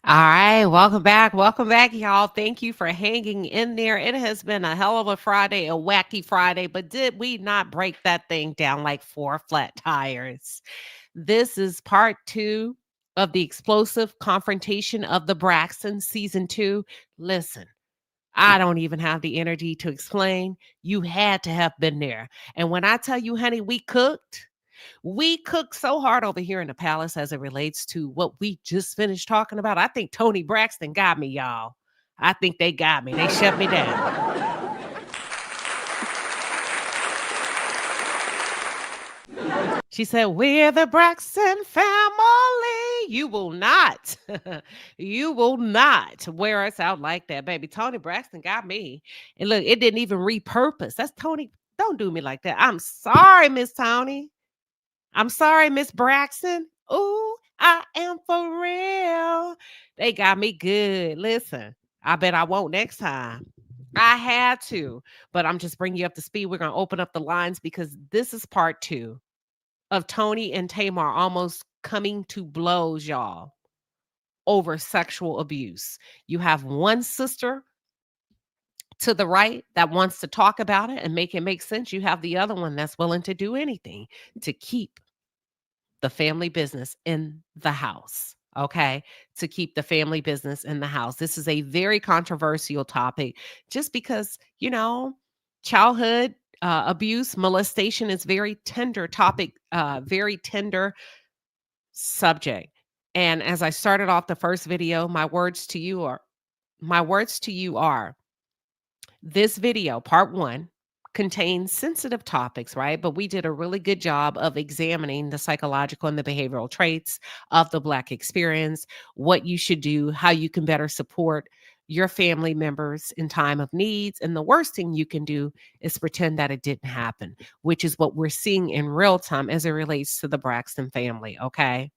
All right, welcome back. Welcome back, y'all. Thank you for hanging in there. It has been a hell of a Friday, a wacky Friday, but did we not break that thing down like four flat tires? This is part two of the explosive confrontation of the Braxton season two. Listen, I don't even have the energy to explain. You had to have been there. And when I tell you, honey, we cook so hard over here in the palace as it relates to what we just finished talking about. I think Toni Braxton got me, y'all. I think they got me. They shut me down. She said, "We're the Braxton family." You will not, you will not wear us out like that, baby. Toni Braxton got me. And look, it didn't even repurpose. That's Toni. Don't do me like that. I'm sorry, Miss Toni. I'm sorry, Miss Braxton. Ooh, I am for real. They got me good. Listen, I bet I won't next time. I had to, but I'm just bringing you up to speed. We're going to open up the lines because this is part two of Toni and Tamar almost coming to blows, y'all, over sexual abuse. You have one sister to the right that wants to talk about it and make it make sense. You have the other one that's willing to do anything to keep the family business in the house. Okay. To keep the family business in the house. This is a very controversial topic just because, childhood abuse, molestation is very tender topic, very tender subject. And as I started off the first video, my words to you are this video, part one, contains sensitive topics, right? But we did a really good job of examining the psychological and the behavioral traits of the Black experience, what you should do, how you can better support your family members in time of needs. And the worst thing you can do is pretend that it didn't happen, which is what we're seeing in real time as it relates to the Braxton family. Okay.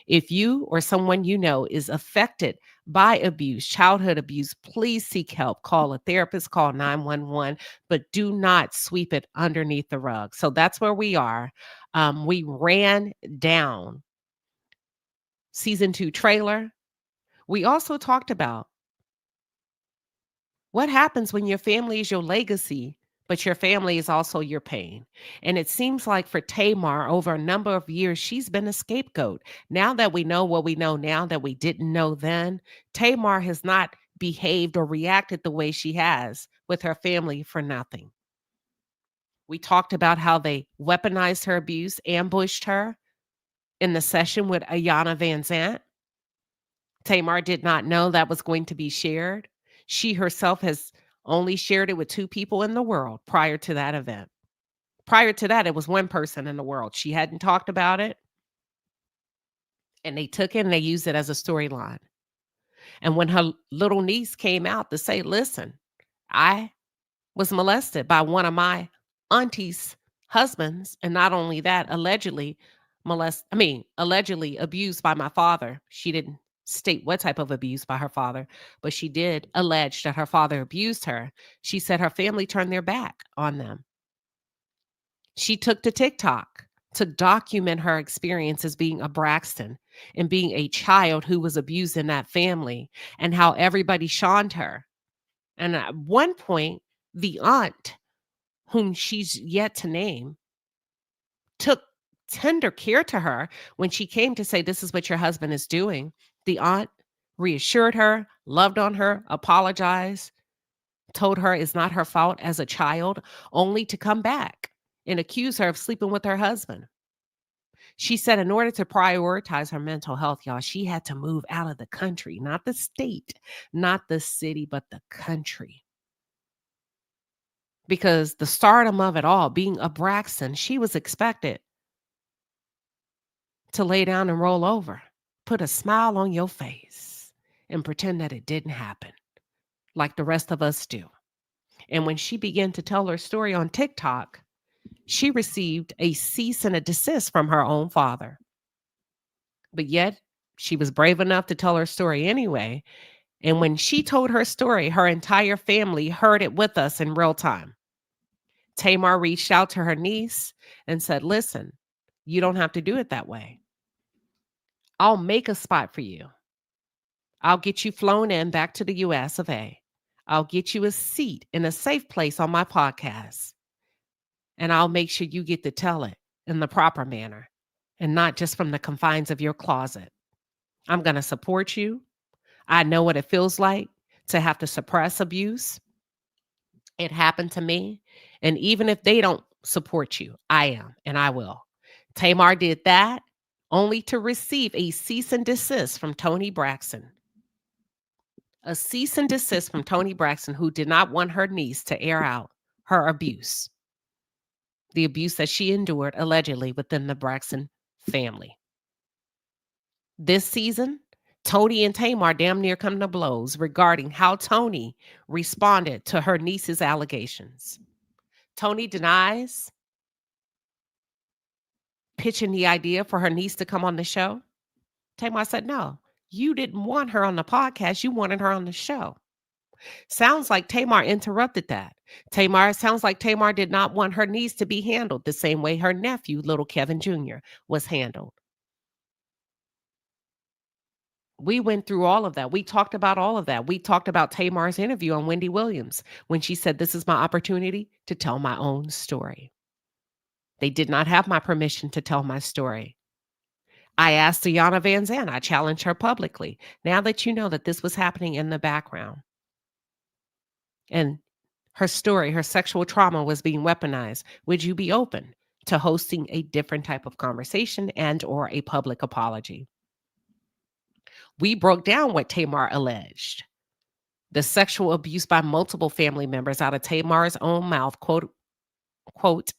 If you or someone you know is affected by abuse, childhood abuse, please seek help. Call a therapist, call 911, but do not sweep it underneath the rug. So that's where we are. We ran down season two trailer. We also talked about what happens when your family is your legacy, but your family is also your pain? And it seems like for Tamar, over a number of years, she's been a scapegoat. Now that we know what we know now that we didn't know then, Tamar has not behaved or reacted the way she has with her family for nothing. We talked about how they weaponized her abuse, ambushed her in the session with Ayana Van Zant. Tamar did not know that was going to be shared. She herself has only shared it with two people in the world prior to that event. Prior to that, it was one person in the world. She hadn't talked about it, and they took it and they used it as a storyline. And when her little niece came out to say, "Listen, I was molested by one of my auntie's husbands, and not only that, allegedly abused by my father." She didn't state what type of abuse by her father, but she did allege that her father abused her. She said her family turned their back on them. She took to TikTok to document her experience as being a Braxton and being a child who was abused in that family, and how everybody shunned her. And at one point, the aunt, whom she's yet to name, took tender care to her when she came to say, "This is what your husband is doing." The aunt reassured her, loved on her, apologized, told her it's not her fault as a child, only to come back and accuse her of sleeping with her husband. She said in order to prioritize her mental health, y'all, she had to move out of the country, not the state, not the city, but the country. Because the stardom of it all, being a Braxton, she was expected to lay down and roll over, put a smile on your face, and pretend that it didn't happen like the rest of us do. And when she began to tell her story on TikTok, she received a cease and a desist from her own father. But yet, she was brave enough to tell her story anyway. And when she told her story, her entire family heard it with us in real time. Tamar reached out to her niece and said, "Listen, you don't have to do it that way. I'll make a spot for you. I'll get you flown in back to the US of A. I'll get you a seat in a safe place on my podcast. And I'll make sure you get to tell it in the proper manner and not just from the confines of your closet. I'm going to support you. I know what it feels like to have to suppress abuse. It happened to me. And even if they don't support you, I am and I will. Tamar did that only to receive a cease and desist from Toni Braxton. A cease and desist from Toni Braxton, who did not want her niece to air out her abuse, the abuse that she endured allegedly within the Braxton family. This season, Toni and Tamar damn near come to blows regarding how Toni responded to her niece's allegations. Toni denies pitching the idea for her niece to come on the show. Tamar said, no, you didn't want her on the podcast. You wanted her on the show. Sounds like Tamar interrupted that. Sounds like Tamar did not want her niece to be handled the same way her nephew, little Kevin Jr., was handled. We went through all of that. We talked about all of that. We talked about Tamar's interview on Wendy Williams when she said, this is my opportunity to tell my own story. They did not have my permission to tell my story. I asked Deanna Van Zandt. I challenged her publicly. Now that you know that this was happening in the background and her story, her sexual trauma was being weaponized, would you be open to hosting a different type of conversation and or a public apology? We broke down what Tamar alleged. The sexual abuse by multiple family members out of Tamar's own mouth, quote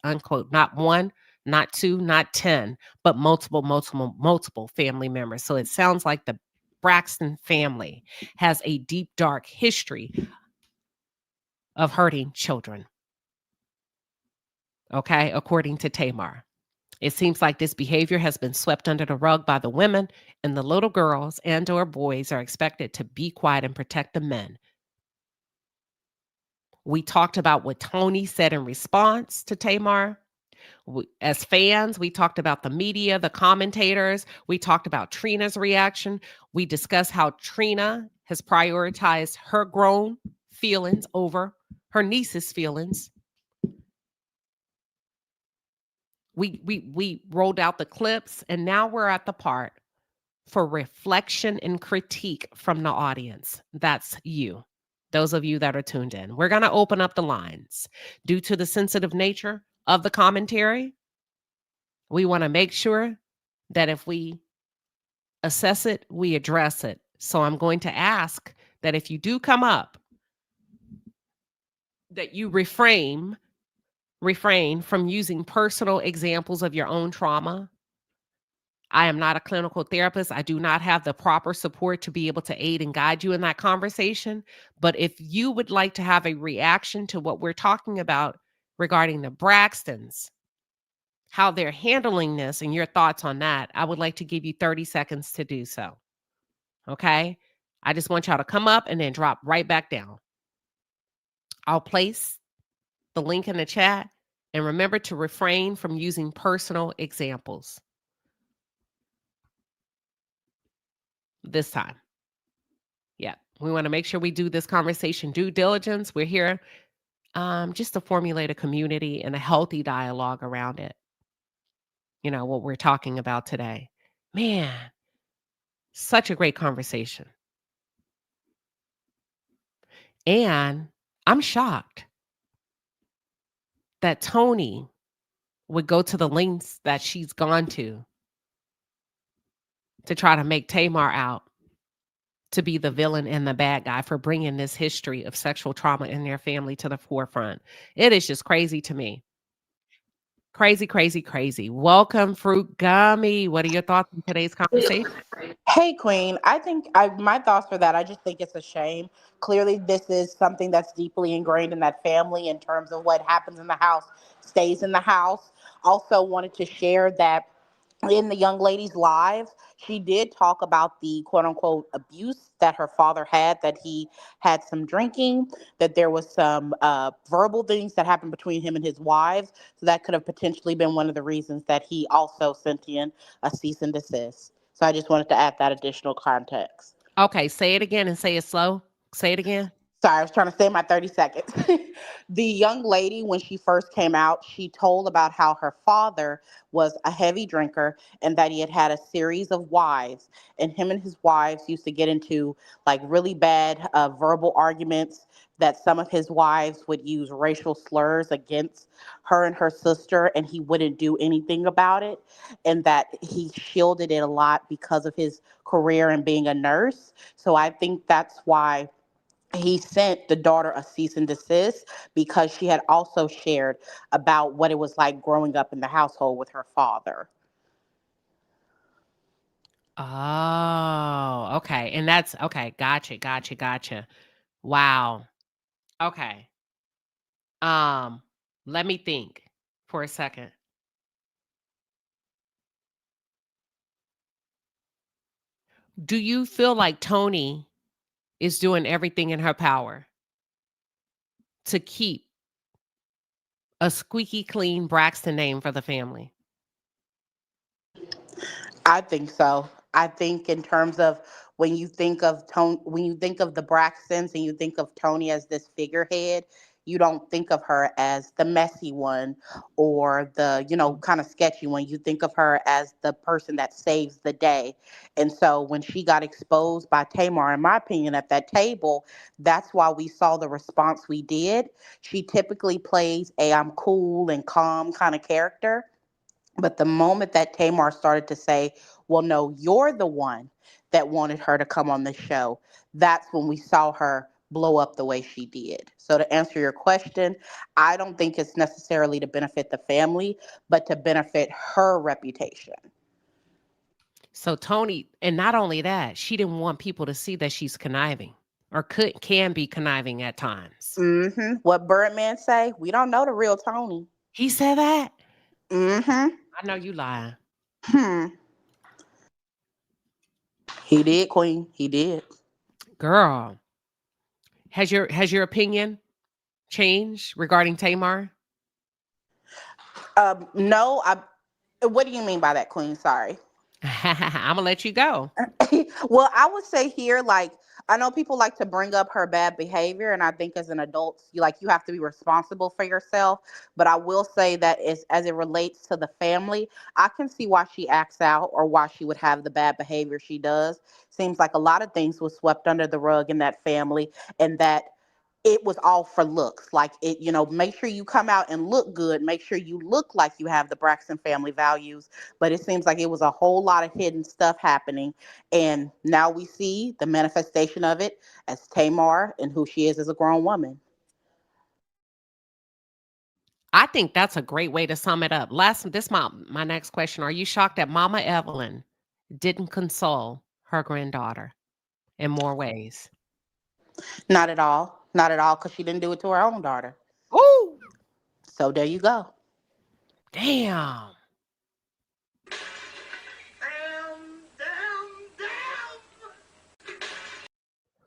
unquote, not one, not two, not 10, but multiple family members. So it sounds like the Braxton family has a deep, dark history of hurting children. Okay, according to Tamar. It seems like this behavior has been swept under the rug by the women, and the little girls and or boys are expected to be quiet and protect the men. We talked about what Toni said in response to Tamar. As fans, we talked about the media, the commentators. We talked about Trina's reaction. We discussed how Trina has prioritized her grown feelings over her niece's feelings. We rolled out the clips, and now we're at the part for reflection and critique from the audience. That's you, those of you that are tuned in. We're going to open up the lines. Due to the sensitive nature of the commentary, we want to make sure that if we assess it, we address it. So I'm going to ask that if you do come up, that you refrain from using personal examples of your own trauma. I am not a clinical therapist. I do not have the proper support to be able to aid and guide you in that conversation. But if you would like to have a reaction to what we're talking about regarding the Braxtons, how they're handling this and your thoughts on that, I would like to give you 30 seconds to do so. Okay? I just want y'all to come up and then drop right back down. I'll place the link in the chat, and remember to refrain from using personal examples this time. Yeah, we want to make sure we do this conversation due diligence. We're here just to formulate a community and a healthy dialogue around it. You know, what we're talking about today. Man, such a great conversation. And I'm shocked that Toni would go to the lengths that she's gone to try to make Tamar out to be the villain and the bad guy for bringing this history of sexual trauma in their family to the forefront. It is just crazy to me. Crazy, crazy, crazy. Welcome, Fruit Gummy. What are your thoughts on today's conversation? Hey, Queen. My thoughts for that. I just think it's a shame. Clearly, this is something that's deeply ingrained in that family in terms of what happens in the house stays in the house. Also, wanted to share that in the young lady's lives, she did talk about the quote unquote abuse that her father had, that he had some drinking, that there was some verbal things that happened between him and his wives. So that could have potentially been one of the reasons that he also sent in a cease and desist. So I just wanted to add that additional context. Okay, say it again and say it slow. Say it again. Sorry, I was trying to say my 30 seconds. The young lady, when she first came out, she told about how her father was a heavy drinker and that he had had a series of wives. And him and his wives used to get into like really bad verbal arguments, that some of his wives would use racial slurs against her and her sister, and he wouldn't do anything about it. And that he shielded it a lot because of his career and being a nurse. So I think that's why he sent the daughter a cease and desist, because she had also shared about what it was like growing up in the household with her father. Oh, okay. And that's okay. Gotcha, gotcha, gotcha. Wow. Okay. Um, Let me think for a second. Do you feel like Toni is doing everything in her power to keep a squeaky clean Braxton name for the family? I think so. I think in terms of when you think of Tony, when you think of the Braxtons and you think of Tony as this figurehead, you don't think of her as the messy one or the, kind of sketchy one. You think of her as the person that saves the day. And so when she got exposed by Tamar, in my opinion, at that table, that's why we saw the response we did. She typically plays a I'm cool and calm kind of character, but the moment that Tamar started to say, well, no, you're the one that wanted her to come on the show, that's when we saw her blow up the way she did. So, to answer your question, I don't think it's necessarily to benefit the family, but to benefit her reputation. So Toni, and not only that, she didn't want people to see that she's conniving or can be conniving at times. What Birdman say? We don't know the real Tony. He said that? Mm-hmm. I know you lying. Hmm. He did, Queen. He did. Girl, has your opinion changed regarding Tamar? No, I. What do you mean by that, Queen? Sorry. I'm gonna let you go. Well, I would say here, like, I know people like to bring up her bad behavior, and I think as an adult, you have to be responsible for yourself. But I will say that as it relates to the family, I can see why she acts out or why she would have the bad behavior she does. Seems like a lot of things was swept under the rug in that family, and that it was all for looks. Like, make sure you come out and look good, make sure you look like you have the Braxton family values. But it seems like it was a whole lot of hidden stuff happening. And now we see the manifestation of it as Tamar and who she is as a grown woman. I think that's a great way to sum it up. My next question. Are you shocked that Mama Evelyn didn't console her granddaughter in more ways? Not at all. Not at all, because she didn't do it to her own daughter. Oh, So there you go. damn.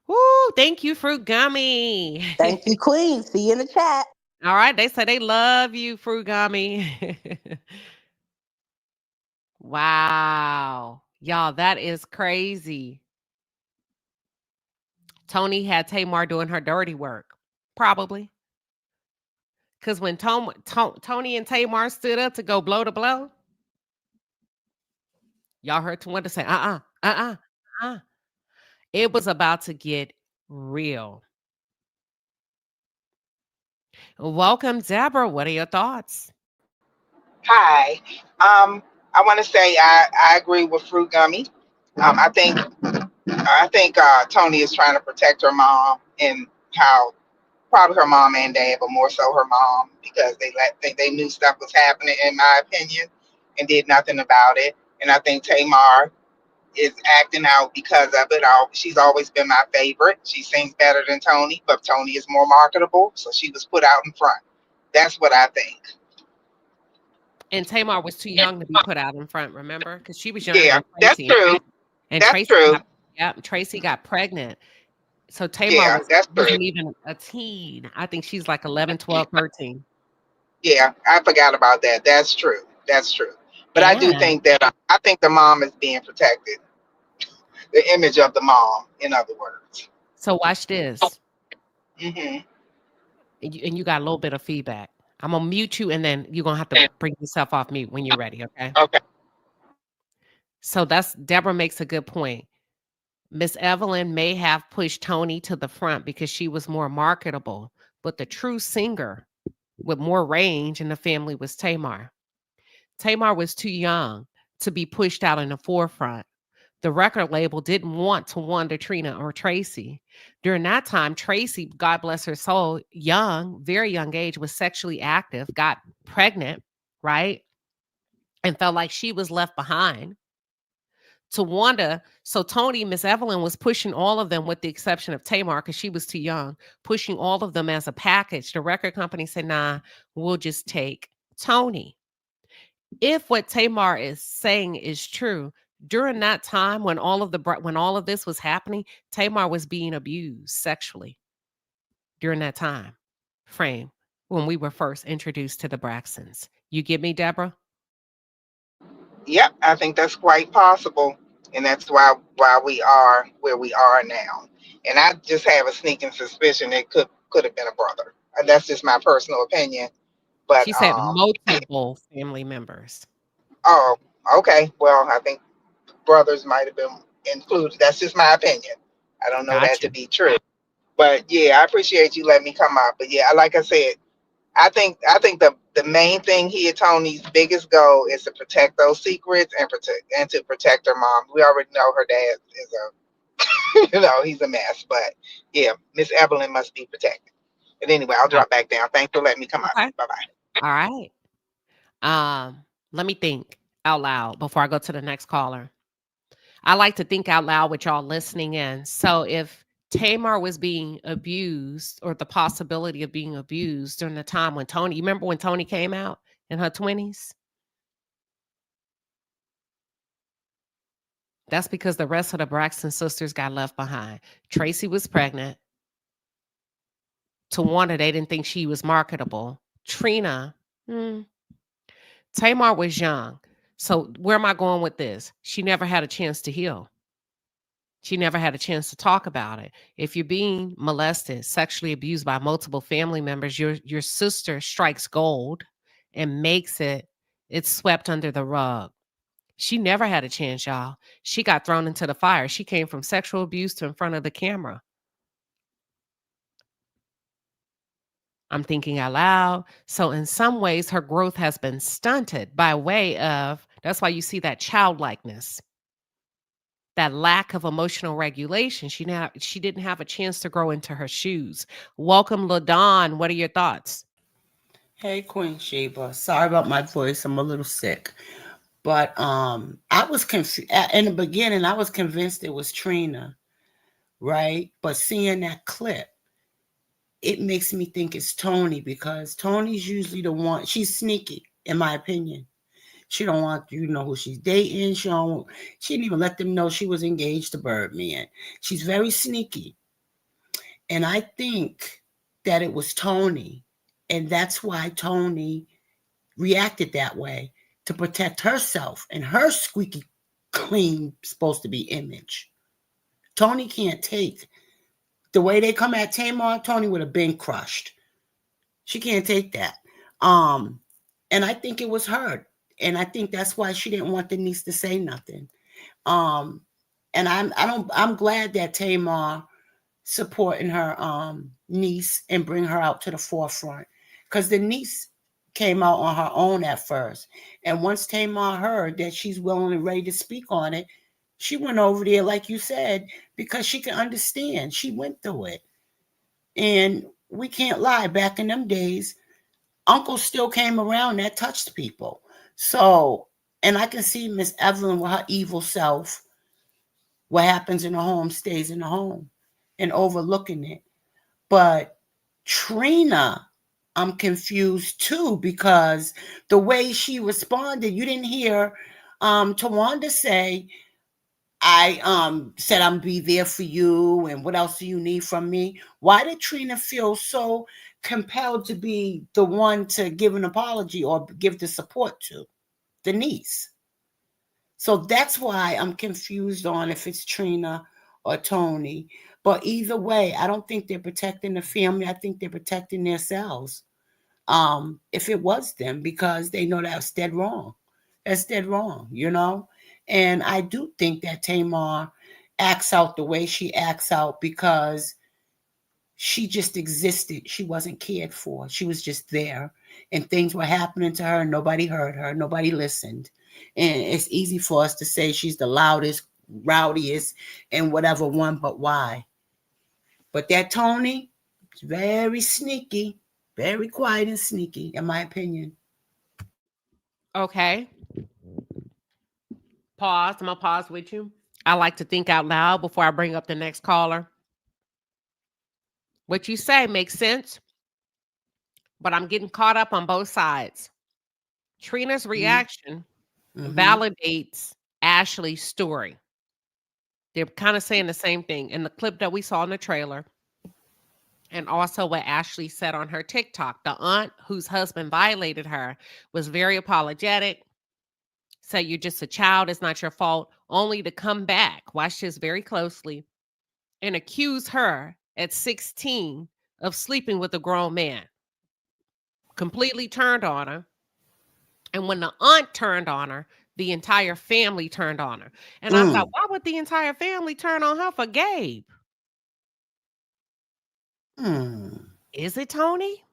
Woo, thank you, Fruit Gummy. Thank you, Queen. See you in the chat. All right, they say they love you, Fruit Gummy. Wow. Y'all, that is crazy. Toni had Tamar doing her dirty work. Probably. Because when Toni and Tamar stood up to go blow to blow, y'all heard Tawanda say, uh. It was about to get real. Welcome, Deborah. What are your thoughts? Hi. I want to say I agree with Fruit Gummy. I think Tony is trying to protect her mom, and how probably her mom and dad, but more so her mom, because they knew stuff was happening, in my opinion, and did nothing about it. And I think Tamar is acting out because of it. She's always been my favorite. She sings better than Tony, but Tony is more marketable, so she was put out in front. That's what I think. And Tamar was too young to be put out in front, remember? Because she was younger Yeah, than that's Tracy. true. And That's Tracy true. got, yeah, Tracy got pregnant. So Tamar Yeah, that's true. wasn't even a teen. I think she's like 11, 12, 13. Yeah, I forgot about that. That's true. That's true. But I do And think that I think the mom is being protected. the image of the mom, in other words. So watch this. Hmm. And you got a little bit of feedback. I'm gonna mute you, and then you're gonna have to bring yourself off mute when you're ready. Okay. Okay. So that's Deborah makes a good point. Miss Evelyn may have pushed Toni to the front because she was more marketable, but the true singer with more range in the family was Tamar. Tamar was too young to be pushed out in the forefront. The record label didn't want to wander Trina or Tracy. During that time, Tracy, God bless her soul, young, very young age, was sexually active, got pregnant, right? And felt like she was left behind. To Wanda, so Toni, Miss Evelyn was pushing all of them with the exception of Tamar because she was too young, pushing all of them as a package. The record company said, nah, we'll just take Toni. If what Tamar is saying is true, during that time when when all of this was happening, Tamar was being abused sexually during that time frame when we were first introduced to the Braxtons. You get me, Deborah? Yep, I think that's quite possible, and that's why we are where we are now. And I just have a sneaking suspicion it could have been a brother. And that's just my personal opinion. But She said multiple family members. oh, okay. Well, I think brothers might have been included. That's just my opinion. I don't know that Got to you. be true. But yeah, I appreciate you letting me come up. But yeah, like I said, I think the main thing here, Tony's biggest goal is to protect those secrets and to protect her mom. We already know her dad is a he's a mess. But yeah, Miss Evelyn must be protected. But anyway, I'll Got drop back down. Thanks for letting me come up. Okay. Bye bye. All right. Let me think out loud before I go to the next caller. I like to think out loud with y'all listening in. So if Tamar was being abused or the possibility of being abused during the time when Toni, you remember when Toni came out in her 20s? That's because the rest of the Braxton sisters got left behind. Tracy was pregnant. Tawanda, they didn't think she was marketable. Trina, hmm, Tamar was young. So where am I going with this? She never had a chance to heal. She never had a chance to talk about it. If you're being molested, sexually abused by multiple family members, your sister strikes gold and makes it's swept under the rug. She never had a chance, y'all. She got thrown into the fire. She came from sexual abuse to in front of the camera. I'm thinking out loud. So in some ways, her growth has been stunted by way of that's why you see that childlikeness, that lack of emotional regulation. She didn't have a chance to grow into her shoes. Welcome, LaDon. What are your thoughts? Hey, Queen Sheba. Sorry about my voice. I'm a little sick. But I was confused in the beginning. I was convinced it was Trina, right? But seeing that clip, it makes me think it's Toni because Toni's usually the one. She's sneaky, in my opinion. She don't want you to know who she's dating. She didn't even let them know she was engaged to Birdman. She's very sneaky. And I think that it was Toni. And that's why Toni reacted that way to protect herself and her squeaky clean, supposed to be image. Toni can't take the way they come at Tamar. Toni would have been crushed. She can't take that. Um, and I think it was her. And I think that's why she didn't want Denise to say nothing. Um, and I'm glad that Tamar supporting her niece and bring her out to the forefront because the niece came out on her own at first, and once Tamar heard that she's willing and ready to speak on it, she went over there like you said because she can understand. She went through it, and we can't lie, back in them days uncle still came around that touched people. So, and I can see Miss Evelyn with her evil self, what happens in the home stays in the home, and overlooking it. But Trina, I'm confused too because the way she responded, you didn't hear Tawanda say, I said I'm be there for you and what else do you need from me? Why did Trina feel so compelled to be the one to give an apology or give the support to Denise? So that's why I'm confused on if it's Trina or Tony. But either way, I don't think they're protecting the family. I think they're protecting themselves. If it was them, because they know that's dead wrong. That's dead wrong. And I do think that Tamar acts out the way she acts out because she just existed. She wasn't cared for. She was just there. And things were happening to her. Nobody heard her. Nobody listened. And it's easy for us to say she's the loudest, rowdiest, and whatever one, but why? But that Tony is very sneaky, very quiet and sneaky, in my opinion. Okay. Pause. I'm going to pause with you. I like to think out loud before I bring up the next caller. What you say makes sense, but I'm getting caught up on both sides. Trina's reaction validates Ashley's story. They're kind of saying the same thing in the clip that we saw in the trailer. And also what Ashley said on her TikTok. The aunt whose husband violated her was very apologetic. Said you're just a child. It's not your fault. Only to come back. Watch this very closely. And accuse her at 16 of sleeping with a grown man. Completely turned on her. And when the aunt turned on her, the entire family turned on her. And I thought, why would the entire family turn on her for Gabe? Is it Tony?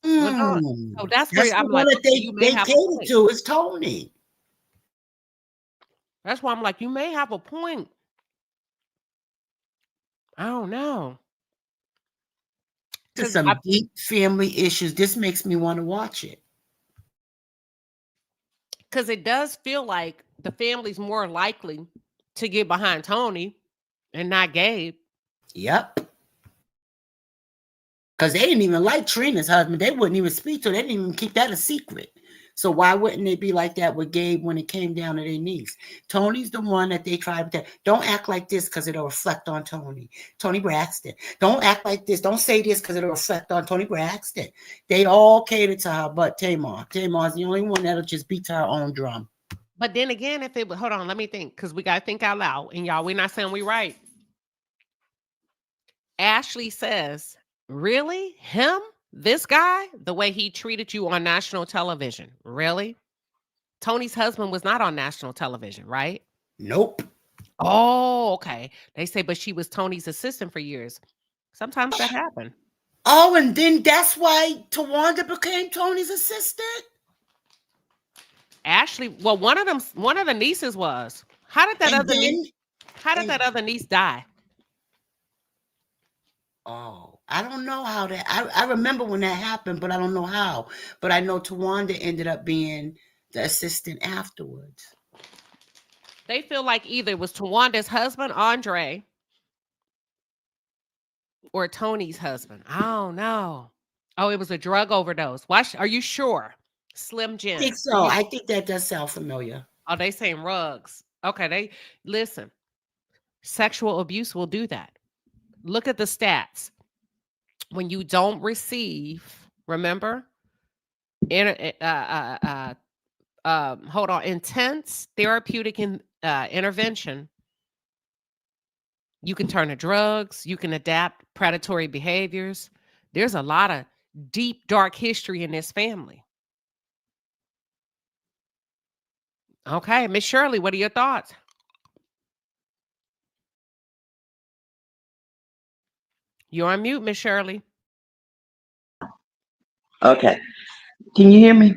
Well, no. So that's where I'm the like, one that okay, you may they have a catered point. to is Tony. That's why I'm like, you may have a point. I don't know. There's some deep family issues. This makes me want to watch it. Because it does feel like the family's more likely to get behind Tony and not Gabe. Yep. Because they didn't even like Trina's husband. They wouldn't even speak to her. They didn't even keep that a secret. So why wouldn't they be like that with Gabe when it came down to their niece? Tony's the one that they try to protect. Don't act like this because it'll reflect on Tony. Toni Braxton. Don't act like this. Don't say this because it'll reflect on Toni Braxton. They all cater to her, but Tamar. Tamar's the only one that'll just beat to her own drum. But then again, if it hold on, let me think, because we got to think out loud. And y'all, we're not saying we right. Ashley says, really? Him? This guy? The way he treated you on national television? Really? Tony's husband was not on national television, right? Nope. Oh, okay. They say, but she was Tony's assistant for years. Sometimes that happened. Oh, and then that's why Tawanda became Tony's assistant? Ashley, well, one of the nieces was. How did that other niece die? Oh, I don't know how that. I remember when that happened, but I don't know how. But I know Tawanda ended up being the assistant afterwards. They feel like either it was Tawanda's husband, Andre, or Tony's husband. I don't know. Oh, it was a drug overdose. Are you sure? Slim Jim. I think so. I think that does sound familiar. Oh, they saying rugs. Okay, listen. Sexual abuse will do that. Look at the stats. When you don't receive, remember, intense therapeutic intervention, you can turn to drugs, you can adapt predatory behaviors. There's a lot of deep, dark history in this family. Okay, Miss Shirley, what are your thoughts? You're on mute, Miss Shirley. Okay. Can you hear me?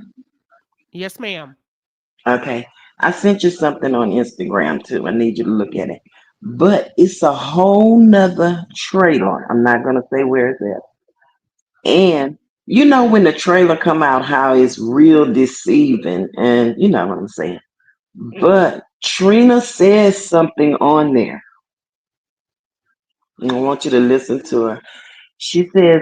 Yes, ma'am. Okay. I sent you something on Instagram too. I need you to look at it. But it's a whole nother trailer. I'm not gonna say where it's at. And you know when the trailer come out, how it's real deceiving, and you know what I'm saying. But Trina says something on there. And I want you to listen to her. She says,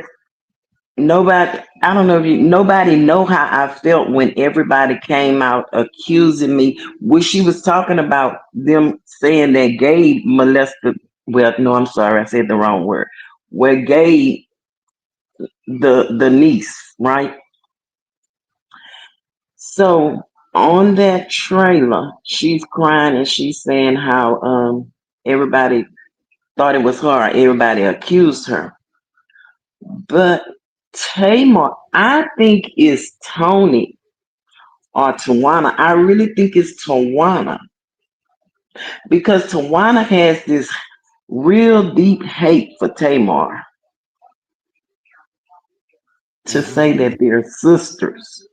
I don't know if nobody know how I felt when everybody came out accusing me. When she was talking about them saying that Gabe molested, well, no, I'm sorry, I said the wrong word. Where Gabe, the niece, right? So on that trailer, she's crying and she's saying how everybody thought it was her, everybody accused her. But Tamar, I think it's Toni or Tawana. I really think it's Tawana because Tawana has this real deep hate for Tamar to say Mm-hmm. that they're sisters.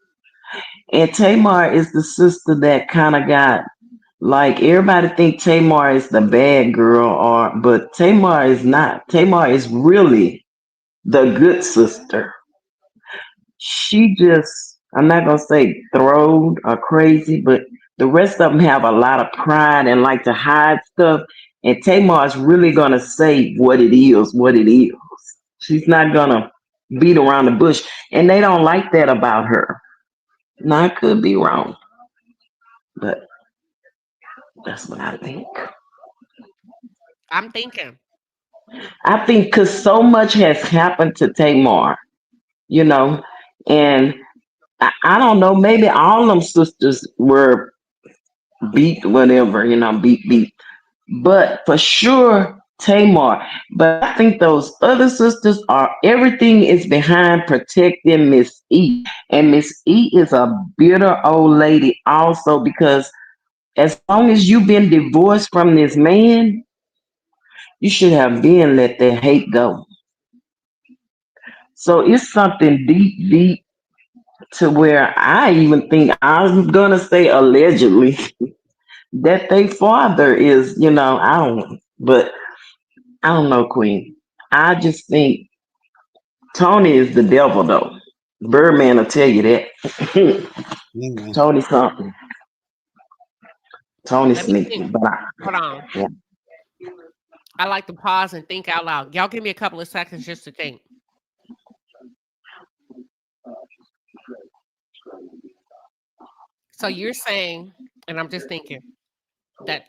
And Tamar is the sister that kind of got like everybody think Tamar is the bad girl or but Tamar is not. Tamar is really the good sister. She just I'm not gonna say throwed or crazy, but the rest of them have a lot of pride and like to hide stuff. And Tamar is really gonna say what it is, what it is. She's not gonna beat around the bush. And they don't like that about her. Now I could be wrong, but that's what I think. I'm thinking. I think because so much has happened to Tamar, you know, and I don't know, maybe all them sisters were beat, whatever, beat. But for sure, Tamar. But I think those other sisters are everything is behind protecting Miss E. And Miss E is a bitter old lady also because as long as you've been divorced from this man, you should have been let that hate go. So it's something deep, deep to where I even think I'm gonna say allegedly that they father is, I don't know. But I don't know, Queen. I just think Tony is the devil though. Birdman will tell you that. Mm-hmm. Tony something. Tony Let me think. sneaky. But Hold on. yeah. I like to pause and think out loud. Y'all give me a couple of seconds just to think. So you're saying, and I'm just thinking that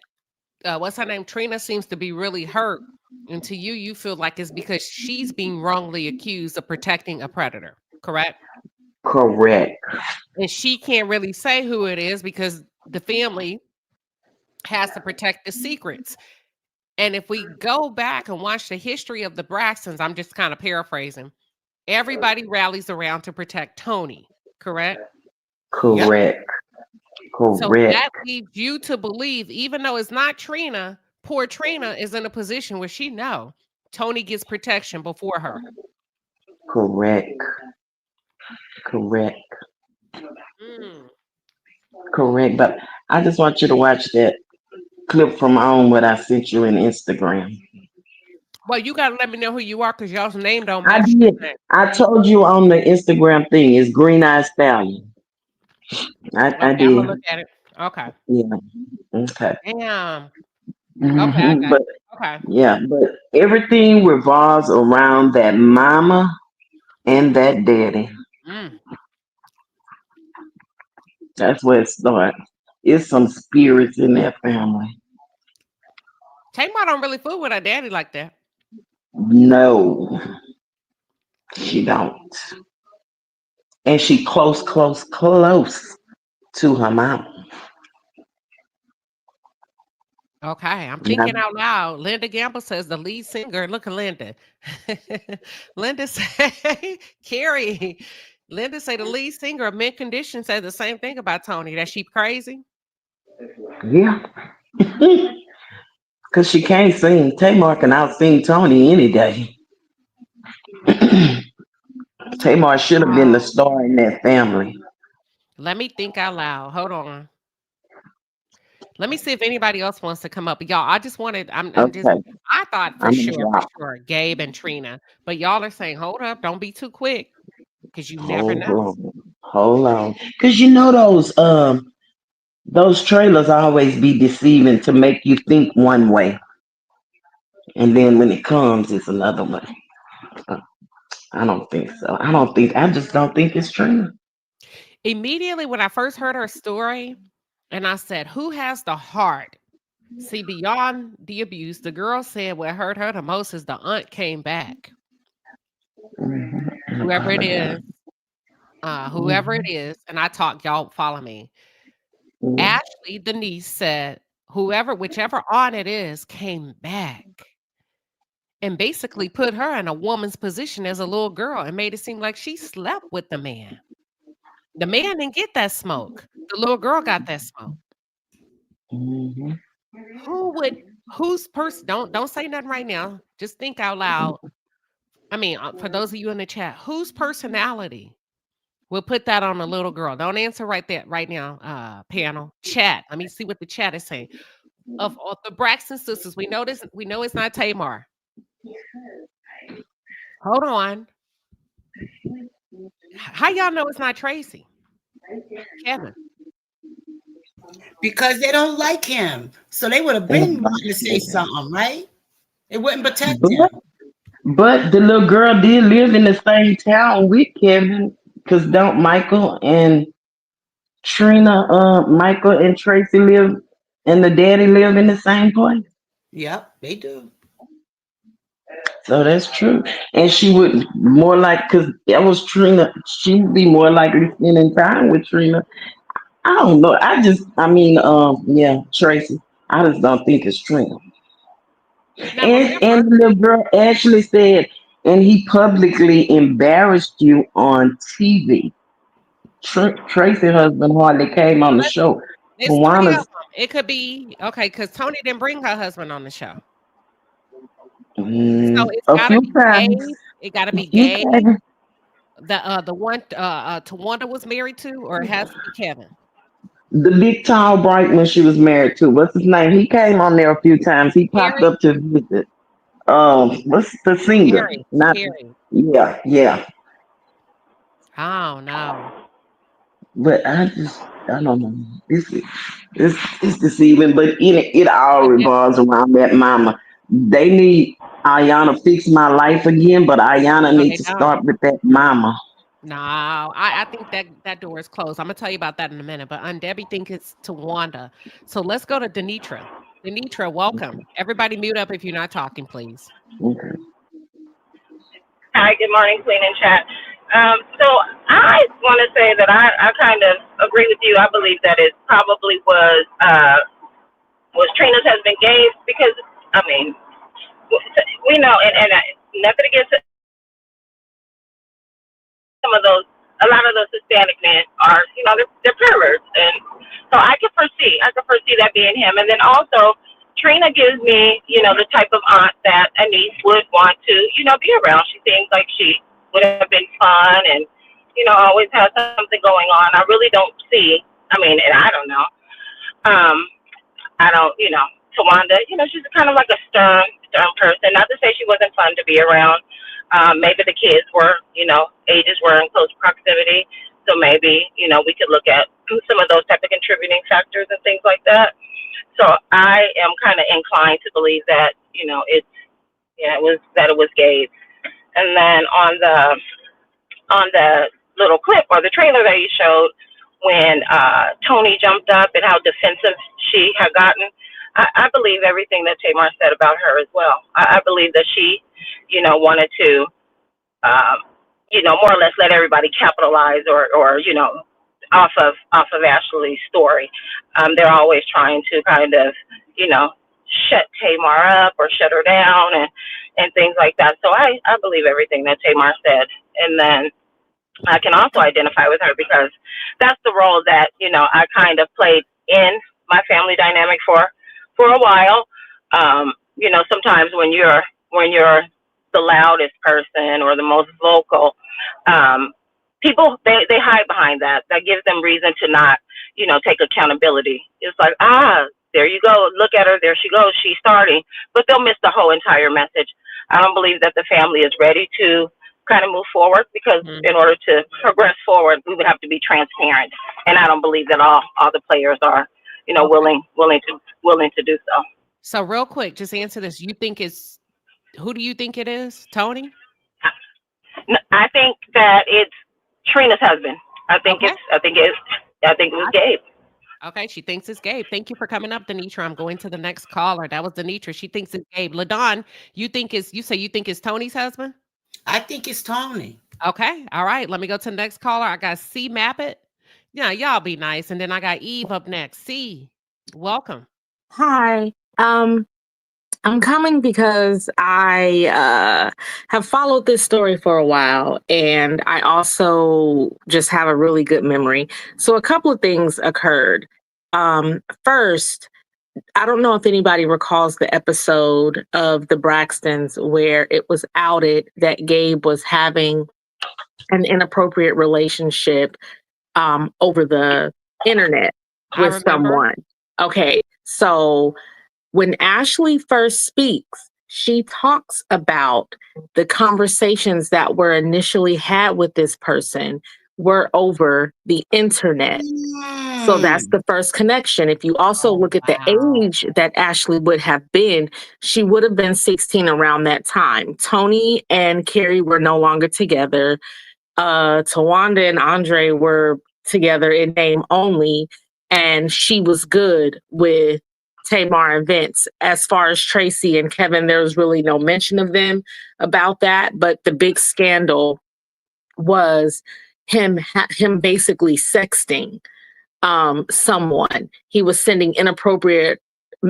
what's her name? Trina seems to be really hurt. And to you, you feel like it's because she's being wrongly accused of protecting a predator, correct? Correct. And she can't really say who it is because the family has to protect the secrets. And if we go back and watch the history of the Braxtons, I'm just kind of paraphrasing. Everybody rallies around to protect Tony, correct? Yep. Correct. So Correct. that leads you to believe, even though it's not Trina, poor Trina is in a position where she know Tony gets protection before her. Correct. Correct. Mm. Correct. But I just want you to watch that clip from on what I sent you in Instagram. Well, you gotta let me know who you are because y'all's name don't I match did. the name. I told you on the Instagram thing. It's Green Eye Stallion. I Okay, I'm gonna did. look at it. Okay. Yeah. Okay. Damn. Okay, I got But it. Okay. yeah, but everything revolves around that mama and that daddy. Mm. That's where it starts. It's some spirits in that family. Tamar don't really fool with her daddy like that. No, she don't. And she close, close, close to her mama. Okay, I'm Yeah. thinking out loud. Linda Gamble says the lead singer. Look at Linda. Linda say Carrie. Linda say the lead singer of Mint Condition said the same thing about Tony. That she crazy. Yeah. Because she can't sing. Tamar can out sing Tony any day. Tamar should have been the Wow. star in that family. Let me think out loud. Hold on. Let me see if anybody else wants to come up. But y'all, I just wanted. I'm just. Okay. I thought I'm gonna for drop. sure, Gabe and Trina. But y'all are saying, hold up, don't be too quick, because you never Hold know. on. Hold on. Because those trailers always be deceiving to make you think one way. And then when it comes, it's another way. Uh, I don't think so. I just don't think it's true. Immediately when I first heard her story, and I said, "Who has the heart?" See, beyond the abuse, the girl said what hurt her the most is the aunt came back. Mhm. And Whoever it apologize. is, whoever it Mhm. is, and I talk, y'all follow me. Mhm. Ashley, the niece, said whoever, whichever aunt it is, came back and basically put her in a woman's position as a little girl and made it seem like she slept with the man. The man didn't get that smoke. The little girl got that smoke. Mhm. Who would whose person don't say nothing right now. Just think out loud. I mean, for those of you in the chat, whose personality will put that on a little girl? Don't answer right there right now, panel. Chat. Let me see what the chat is saying. Of the Braxton sisters, we know this, we know it's not Tamar. Hold on. How y'all know it's not Tracy? Kevin. Because they don't like him. So they would have They been don't like wanting to say it. something, right? It wouldn't protect him. But the little girl did live in the same town with Kevin, because don't Michael and Trina, Michael and Tracy live, and the daddy live in the same place. Yep, they do. So that's true. And she would more like, because that was Trina, she'd be more likely spending time with Trina. I don't know. Yeah, Tracy. I just don't think it's Trina. Now And remember, the little girl actually said, and he publicly embarrassed you on TV. Tracy husband hardly came on so the show. it's 3 of Tawana's them. It could be okay, because Tony didn't bring her husband on the show. So it's a gotta few be times, Gabe. It gotta a be few Gabe, times. the one Tawanda was married to, or it has to be Kevin. The big tall bright one she was married to. What's his name? He came on there a few times. He popped Harry? up to visit. What's the singer? Harry. Not Harry. yeah, yeah. Oh no. But I don't know. It's deceiving, but it all It revolves definitely around that mama. They need Ayana fix my life again, but Ayana no, needs they to don't. start with that mama. No, I think that door is closed. I'm gonna tell you about that in a minute. But Debbie think it's Tawanda. So let's go to Denitra. Denitra, welcome. Everybody mute up if you're not talking, please. Okay. Hi, good morning, Queen and Chat. So I want to say that I kind of agree with you. I believe that it probably was Trina's husband, Gabe, because I mean we know, and nothing against some of those. A lot of those Hispanic men are, they're perverts, and so I could foresee that being him. And then also, Trina gives me, the type of aunt that a niece would want to, be around. She seems like she would have been fun, and always has something going on. I really don't see. I mean, and I don't know. Um, I don't, Tawanda, she's kind of like a stern person. Not to say she wasn't fun to be around. Maybe the kids were, ages were in close proximity. So maybe, we could look at some of those type of contributing factors and things like that. So I am kind of inclined to believe that, it was Gabe. And then on the little clip or the trailer that you showed when Tony jumped up and how defensive she had gotten. I believe everything that Tamar said about her as well. I believe that she, wanted to, um, more or less let everybody capitalize or off of Ashley's story. They're always trying to kind of, you know, shut Tamar up or shut her down and things like that. So I believe everything that Tamar said. And then I can also identify with her because that's the role that, I kind of played in my family dynamic for a while. Sometimes when you're the loudest person or the most vocal, um, people they hide behind that. That gives them reason to not, take accountability. It's like, there you go, look at her, there she goes, she's starting, but they'll miss the whole entire message. I don't believe that the family is ready to kind of move forward because Mhm. in order to progress forward, we would have to be transparent, and I don't believe that all the players are, Okay. willing to do so. So real quick, just answer this. You think it's who do you think it is? Tony? I think that it's Trina's husband. I think Okay. it's. I think it's. I think it was Gabe. Okay, she thinks it's Gabe. Thank you for coming up, Denitra. I'm going to the next caller. That was Denitra. She thinks it's Gabe. LaDon, you say you think it's Tony's husband? I think it's Tony. Okay. All right. Let me go to the next caller. I got C Map It. Yeah, y'all be nice. And then I got Eve up next. C, welcome. Hi. I'm coming because I have followed this story for a while, and I also just have a really good memory. So a couple of things occurred. First, I don't know if anybody recalls the episode of the Braxtons where it was outed that Gabe was having an inappropriate relationship over the internet I with remember. someone. Okay, so when Ashley first speaks, she talks about the conversations that were initially had with this person were over the internet. So that's Mm. the first connection. If you also Oh, look at the wow. age that Ashley would have been, she would have been 16 around that time. Tony and Carrie were no longer together. Tawanda and Andre were together in name only, and she was good with Tamar and Vince. As far as Tracy and Kevin, there was really no mention of them about that. But the big scandal was him basically sexting someone. He was sending inappropriate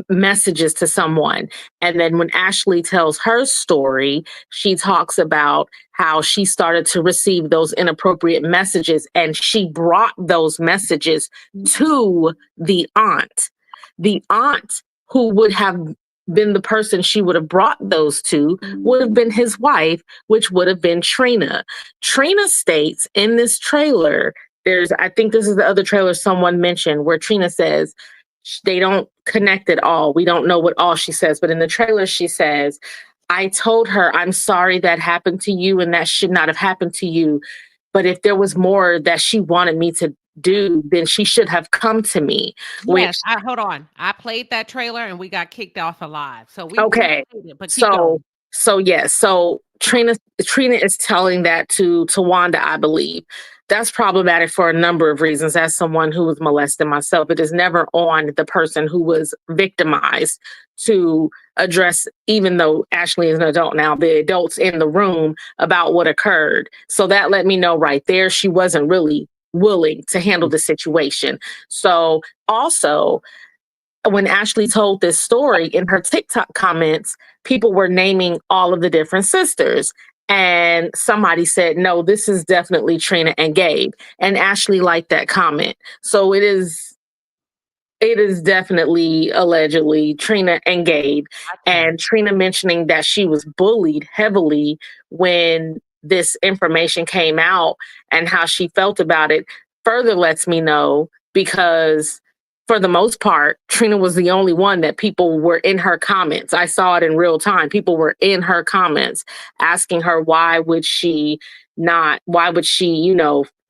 messages to someone. And then when Ashley tells her story, she talks about how she started to receive those inappropriate messages and she brought those messages to the aunt. The aunt who would have been the person she would have brought those to would have been his wife, which would have been Trina. Trina states in this trailer, I think this is the other trailer someone mentioned where Trina says, they don't connect at all. We don't know what all she says, but in the trailer, she says, I told her, I'm sorry that happened to you and that should not have happened to you. But if there was more that she wanted me to do, then she should have come to me, Yes, which, I hold on. I played that trailer and we got kicked off alive. So we okay. played it, but keep So, going. yes. So Trina is telling that to Wanda, I believe. That's problematic for a number of reasons. As someone who was molested myself, it is never on the person who was victimized to address, even though Ashley is an adult now, the adults in the room about what occurred. So that let me know right there she wasn't really willing to handle the situation. So also, when Ashley told this story in her TikTok comments, people were naming all of the different sisters. And somebody said, no, this is definitely Trina and Gabe. And Ashley liked that comment. So it is definitely allegedly Trina and Gabe. Gotcha. And Trina mentioning that she was bullied heavily when this information came out and how she felt about it further lets me know because for the most part, Trina was the only one that people were in her comments. I saw it in real time. People were in her comments asking her why would she,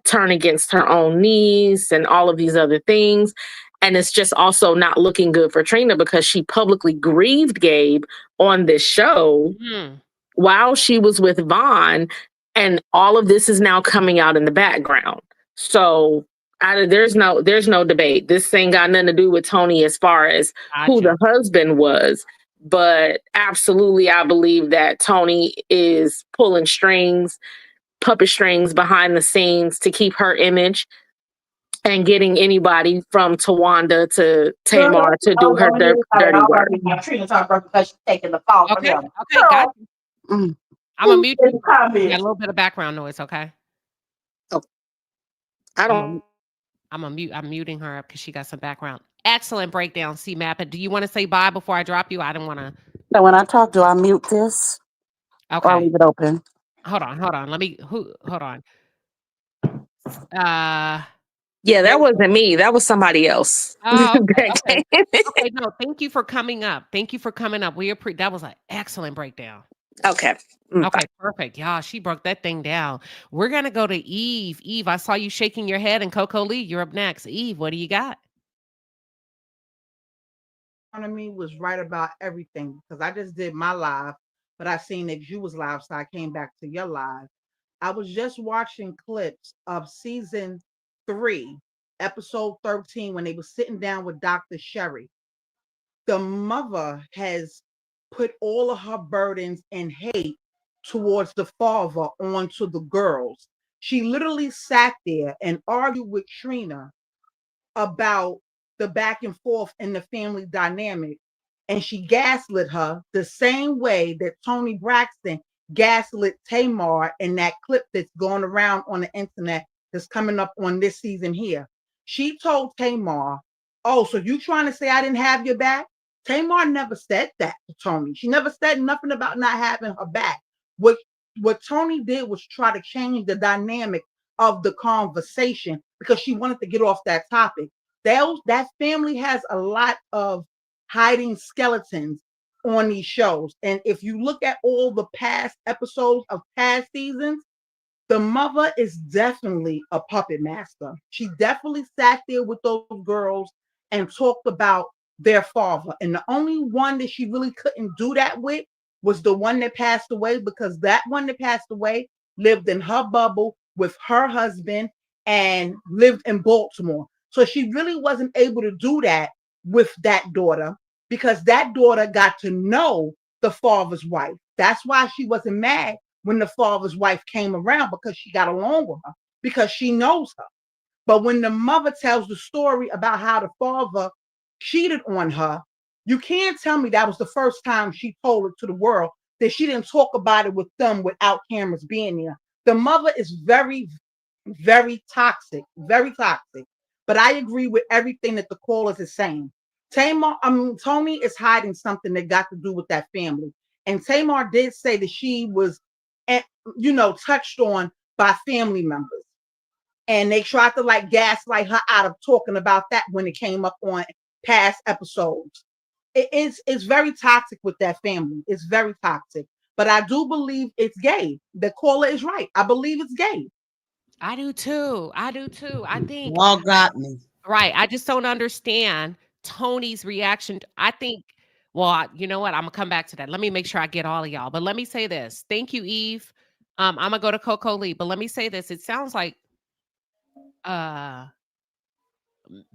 turn against her own niece and all of these other things. And it's just also not looking good for Trina because she publicly grieved Gabe on this show Mhm. while she was with Vaughn. And all of this is now coming out in the background. So there's no debate. This thing got nothing to do with Tony as far as who Gotcha. the husband was. But absolutely, I believe that Tony is pulling strings, puppet strings behind the scenes to keep her image and getting anybody from Tawanda to Girl, Tamar to I do was her over here started dirty work. already. My Trina talk about because she's taking the fall from Okay. him. Okay. Got Girl, you. mm, I'm gonna who mute in you. the You got a comments? little bit of background noise. Okay. Oh, I I'm don't. gonna I'm gonna mute. I'm muting her up because she got some background. Excellent breakdown, C Map. Do you want to say bye before I drop you? I don't want to. So when I talk, do I mute this or Okay. leave it open? Hold on. Hold on. Let me. Who? Hold on. Uh. Yeah, There that we go. wasn't me. That was somebody else. Oh, okay. That Okay. came- Okay. No, thank you for coming up. Thank you for coming up. That was an excellent breakdown. okay. Bye. Okay, perfect. Yeah, she broke that thing down. We're gonna go to Eve. Eve, I saw you shaking your head, and Coco Lee, you're up next. Eve, what do you got? Front of me was right about everything because I just did my live, but I seen that you was live, so I came back to your live. I was just watching clips of season 3, episode 13, when they were sitting down with Dr. Sherry. The mother has put all of her burdens and hate towards the father onto the girls. She literally sat there and argued with Trina about the back and forth in the family dynamic. And she gaslit her the same way that Toni Braxton gaslit Tamar in that clip that's going around on the internet that's coming up on this season here. She told Tamar, "Oh, so you trying to say I didn't have your back?" Tamar never said that to Toni. She never said nothing about not having her back. What what Toni did was try to change the dynamic of the conversation because she wanted to get off that topic. That family has a lot of hiding skeletons on these shows. And if you look at all the past episodes of past seasons, the mother is definitely a puppet master. She definitely sat there with those girls and talked about their father. And the only one that she really couldn't do that with was the one that passed away, because that one that passed away lived in her bubble with her husband and lived in Baltimore. So she really wasn't able to do that with that daughter, because that daughter got to know the father's wife. That's why she wasn't mad when the father's wife came around, because she got along with her, because she knows her. But when the mother tells the story about how the father cheated on her, you can't tell me that was the first time she told it to the world, that she didn't talk about it with them without cameras being there. The mother is very, very toxic, very toxic. But I agree with everything that the callers is saying. Toni is hiding something that got to do with that family. And Tamar did say that she was, eh, touched on by family members. And they tried to like gaslight her out of talking about that when it came up on past episodes. It's very toxic with that family. It's very toxic. But I do believe it's gay. The caller is right. I believe it's gay. I do too. I do too. I think Y'all got me. right. I just don't understand Tony's reaction. I think, well, you know what? I'm gonna come back to that. Let me make sure I get all of y'all. But let me say this. Thank you, Eve. I'm gonna go to Coco Lee, but let me say this. It sounds like uh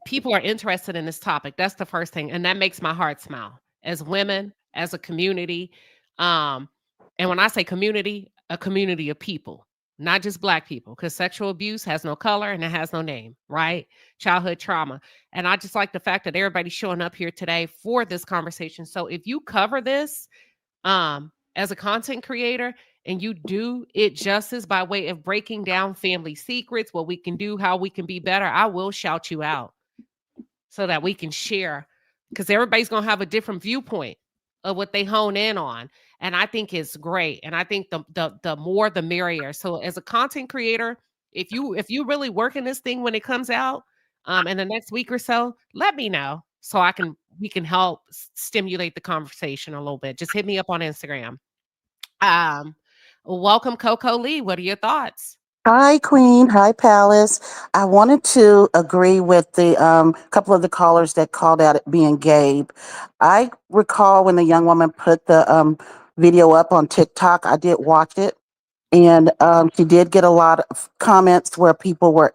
people are interested in this topic. That's the first thing, and that makes my heart smile. As women, as a community, um, and when I say community, a community of people, not just Black people, because sexual abuse has no color and it has no name, right? Childhood trauma, and I just like the fact that everybody's showing up here today for this conversation. So if you cover this, as a content creator, and you do it justice by way of breaking down family secrets, what we can do, how we can be better, I will shout you out so that we can share, because everybody's going to have a different viewpoint of what they hone in on. And I think it's great. And I think the more the merrier. So as a content creator, if you really working this thing when it comes out in the next week or so, let me know so we can help stimulate the conversation a little bit. Just hit me up on Instagram. Um, Welcome, Coco Lee. What are your thoughts? Hi, Queen. Hi, Palace. I wanted to agree with the couple of the callers that called out it being Gabe. I recall when the young woman put the video up on TikTok, I did watch it. And she did get a lot of comments where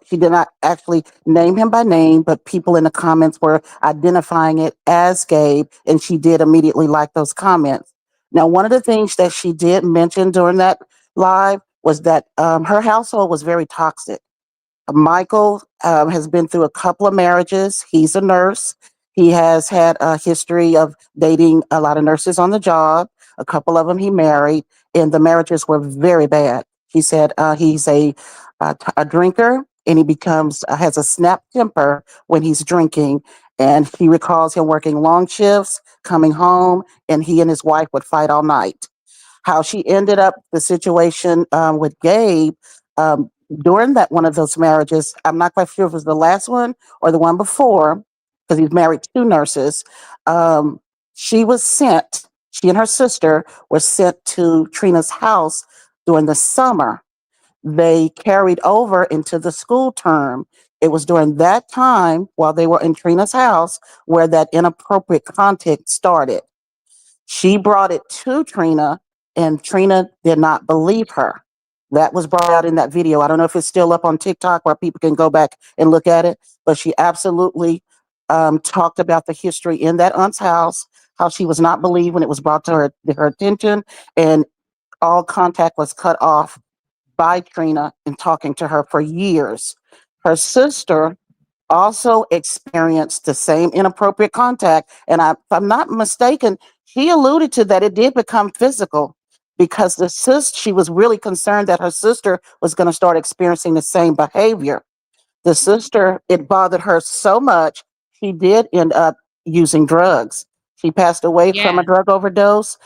she did not actually name him by name, but people in the comments were identifying it as Gabe, and she did immediately like those comments. Now, one of the things that she did mention during that live was that her household was very toxic. Michael has been through a couple of marriages. He's a nurse. He has had a history of dating a lot of nurses on the job. A couple of them he married, and the marriages were very bad. He said he's a drinker, and he becomes has a snap temper when he's drinking. And he recalls him working long shifts, coming home, and he and his wife would fight all night. How she ended up the situation with Gabe during that one of those marriages. I'm not quite sure if it was the last one or the one before, because he's married to two nurses. Um, she was sent. She and her sister were sent to Trina's house during the summer. They carried over into the school term. It was during that time while they were in Trina's house where that inappropriate contact started. She brought it to Trina, and Trina did not believe her. That was brought out in that video. I don't know if it's still up on TikTok where people can go back and look at it, but she absolutely talked about the history in that aunt's house, how she was not believed when it was brought to her attention, and all contact was cut off by Trina in talking to her for years. Her sister also experienced the same inappropriate contact. And if I'm not mistaken, she alluded to that it did become physical because she was really concerned that her sister was going to start experiencing the same behavior. The sister, it bothered her so much, she did end up using drugs. She passed away from Yeah. a drug overdose.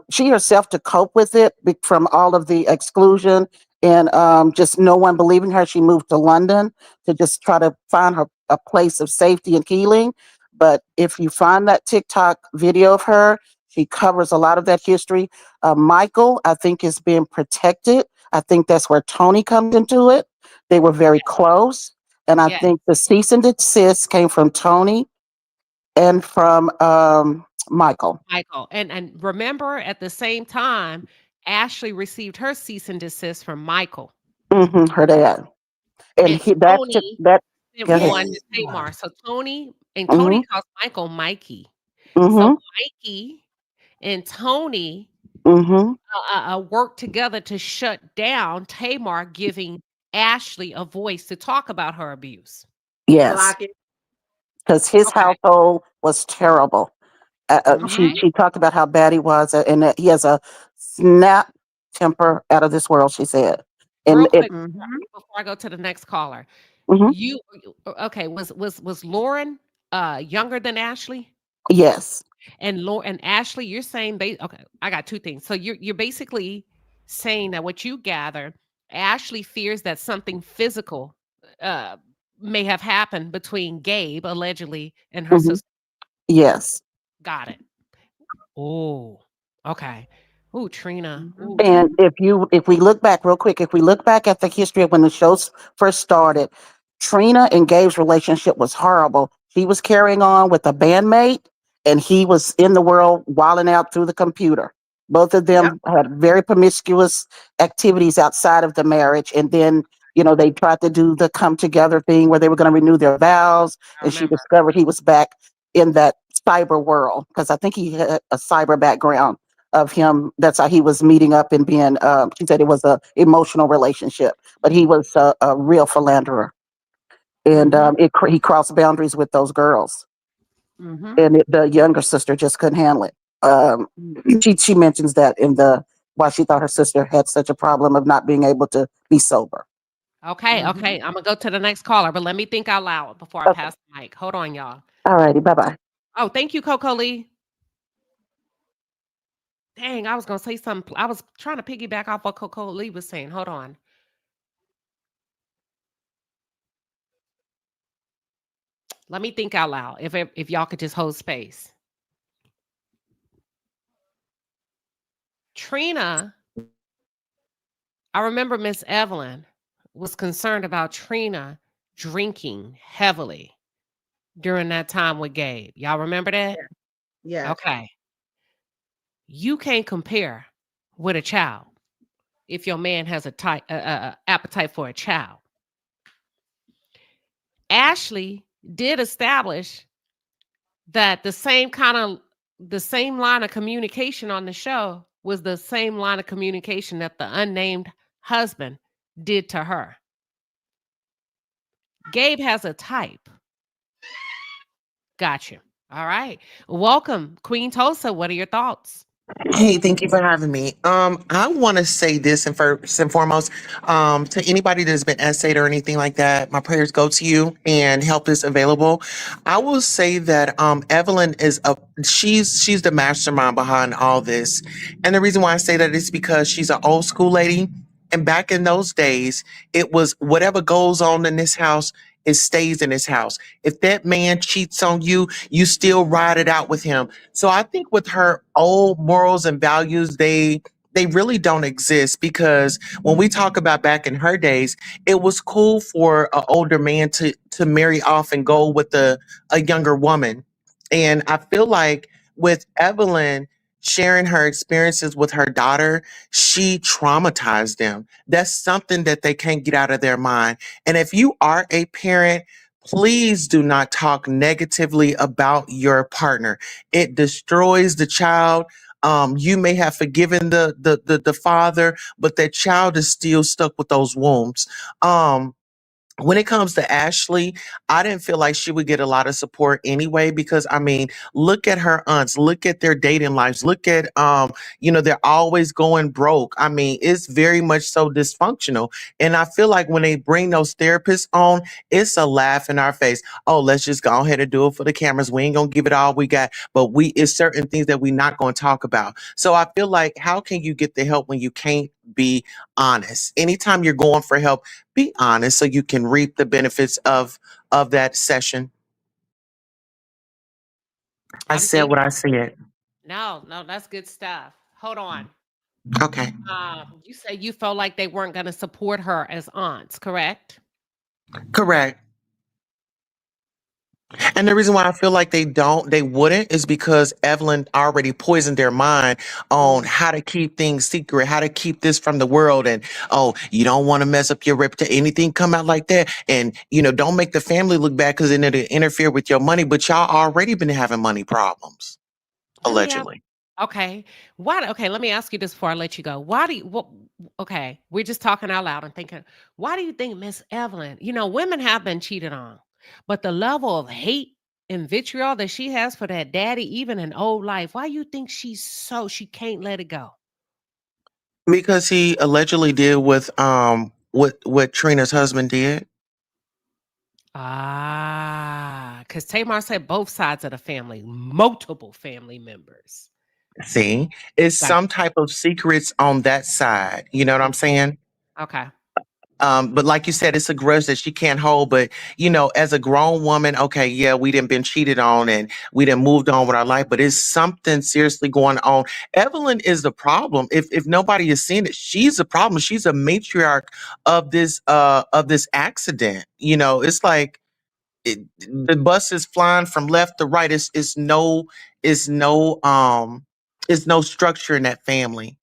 She herself, to cope with it from all of the exclusion and just no one believing her, she moved to London to just try to find her a place of safety and healing. But if you find that TikTok video of her, she covers a lot of that history. Michael, I think, is being protected. I think that's where Toni comes into it. They were very close. And I Yeah. think the cease and desist came from Toni and from Michael. Michael. And remember at the same time, Ashley received her cease and desist from Michael. Her dad. And And that took Tony that. sent Go ahead. one to Tamar. So Tony Mm-hmm. calls Michael Mikey. So Mm-hmm. Mikey and Tony Mm-hmm. worked together to shut down Tamar, giving Ashley a voice to talk about her abuse. Yes. Block it. Because his Okay. household was terrible. She Okay. she talked about how bad he was, and that he has a snap temper out of this world. She said, Real and it. quick Mm-hmm. before I go to the next caller. Mhm. Okay, was Lauren younger than Ashley? Yes. And Ashley, you're saying okay, I got two things. So you're basically saying that what you gather, Ashley fears that something physical uh may have happened between Gabe allegedly and her Hmm. sister. Yes. Got it. Oh, okay. Ooh, Trina. Ooh, And Mm-hmm. if we look back real quick, if we look back at the history of when the shows first started, Trina and Gabe's relationship was horrible. She was carrying on with a bandmate, and he was in the world wilding out through the computer. Both of Yep. them had very promiscuous activities outside of the marriage, and then they tried to do the come together thing where they were going to renew their vows, I and she remember. discovered he was back in that cyber world because I think he had a cyber background of him. That's how he was meeting up and being. She said it was a emotional relationship, but he was a real philanderer, and Mm-hmm. he crossed boundaries with those girls, Mm-hmm. and the younger sister just couldn't handle it. She mentions that in the why she thought her sister had such a problem of not being able to be sober. Okay, Mm-hmm. okay. I'm gonna go to the next caller, but let me think out loud before I Okay, pass the mic. Hold on, y'all. all righty, bye bye. Oh, thank you, Coco Lee. Dang, I was gonna say something. I was trying to piggyback off what Coco Lee was saying. Hold on. Let me think out loud. If y'all could just hold space. Trina, I remember Miss Evelyn was concerned about Trina drinking heavily during that time with Gabe. Y'all remember that? Yeah. Yes. Okay. You can't compare with a child if your man has a appetite for a child. Ashley did establish that the same line of communication on the show was the same line of communication that the unnamed husband did to her. Gabe has a type. Gotcha. All right. Welcome, Queen Tulsa. What are your thoughts? Hey, thank you for having me. I want to say this and first and foremost, to anybody that's been essayed or anything like that, my prayers go to you and help is available. I will say that Evelyn is she's the mastermind behind all this, and the reason why I say that is because she's an old school lady, and back in those days, it was whatever goes on in this house. It stays in this house. If that man cheats on you, you still ride it out with him. So I think with her old morals and values, they really don't exist because when we talk about back in her days, it was cool for an older man to marry off and go with a younger woman. And I feel like with Evelyn sharing her experiences with her daughter, she traumatized them. That's something that they can't get out of their mind. And if you are a parent, please do not talk negatively about your partner. It destroys the child. You may have forgiven the father, but that child is still stuck with those wounds. When it comes to Ashley, I didn't feel like she would get a lot of support anyway because I mean, look at her aunts, look at their dating lives, look at they're always going broke. I mean, it's very much so dysfunctional. And I feel like when they bring those therapists on, it's a laugh in our face. Oh, let's just go ahead and do it for the cameras. We ain't gonna give it all we got, but it's certain things that we're not gonna talk about. So I feel like how can you get the help when you can't be honest? Anytime you're going for help, be honest so you can reap the benefits of that session. I I'm said what I thinking. said. No, no, that's good stuff. Hold on. Okay. You say you felt like they weren't going to support her as aunts, correct? Correct. And the reason why I feel like they wouldn't is because Evelyn already poisoned their mind on Mm. how to keep things secret, how to keep this from the world. And, oh, you don't want to mess up your reputation. Anything come out like that. And, don't make the family look bad because then it'll interfere with your money. But y'all already been having money problems, Let me ask. allegedly. Okay. Okay, let me ask you this before I let you go. Okay, we're just talking out loud and thinking, why do you think Miss Evelyn, women have been cheated on, but the level of hate and vitriol that she has for that daddy, even in old life, why you think she can't let it go? Because he allegedly did with what Trina's husband did. Because Tamar said both sides of the family, multiple family members. See, it's Gotcha. some type of secrets on that side. You know what I'm saying? Okay. But like you said, it's a grudge that she can't hold. But as a grown woman, okay, yeah, we didn't been cheated on and we didn't moved on with our life, but it's something seriously going on. Evelyn is the problem. If nobody has seen it, she's the problem. She's a matriarch of this accident. It's like the bus is flying from left to right. It's no it's no structure in that family.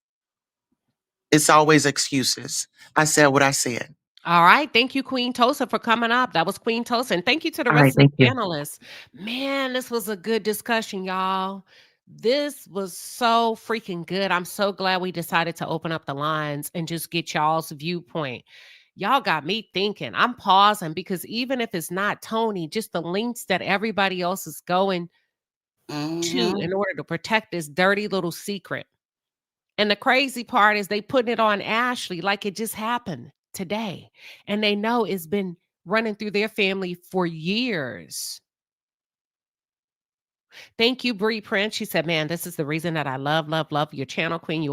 It's always excuses. I said what I said. All right. Thank you, Queen Tosa, for coming up. That was Queen Tosa. And thank you to the All right, rest of thank the you. panelists. Man, this was a good discussion, y'all. This was so freaking good. I'm so glad we decided to open up the lines and just get y'all's viewpoint. Y'all got me thinking. I'm pausing because even if it's not Toni, just the links that everybody else is going to Mm-hmm. in order to protect this dirty little secret. And the crazy part is they putting it on Ashley like it just happened today. And they know it's been running through their family for years. Thank you, Bree Prince. She said, man, this is the reason that I love, love, love your channel, Queen.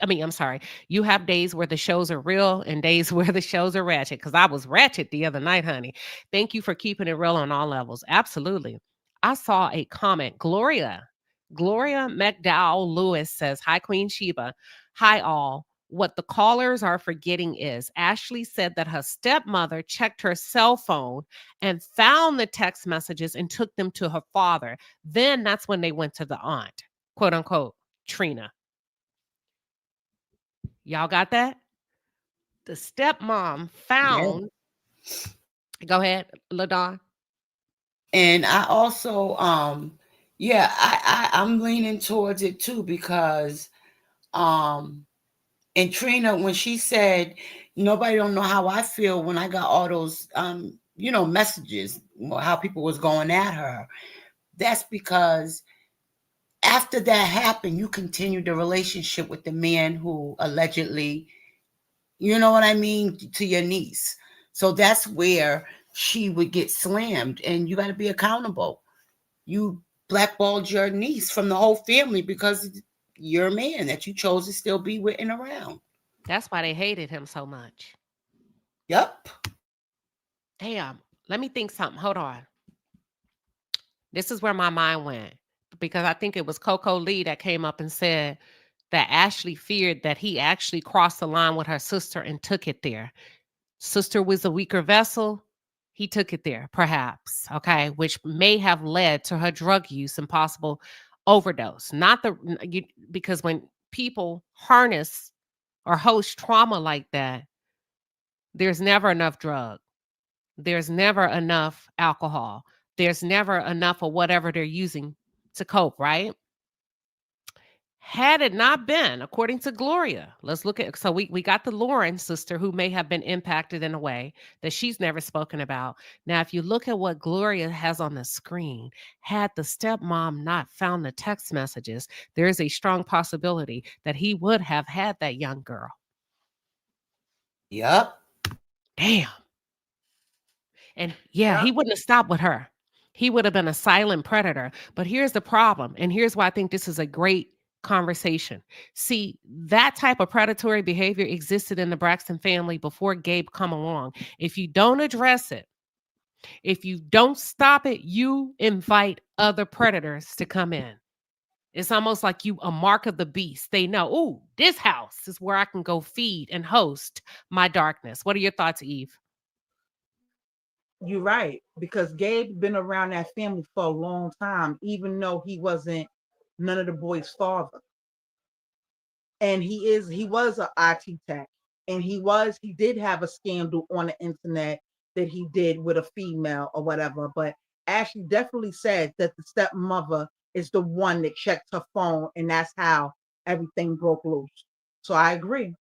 I'm sorry. You have days where the shows are real and days where the shows are ratchet. Because I was ratchet the other night, honey. Thank you for keeping it real on all levels. Absolutely. I saw a comment. Gloria McDowell Lewis says, hi, Queen Sheba. Hi, all. What the callers are forgetting is Ashley said that her stepmother checked her cell phone and found the text messages and took them to her father. Then that's when they went to the aunt, quote unquote, Trina. Y'all got that? The stepmom Yeah. found, go ahead, LaDon. And I also, yeah, I'm leaning towards it too because, and Trina, when she said, nobody don't know how I feel when I got all those, messages, how people was going at her. That's because after that happened, you continued the relationship with the man who allegedly, you know what I mean, to your niece. So that's where she would get slammed, and you got to be accountable. You blackballed your niece from the whole family because you're a man that you chose to still be with and around. That's why they hated him so much. Yep. Damn. Let me think something. Hold on. This is where my mind went because I think it was Coco Lee that came up and said that Ashley feared that he actually crossed the line with her sister and took it there. Sister was a weaker vessel. He took it there, perhaps, okay, which may have led to her drug use and possible overdose. Because when people harness or host trauma like that, there's never enough drug. There's never enough alcohol. There's never enough of whatever they're using to cope, right? Had it not been, according to Gloria, let's look at, so we got the Lauren sister who may have been impacted in a way that she's never spoken about. Now, if you look at what Gloria has on the screen, had the stepmom not found the text messages, there is a strong possibility that he would have had that young girl. Yep. Damn. And yeah, Yep. he wouldn't have stopped with her. He would have been a silent predator. But here's the problem. And here's why I think this is a great conversation. See, that type of predatory behavior existed in the Braxton family before Gabe come along. If you don't address it, if you don't stop it, you invite other predators to come in. It's almost like you a mark of the beast. They know, oh, this house is where I can go feed and host my darkness. What are your thoughts, Eve? You're right, because Gabe been around that family for a long time, even though he wasn't none of the boys' father. And he was a IT tech, and he did have a scandal on the internet that he did with a female or whatever. But Ashley definitely said that the stepmother is the one that checked her phone, and that's how everything broke loose. So I agree.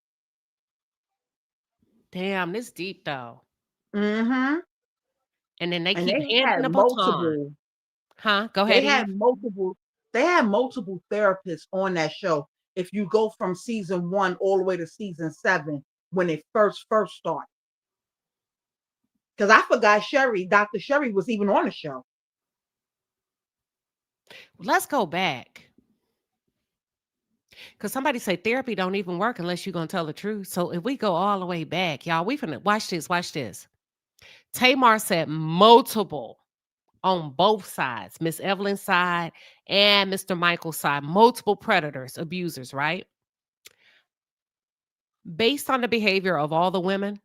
Damn, this deep though. Mm-hmm. And then they And keep handing the baton. Huh? Go they ahead, had Eve. multiple they had multiple therapists on that show. If you go from season 1 all the way to season 7, when it first started. Because I forgot Dr. Sherry was even on the show. Let's go back. Because somebody say therapy don't even work unless you're going to tell the truth. So if we go all the way back, y'all, we finna watch this. Tamar said multiple on both sides, Miss Evelyn's side and Mr. Michael's side, multiple predators, abusers, right? Based on the behavior of all the women,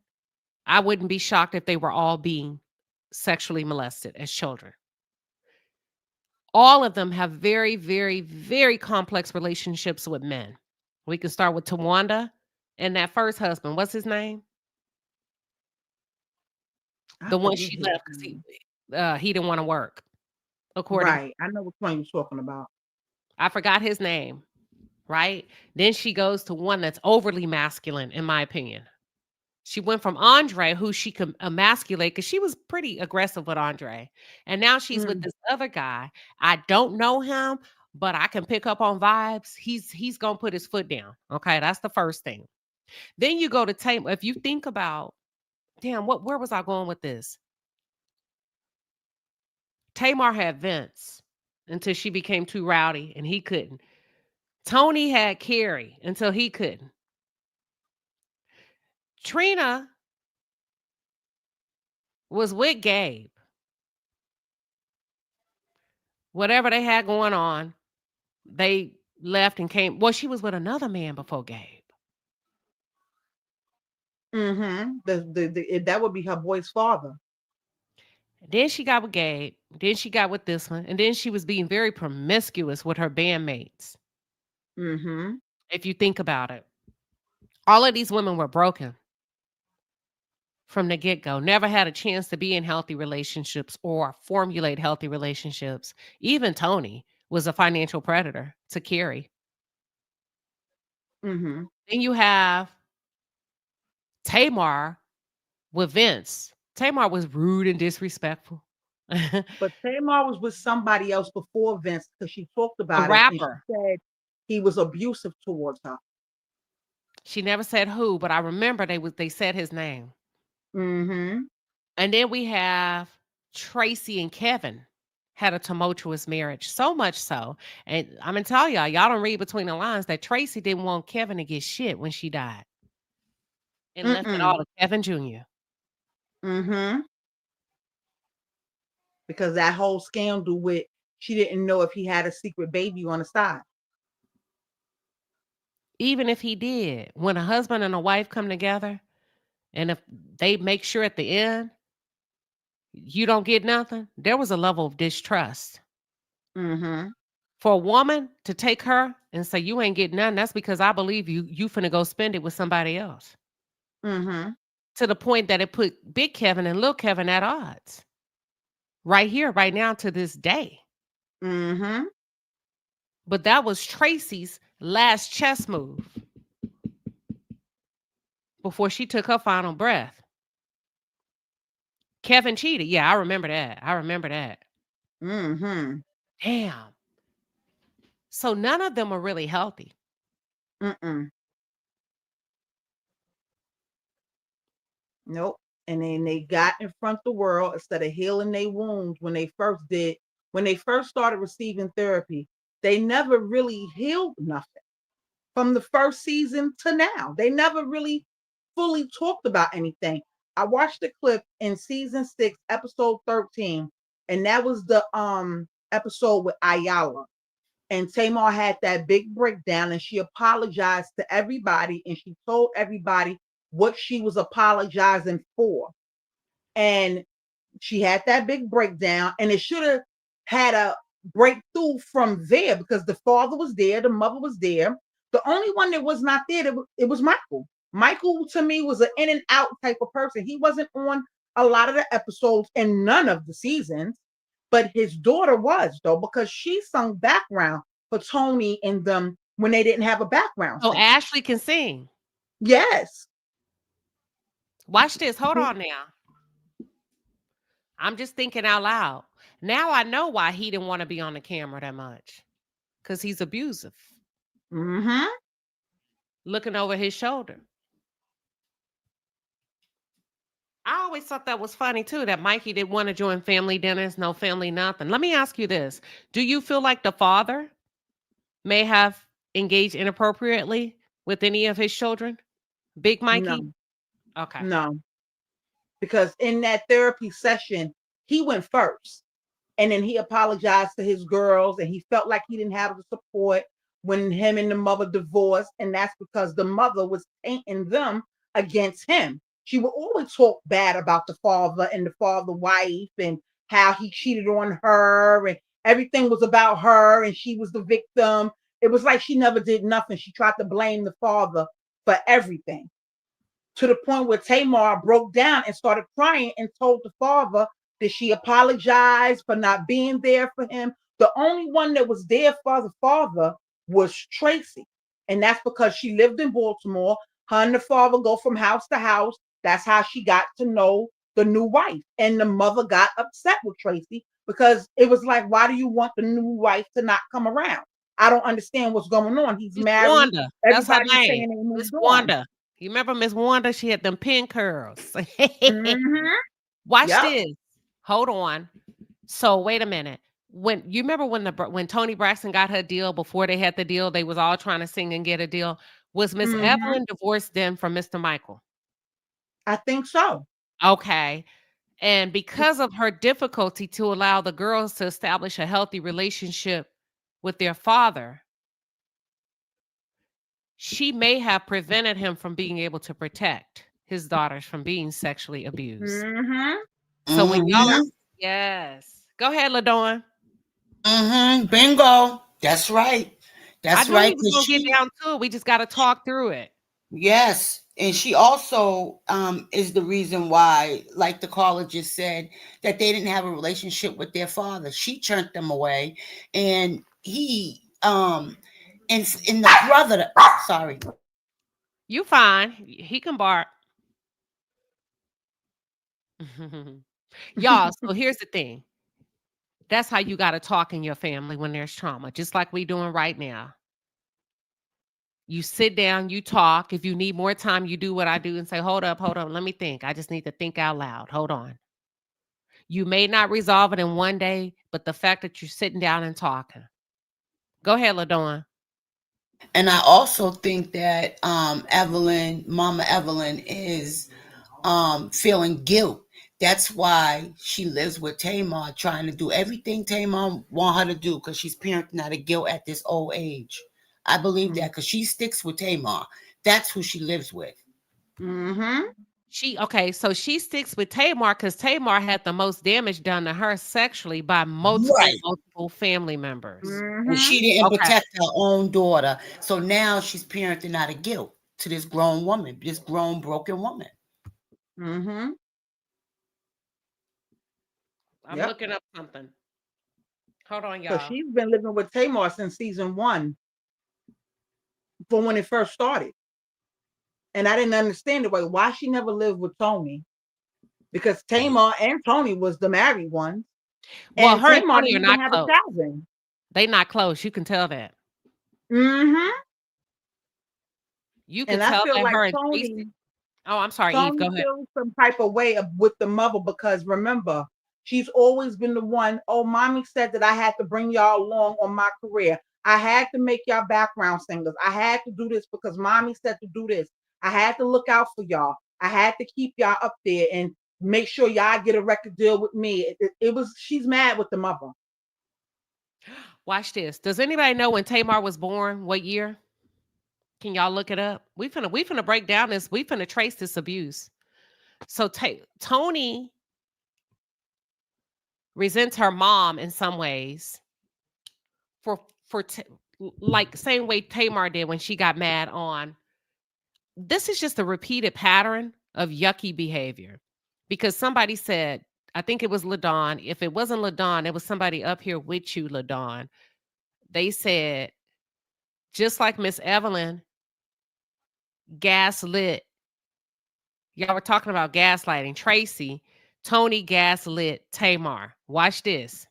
I wouldn't be shocked if they were all being sexually molested as children. All of them have very, very, very complex relationships with men. We can start with Tawanda and that first husband. What's his name? I The one forget she his left because name. he didn't want to work. According, Right. I know which one you're talking about. I forgot his name. Right. Then she goes to one that's overly masculine, in my opinion. She went from Andre, who she could emasculate because she was pretty aggressive with Andre. And now she's with Mm. this other guy. I don't know him, but I can pick up on vibes. He's gonna put his foot down. Okay, that's the first thing. Then you go to Tamar. If you think about, damn, where was I going with this? Tamar had Vince until she became too rowdy and he couldn't. Tony had Carrie until he couldn't. Trina was with Gabe. Whatever they had going on, they left and came. Well, she was with another man before Gabe. Mm-hmm. That would be her boy's father. Then she got with Gabe. Then she got with this one. And then she was being very promiscuous with her bandmates. Mm-hmm. If you think about it, all of these women were broken from the get-go, never had a chance to be in healthy relationships or formulate healthy relationships. Even Tony was a financial predator to Carrie. Mm-hmm. Then you have Tamar with Vince. Tamar was rude and disrespectful. But Tamar was with somebody else before Vince, because she talked A about it and she rapper. said he was abusive towards her. She never said who, but I remember they said his name. Mm-hmm. And then we have Tracy and Kevin had a tumultuous marriage, so much so. And I'm gonna tell y'all don't read between the lines that Tracy didn't want Kevin to get shit when she died and left it all Mm-mm. to Kevin Jr. Mm-hmm. Because that whole scandal with, she didn't know if he had a secret baby on the side. Even if he did, when a husband and a wife come together, and if they make sure at the end you don't get nothing, there was a level of distrust. Mm-hmm. For a woman to take her and say you ain't getting nothing, that's because I believe you finna go spend it with somebody else. Mm-hmm. To the point that it put Big Kevin and Little Kevin at odds. Right here, right now, to this day. Mm-hmm. But that was Tracy's last chess move before she took her final breath. Kevin cheated. Yeah, I remember that. I remember that. Mm-hmm. Damn. So none of them are really healthy. Mm-mm. Nope. And then they got in front of the world instead of healing their wounds when they first started receiving therapy, they never really healed nothing from the first season to now. They never really fully talked about anything. I watched the clip in season 6, episode 13, and that was the episode with Ayala. And Tamar had that big breakdown and she apologized to everybody and she told everybody what she was apologizing for. And she had that big breakdown and it should have had a breakthrough from there because the father was there, the mother was there. The only one that was not there, it was Michael. Michael to me was an in and out type of person. He wasn't on a lot of the episodes and none of the seasons, but his daughter was though because she sung background for Toni and them when they didn't have a background So singer. Ashley can sing. Yes. Watch this. Hold on now. I'm just thinking out loud. Now I know why he didn't want to be on the camera that much. Because he's abusive. Mm-hmm. Looking over his shoulder. I always thought that was funny too, that Mikey didn't want to join family dinners, no family nothing. Let me ask you this. Do you feel like the father may have engaged inappropriately with any of his children? Big Mikey? No, Okay. no. Because in that therapy session, he went first and then he apologized to his girls and he felt like he didn't have the support when him and the mother divorced. And that's because the mother was painting them against him. She would always talk bad about the father and the father wife and how he cheated on her and everything was about her and she was the victim. It was like she never did nothing. She tried to blame the father for everything to the point where Tamar broke down and started crying and told the father that she apologized for not being there for him. The only one that was there for the father was Tracy. And that's because she lived in Baltimore. Her and the father go from house to house. That's how she got to know the new wife. And the mother got upset with Tracy because it was like, why do you want the new wife to not come around? I don't understand what's going on. He's Miss married. Wanda. That's her Everybody is name. saying they Miss moved on. Wanda. You remember Miss Wanda? She had them pin curls. Mm-hmm. Watch Yep. this. Hold on. So wait a minute. When you remember when Toni Braxton got her deal before they had the deal, they was all trying to sing and get a deal. Was Miss Mm-hmm. Evelyn divorced then from Mr. Michael? I think so. Okay. And because of her difficulty to allow the girls to establish a healthy relationship with their father, she may have prevented him from being able to protect his daughters from being sexually abused. Mm-hmm. So when y'all Yep. are yes. Go ahead, LaDawn. Bingo. That's right. I That's knew right. we was Because gonna get she, down to it. We just gotta talk through it. yes. And she also is the reason why, like the caller just said, that they didn't have a relationship with their father. She turned them away. And and the brother, sorry. You fine. He can bark. Y'all, so here's the thing. That's how you gotta talk in your family when there's trauma, just like we doing right now. You sit down, you talk. If you need more time, you do what I do and say, hold up, let me think. I just need to think out loud. Hold on. You may not resolve it in one day, but the fact that you're sitting down and talking. Go ahead, LaDawn. And I also think that Mama Evelyn is feeling guilt. That's why she lives with Tamar, trying to do everything Tamar want her to do because she's parenting out of guilt at this old age. I believe that because she sticks with Tamar. That's who she lives with. Mm-hmm. So she sticks with Tamar because Tamar had the most damage done to her sexually by Right. multiple family members. And Mm-hmm. she didn't Okay. protect her own daughter. So now she's parenting out of guilt to this grown woman, this grown, broken woman. Mm-hmm. I'm Yep. looking up something. Hold on, Because y'all. she's been living with Tamar since season 1. from when it first started. And I didn't understand it. Like, why she never lived with Tony? Because Tamar and Tony was the married ones. Well, And her and Tamar Tony are didn't even not have a close. cousin. They not close. You can tell that. Mm-hmm. You can And I tell feel that like her and Tracy. Oh, I'm sorry, Eve. Tony Go ahead. feels some type of way with the mother because remember, she's always been the one. Oh, mommy said that I had to bring y'all along on my career. I had to make y'all background singers. I had to do this because mommy said to do this. I had to look out for y'all. I had to keep y'all up there and make sure y'all get a record deal with me. It was she's mad with the mother. Watch this. Does anybody know when Tamar was born? What year? Can y'all look it up? We finna break down this. We finna trace this abuse. So Tony resents her mom in some ways for like same way Tamar did when she got mad on. This is just a repeated pattern of yucky behavior because somebody said, I think it was LaDawn. If it wasn't LaDawn, it was somebody up here with you, LaDawn. They said, just like Miss Evelyn gaslit, y'all were talking about gaslighting Tracy, Tony gaslit Tamar. Watch this.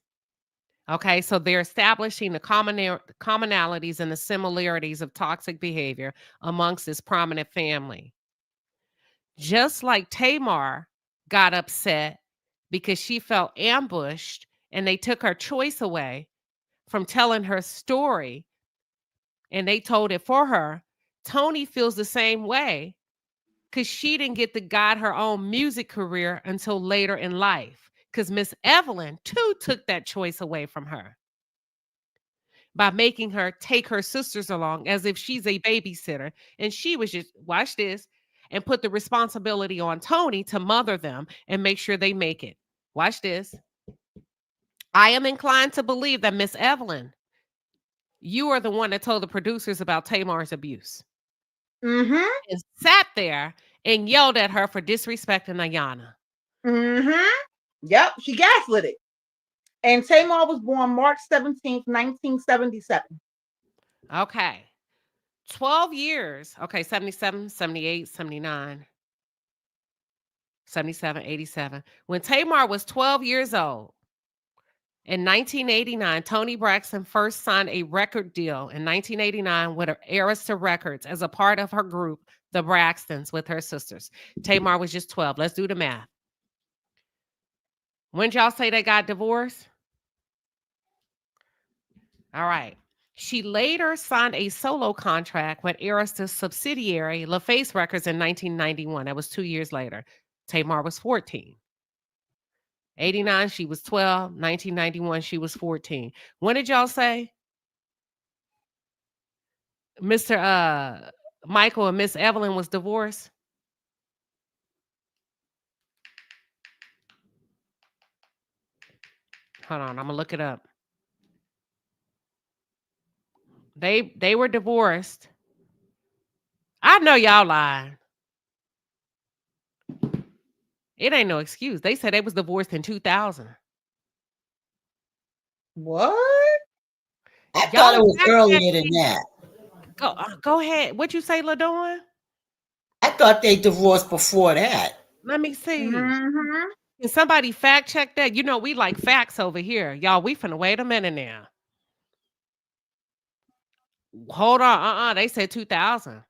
Okay, so they're establishing the commonalities and the similarities of toxic behavior amongst this prominent family. Just like Tamar got upset because she felt ambushed and they took her choice away from telling her story and they told it for her, Tony feels the same way because she didn't get to guide her own music career until later in life because Miss Evelyn too took that choice away from her by making her take her sisters along as if she's a babysitter. And she was just, watch this, and put the responsibility on Tony to mother them and make sure they make it. Watch this. I am inclined to believe that Miss Evelyn, you are the one that told the producers about Tamar's abuse. Mm-hmm. And sat there and yelled at her for disrespecting Ayana. Mm-hmm. Yep, she gaslit it. And Tamar was born March 17th, 1977. Okay. 12 years. Okay, 77, 78, 79, 77, 87. When Tamar was 12 years old, in 1989, Toni Braxton first signed a record deal in 1989 with Arista Records as a part of her group, the Braxtons, with her sisters. Tamar was just 12. Let's do the math. When did y'all say they got divorced? All right. She later signed a solo contract with Arista's subsidiary, LaFace Records, in 1991. That was 2 years later. Tamar was 14. 89, she was 12. 1991, she was 14. When did y'all say Mr. Michael and Miss Evelyn was divorced? Hold on, I'm gonna look it up. They were divorced. I know y'all lying. It ain't no excuse. They said they was divorced in 2000. What? I thought it Y'all was fact check earlier than me. that. Go ahead. What you say, LaDawn? I thought they divorced before that. Let me see. Mm-hmm. Can somebody fact check that? You know, we like facts over here. Y'all, we finna wait a minute now. Hold on. They said 2000.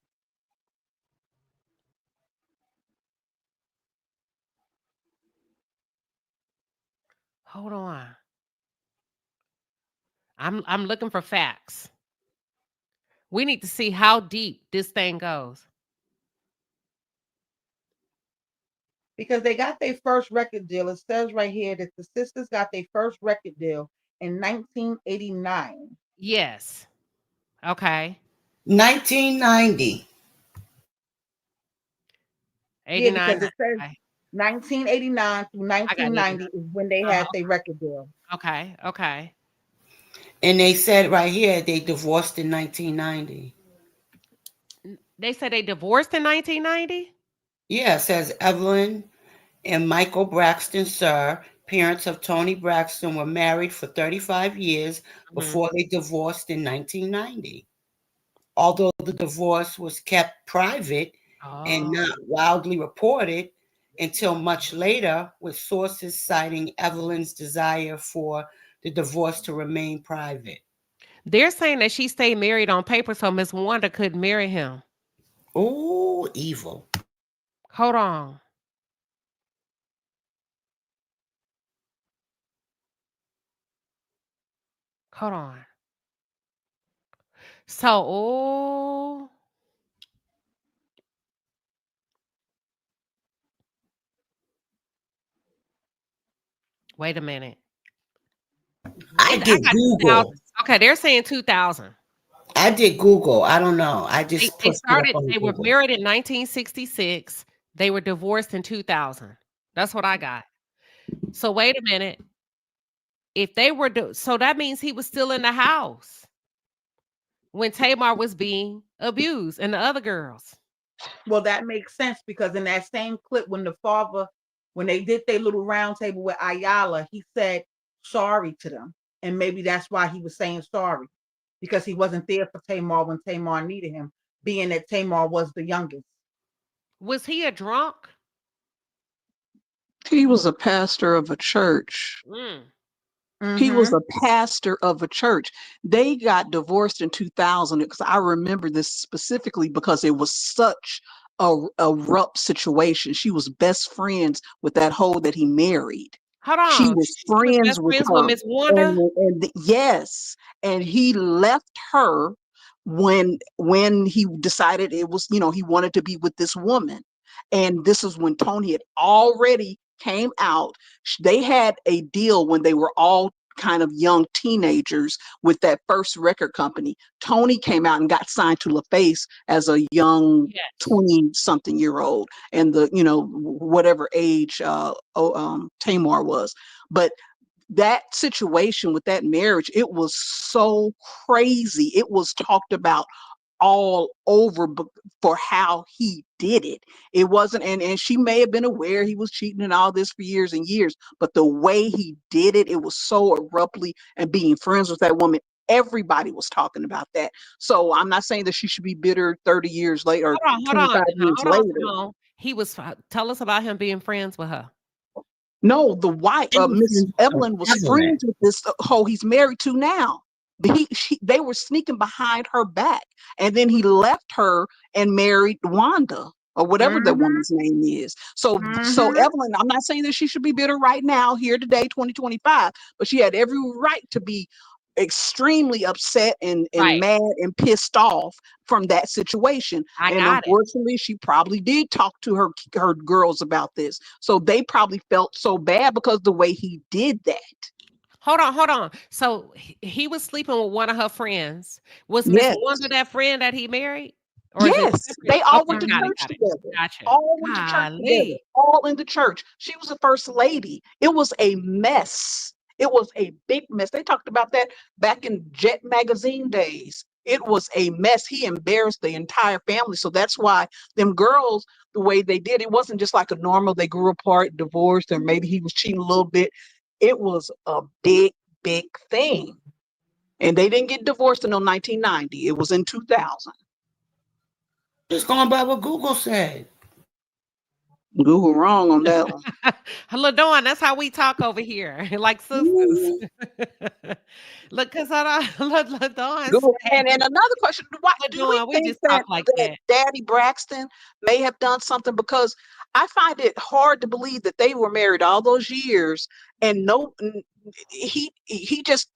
Hold on. I'm looking for facts. We need to see how deep this thing goes. Because they got their first record deal. It says right here that the sisters got their first record deal in 1989. Yes. Okay. 1990. Yeah, 89. because it says Okay. 1989 through I got 89. 1990 is when they had their record deal. Okay. Okay. And they said right here they divorced in 1990. They said they divorced in 1990? Yeah, it says Evelyn and Michael Braxton, sir, parents of Toni Braxton, were married for 35 years Mhm. before they divorced in 1990. although the divorce was kept private and Oh. not wildly reported until much later, with sources citing Evelyn's desire for the divorce to remain private. They're saying that she stayed married on paper so Miss Wanda couldn't marry him. Oh, evil. Hold on. Hold on. So, oh, wait a minute. I I did got 2000. Google. Okay, they're saying 2000. I did Google. I don't know. I They just they pushed it up started on they were Google. married in 1966. They were divorced in 2000. That's what I got. So wait a minute. If they were so that means he was still in the house when Tamar was being abused and the other girls. Well, that makes sense because in that same clip, when the father, when they did their little round table with Ayala, he said sorry to them. And maybe that's why he was saying sorry because he wasn't there for Tamar when Tamar needed him, being that Tamar was the youngest. Was he a drunk? He was a pastor of a church. Mm. He was Mm-hmm. a pastor of a church. They got divorced in 2000 because I remember this specifically because it was such a rough situation. She was best friends with that hoe that he married. Hold She on. was She was best friends with friends with her, Miss Wanda? yes, and he left her when he decided it was, he wanted to be with this woman. And this is when Tony had already came out. They had a deal when they were all kind of young teenagers with that first record company. Tony came out and got signed to LaFace as a young Yes. 20 something year old, and the whatever age Tamar was. But that situation with that marriage, it was so crazy. It was talked about all over for how he did it. It wasn't, and she may have been aware he was cheating and all this for years and years, but the way he did it, it was so abruptly, and being friends with that woman, everybody was talking about that. So I'm not saying that she should be bitter 30 years later or Hold on, 25 now, years hold on, later. Simone. He was tell us about him being friends with her. No, the wife, Miss Innocent of Evelyn, was Evelyn. friends with this hoe he's married to now. They were sneaking behind her back, and then he left her and married Wanda or whatever that Mm-hmm. woman's name is. So Mm-hmm. Evelyn, I'm not saying that she should be bitter right now, here today, 2025, but she had every right to be extremely upset and Right. mad and pissed off from that situation. I And got it. unfortunately, she probably did talk to her girls about this. So they probably felt so bad because the way he did that. Hold on, hold on. So he was sleeping with one of her friends. Was Miss Yes. Wanda that friend that he married? Or is it Yes, separate? they all Okay, went to Mm-hmm. got it, church got it. together. Gotcha. All went to church together. Golly. All in the church. She was the first lady. It was a mess. It was a big mess. They talked about that back in Jet magazine days. It was a mess. He embarrassed the entire family. So that's why them girls, the way they did, it wasn't just like a normal, they grew apart, divorced, or maybe he was cheating a little bit. It was a big, big thing. And they didn't get divorced until 1990. It was in 2000. Just going by what Google said. Google wrong on that one. LaDawn, that's how we talk over here, like sisters. Ooh. Look, because LaDawn Go. said, And another question: do we LaDawn, we think just talk that like that that. Daddy Braxton may have done something? Because I find it hard to believe that they were married all those years and he just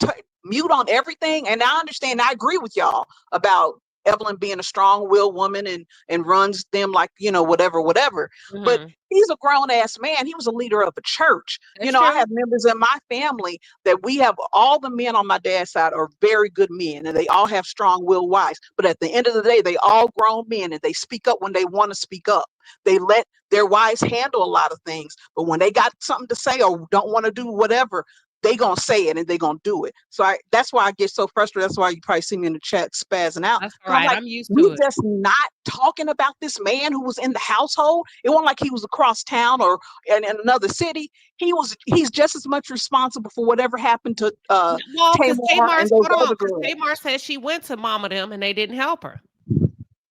mute on everything. And I understand, I agree with y'all about Evelyn being a strong-willed woman and runs them like whatever. But Hmm. he's a grown-ass man. He was a leader of a church. That's I true. have members in my family that we have, all the men on my dad's side are very good men, and they all have strong-willed wives. But at the end of the day, they all grown men, and they speak up when they want to speak up. They let their wives handle a lot of things, but when they got something to say or don't want to do whatever, they gonna say it and they gonna do it. So that's why I get so frustrated. That's why you probably see me in the chat spazzing out. That's all 'Cause I'm right. like, I'm used we to it. just not talking about this man who was in the household. It wasn't like he was across town or in another city. He's just as much responsible for whatever happened to Well, because Tamar and those hold on, other because girls. Tamar said she went to mama them and they didn't help her.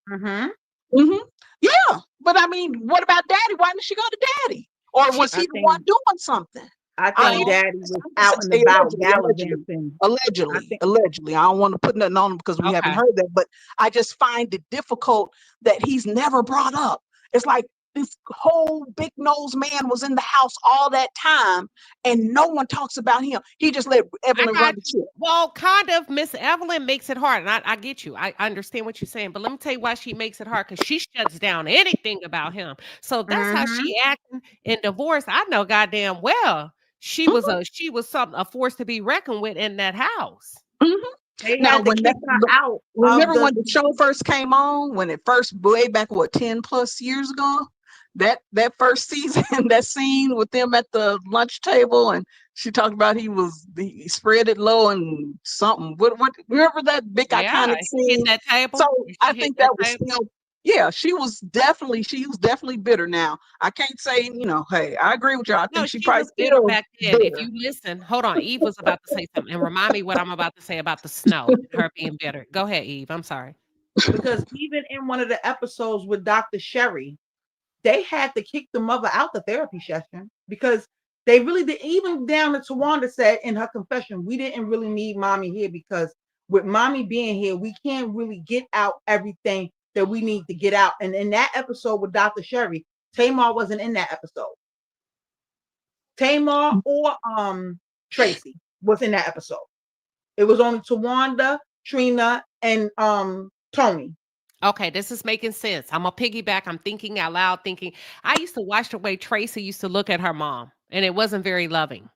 Mm-hmm. Hmm. Yeah, but I mean, what about Daddy? Why didn't she go to Daddy? Or She, was I he the one think doing something? I I think mean, well, Daddy was I'm out just and saying, about allegedly, allegedly, gallivanting. I allegedly, think allegedly. I don't want to put nothing on him because we haven't okay. heard that, but I just find it difficult that he's never brought up. It's like this whole big nose man was in the house all that time, and no one talks about him. He just let I Evelyn run got the you. ship. Well, kind of. Miss Evelyn makes it hard, and I get you. I understand what you're saying, but let me tell you why she makes it hard because she shuts down anything about him. So that's how mm-hmm. she acting in divorce. I know goddamn well she was something a force to be reckoned with in that house. Mhm. They Now, had to when that, kick her out of remember when the show first came on, when it first way back, what, 10 plus years ago? That first season, that scene with them at the lunch table, and she talked about he spread it low and something. What remember that big Yeah, iconic he hit scene? that So table. I She hit think that that was table. still, yeah, she was definitely bitter. Now I can't say, hey, I agree with you. I No, think she she probably was bitter still back then. If bitter. you listen, hold on. Eve was about to say something, and remind me what I'm about to say about the snow and her being bitter. Go ahead, Eve. I'm sorry. because even in one of the episodes with Dr. Sherry, they had to kick the mother out the therapy session because they really did. Even down to Tawanda said in her confession, we didn't really need mommy here because with mommy being here, we can't really get out everything that we need to get out. And in that episode with Dr. Sherry, Tamar wasn't in that episode. Tamar or Tracy was in that episode. It was only Tawanda, Trina, and Tony. Okay, this is making sense. I'm a piggyback. I'm thinking out loud, thinking. I used to watch the way Tracy used to look at her mom, and it wasn't very loving.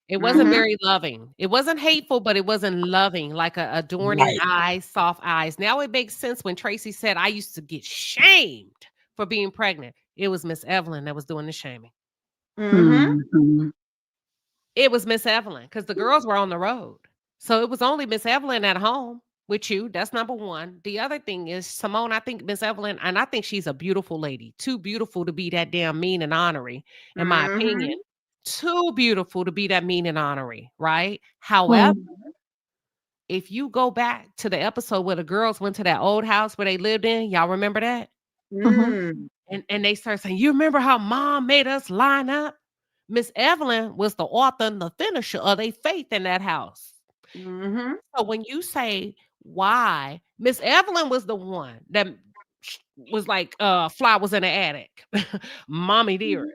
It wasn't Mm-hmm. very loving. It wasn't hateful, but it wasn't loving, like a adorning Right. eyes, soft eyes. Now it makes sense when Tracy said, I used to get shamed for being pregnant. It was Miss Evelyn that was doing the shaming. Mm-hmm. Mhm. It was Miss Evelyn because the girls were on the road. So it was only Miss Evelyn at home with you. That's number one. The other thing is, Simone, I think Miss Evelyn, and I think she's a beautiful lady, too beautiful to be that damn mean and honorary, in my opinion. Mm-hmm. Too beautiful to be that mean and honorary, right? However, Mhm. if you go back to the episode where the girls went to that old house where they lived in, y'all remember that? Mhm. Mm. And they start saying, you remember how mom made us line up? Miss Evelyn was the author and the finisher of their faith in that house. Mm-hmm. So when you say why, Miss Evelyn was the one that was like flowers in the attic, mommy dearest.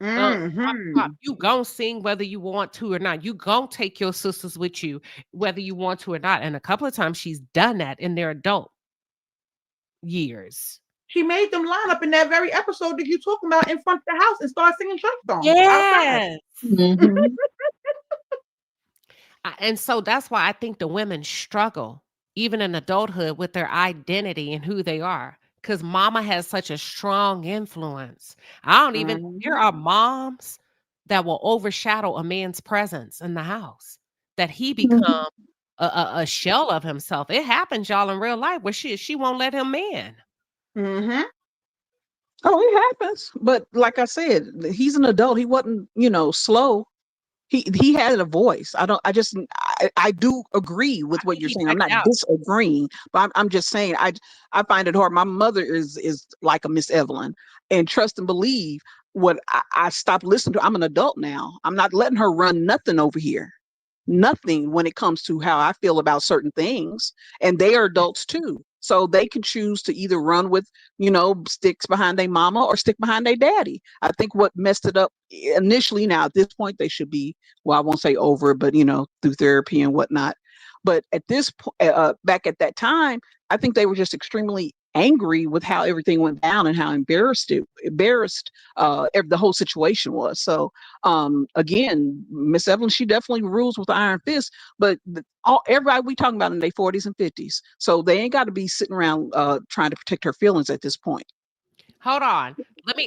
Mm-hmm. You gon' sing whether you want to or not. You gon' take your sisters with you whether you want to or not. And a couple of times she's done that in their adult years. She made them line up in that very episode that you talking about in front of the house and start singing church songs outside. Yes. Mhm. And so that's why I think the women struggle, even in adulthood, with their identity and who they are. Because mama has such a strong influence. I don't even, there Mhm. are moms that will overshadow a man's presence in the house, that he Mhm. become a shell of himself. It happens, y'all, in real life where she won't let him in. Mhm. Oh, it happens. But like I said, he's an adult. He wasn't, slow. He had a voice. I do agree I with what think you're he saying. I'm checked not out. disagreeing, but I'm just saying I find it hard. My mother is like a Miss Evelyn, and trust and believe what I stopped listening to. I'm an adult now. I'm not letting her run nothing over here. Nothing when it comes to how I feel about certain things. And they are adults too. So they can choose to either run with, sticks behind their mama or stick behind their daddy. I think what messed it up initially, now at this point, they should be, well, I won't say over, but, through therapy and whatnot. But at this point, back at that time, I think they were just extremely angry with how everything went down and how embarrassed the whole situation was. So again, Miss Evelyn, she definitely rules with the iron fist, but everybody we talking about in their 40s and 50s, so they ain't got to be sitting around trying to protect her feelings at this point. Hold on.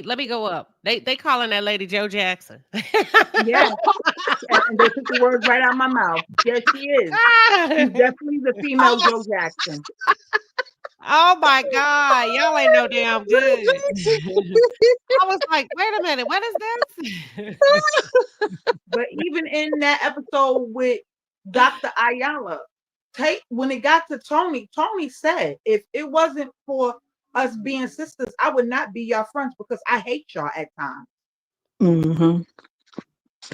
Let me go up. They calling that lady Joe Jackson. Yes, and they took the words right out of my mouth. Yes, she is. She's definitely the female Joe Jackson. Oh my God, y'all ain't no damn good. I was like, wait a minute, what is this? But even in that episode with Dr. Ayala, when it got to Toni, Toni said, if it wasn't for us being sisters, I would not be your friends because I hate y'all at times. Mm-hmm.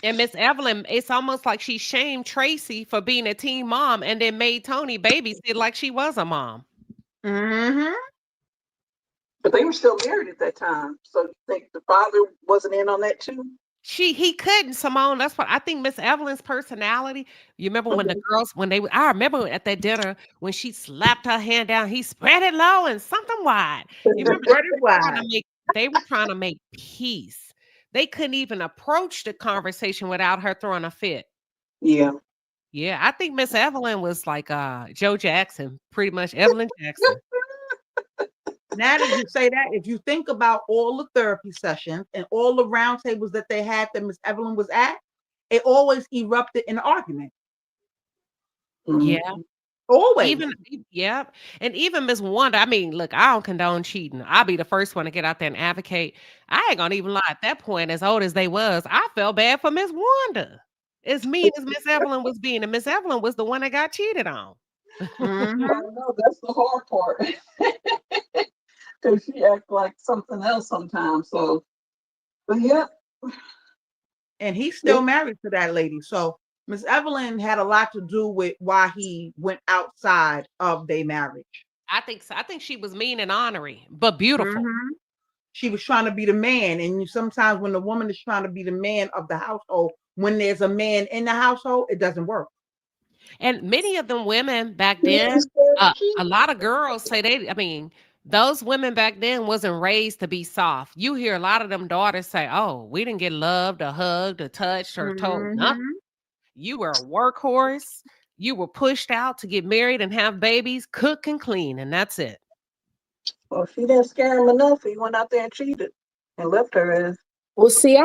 And Miss Evelyn, it's almost like she shamed Tracy for being a teen mom and then made Toni babysit like she was a mom. Mm-hmm. But they were still married at that time. So you think the father wasn't in on that too? He couldn't, Simone. That's what I think. Miss Evelyn's personality. You remember when the girls I remember at that dinner when she slapped her hand down, he spread it low and something wide. You remember Spread it wide. they were trying to make peace. They couldn't even approach the conversation without her throwing a fit. Yeah. Yeah, I think Miss Evelyn was like Joe Jackson, pretty much Evelyn Jackson. Now that you say that, if you think about all the therapy sessions and all the roundtables that they had that Miss Evelyn was at, it always erupted in an argument. Yeah. Always. Yep. And even Miss Wanda, I mean, look, I don't condone cheating. I'll be the first one to get out there and advocate. I ain't gonna even lie. At that point, as old as they was, I felt bad for Miss Wanda. As mean as Miss Evelyn was being, and Miss Evelyn was the one that got cheated on. Mm-hmm. I know that's the hard part. Because she acts like something else sometimes. So, but yeah. And he's still married to that lady. So Miss Evelyn had a lot to do with why he went outside of their marriage. I think so. I think she was mean and honorary, but beautiful. Mm-hmm. She was trying to be the man. And sometimes when the woman is trying to be the man of the household, when there's a man in the household, it doesn't work. And many of them women back then, a lot of girls say those women back then wasn't raised to be soft. You hear a lot of them daughters say, oh, we didn't get loved or hugged or touched or told nothing. You were a workhorse. You were pushed out to get married and have babies, cook and clean, and that's it. Well, she didn't scare him enough. He went out there and cheated and left her as. Well, see,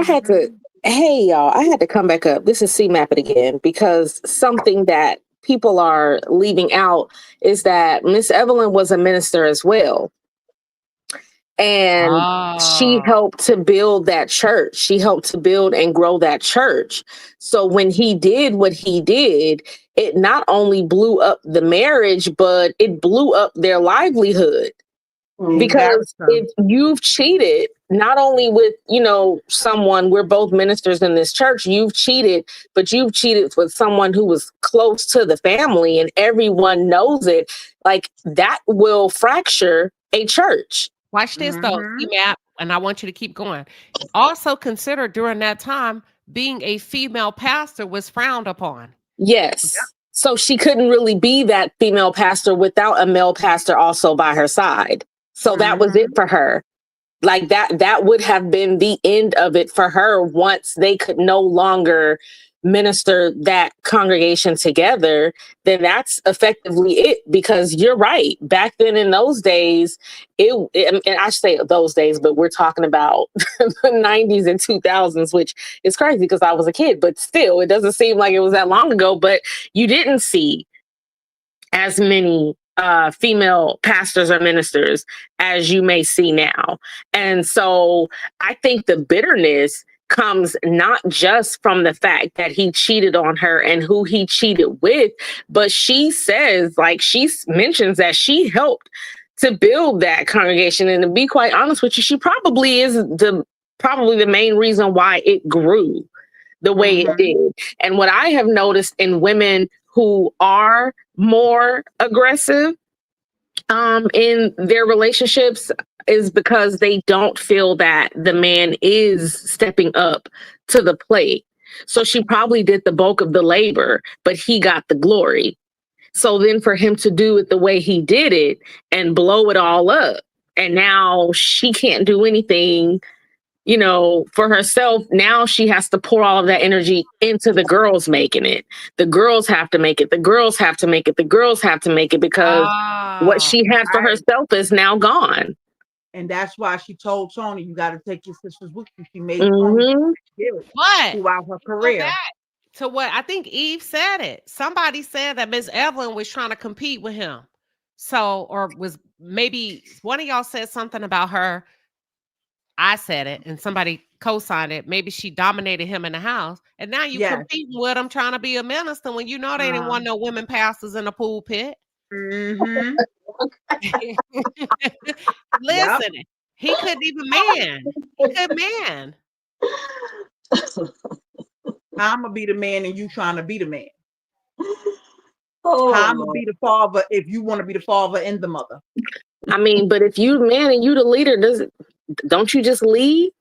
hey, y'all, I had to come back up. This is CMAP it again, because something that people are leaving out is that Miss Evelyn was a minister as well. And she helped to build that church. She helped to build and grow that church. So when he did what he did, it not only blew up the marriage, but it blew up their livelihood. Because if you've cheated, not only with, someone, we're both ministers in this church, you've cheated, but you've cheated with someone who was close to the family and everyone knows it, like that will fracture a church. Watch this though, CMAP, and I want you to keep going. Also consider during that time, being a female pastor was frowned upon. Yes. Yeah. So she couldn't really be that female pastor without a male pastor also by her side. So that was it for her. Like that would have been the end of it for her once they could no longer minister that congregation together. Then that's effectively it, because you're right. Back then in those days, and I say those days, but we're talking about the 90s and 2000s, which is crazy because I was a kid, but still, it doesn't seem like it was that long ago. But you didn't see as many female pastors or ministers as you may see now. And so I think the bitterness comes not just from the fact that he cheated on her and who he cheated with, but she says, like, she mentions that she helped to build that congregation. And to be quite honest with you, she probably is the main reason why it grew the way it did. And what I have noticed in women who are more aggressive in their relationships is because they don't feel that the man is stepping up to the plate. So she probably did the bulk of the labor, but he got the glory. So then for him to do it the way he did it and blow it all up, and now she can't do anything, for herself. Now she has to pour all of that energy into the girls making it. The girls have to make it. The girls have to make it. The girls have to make it, because what she had for herself is now gone. And that's why she told Tony, you got to take your sisters with you. She made Tony Mm-hmm. do it But throughout her go career. back to what I think Eve said it. Somebody said that Miss Evelyn was trying to compete with him. So, or was maybe one of y'all said something about her. I said it and somebody co-signed it. Maybe she dominated him in the house. And now you Yes. competing with him trying to be a minister when you know they didn't want no women pastors in the pulpit. Mm-hmm. Yep. Listen, he couldn't even man. He could man. I'm gonna be the man and you trying to be the man. Oh, I'm gonna Lord. be the father if you want to be the father and the mother. I mean, but if you man and you the leader, don't you just lead?